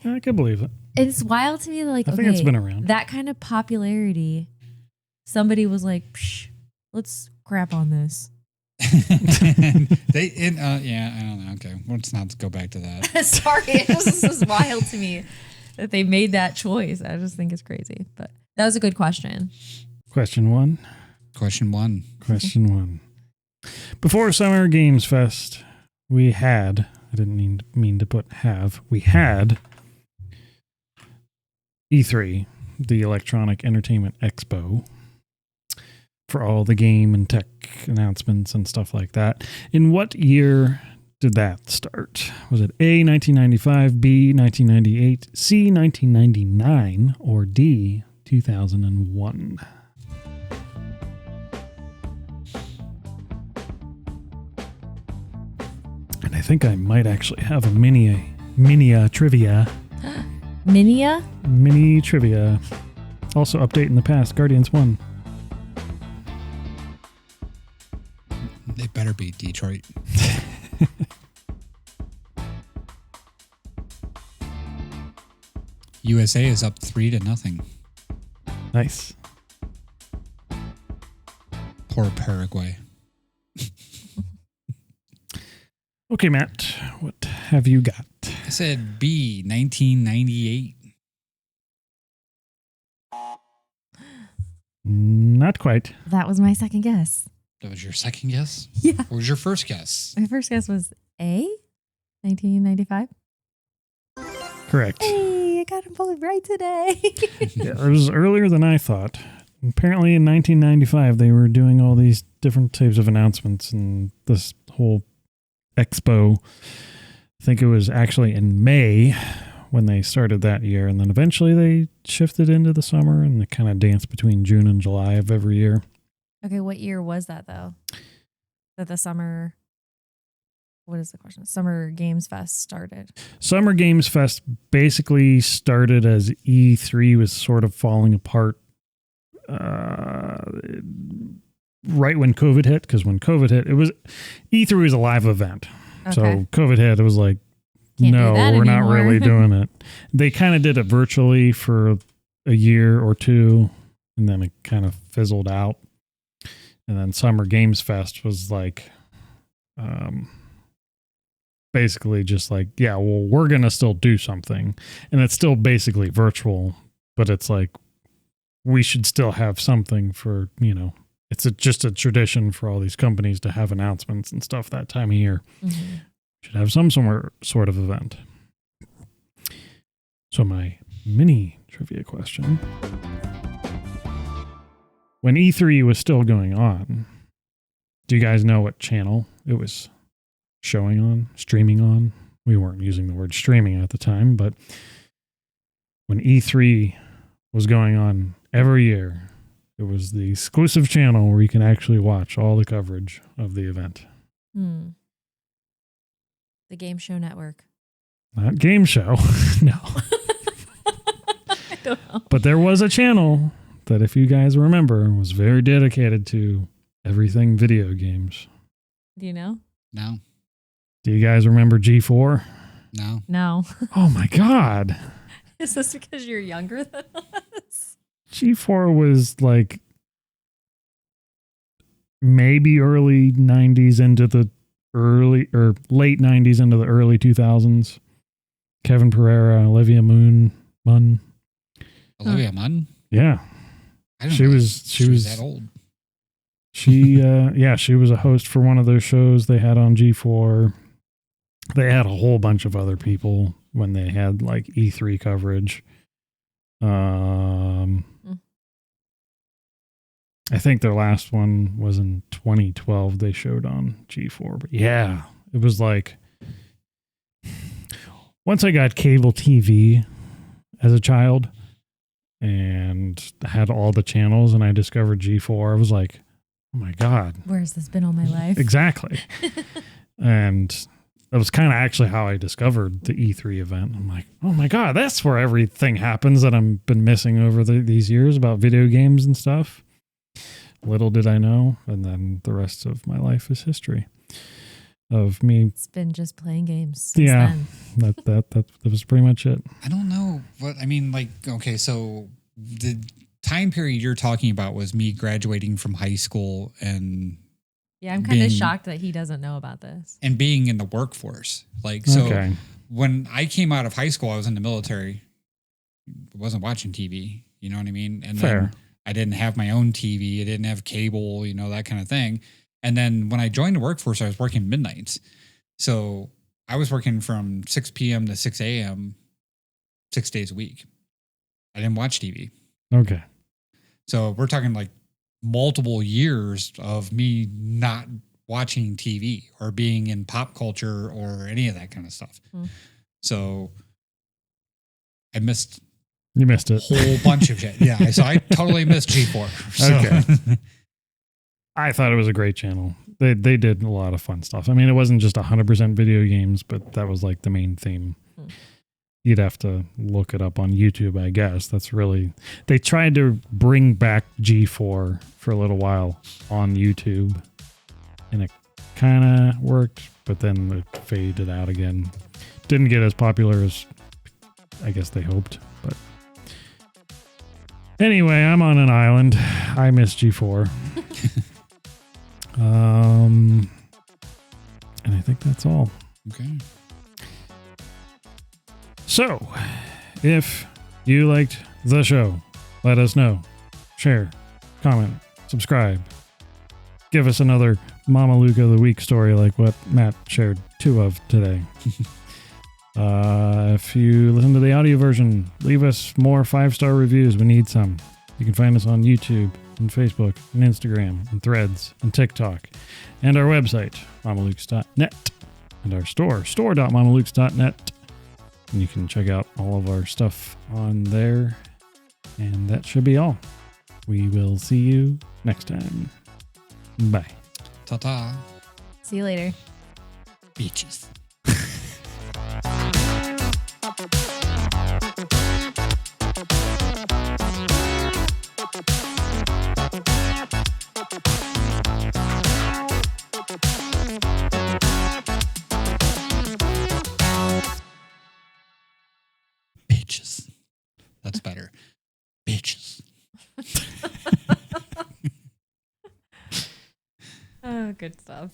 I can believe it. It's wild to me that like, I think it's okay, been around. that kind of popularity, somebody was like, psh, let's crap on this. Yeah, I don't know. Okay, let's not go back to that. Sorry, this is wild to me that they made that choice. I just think it's crazy. But that was a good question. Question one. Question one. Question one. Before Summer Games Fest, we had, I didn't mean to put have, we had E3, the Electronic Entertainment Expo, for all the game and tech announcements and stuff like that. In what year did that start? Was it A, 1995, B, 1998, C, 1999, or D, 2001? And I think I might actually have a mini trivia. Mini trivia. Also, update in the past, Guardians 1. They better beat Detroit. USA is up 3-0. Nice. Poor Paraguay. Okay, Matt, what have you got? I said B, 1998. Not quite. That was my second guess. That was your second guess? Yeah. What was your first guess? My first guess was A, 1995. Correct. Hey, I got them both right today. Yeah, it was earlier than I thought. Apparently in 1995, they were doing all these different types of announcements and this whole expo. I think it was actually in May when they started that year. And then eventually they shifted into the summer and they kind of danced between June and July of every year. Okay, what year was that though? That the summer, what is the question? Summer Games Fest started. Summer Games Fest basically started as E3 was sort of falling apart right when COVID hit, because when COVID hit, it was E3 was a live event. Okay. So COVID hit, it was like, Can't do no, that we're not anymore. really doing it. They kind of did it virtually for a year or two, and then it kind of fizzled out. And then Summer Games Fest was like, basically just like, yeah, well, we're going to still do something. And it's still basically virtual, but it's like, we should still have something for, you know, it's just a tradition for all these companies to have announcements and stuff that time of year. Mm-hmm. Should have some sort of event. So my mini trivia question. When E3 was still going on, do you guys know what channel it was showing on, streaming on? We weren't using the word streaming at the time, but when E3 was going on every year, It was the exclusive channel where you can actually watch all the coverage of the event. The Game Show Network. Not game show. No. I don't know. But there was a channel that, if you guys remember, was very dedicated to everything video games. Do you know? No. Do you guys remember G4? No. No. Oh my God. Is this because you're younger than us? G4 was like maybe early 90s into the late 90s into the early 2000s. Kevin Pereira, Olivia Munn. Olivia Munn? Yeah. I don't She know was that old. She she was a host for one of those shows they had on G4. They had a whole bunch of other people when they had like E3 coverage. I think their last one was in 2012 they showed on G4. But yeah, it was like once I got cable TV as a child and had all the channels and I discovered G4, I was like, oh my God. Where has this been all my life? Exactly. And that was kind of actually how I discovered the E3 event. I'm like, oh my God, that's where everything happens that I've been missing over these years about video games and stuff. Little did I know. And then the rest of my life is history of me. It's been just playing games since then. That was pretty much it. I don't know what I mean. Like, okay, so the time period you're talking about was me graduating from high school and Yeah, I'm kind of shocked that he doesn't know about this. And being in the workforce. Like, so when I came out of high school, I was in the military. I wasn't watching TV. You know what I mean? And then I didn't have my own TV. I didn't have cable, you know, that kind of thing. And then when I joined the workforce, I was working midnights. So I was working from 6 p.m. to 6 a.m. 6 days a week. I didn't watch TV. Okay. So we're talking like multiple years of me not watching TV or being in pop culture or any of that kind of stuff. So I missed You missed it. a whole bunch of shit. Yeah. So I totally missed G4. So. Okay. I thought it was a great channel. They did a lot of fun stuff. I mean, it wasn't just 100% video games, but that was like the main theme. You'd have to look it up on YouTube, I guess. That's really... They tried to bring back G4 for a little while on YouTube, and it kind of worked, but then it faded out again. Didn't get as popular as I guess they hoped, but... Anyway, I'm on an island. I miss G4. And I think that's all. Okay. So, if you liked the show, let us know. Share, comment, subscribe. Give us another Mamaluke of the Week story like what Matt shared 2 of today. If you listen to the audio version, leave us more 5-star reviews. We need some. You can find us on YouTube and Facebook and Instagram and Threads and TikTok and our website, mamalukes.net, and our store.mamalukes.net. And you can check out all of our stuff on there. And that should be all. We will see you next time. Bye. Ta-ta. See you later. Beaches. Bitches. That's better. Bitches. Oh, good stuff.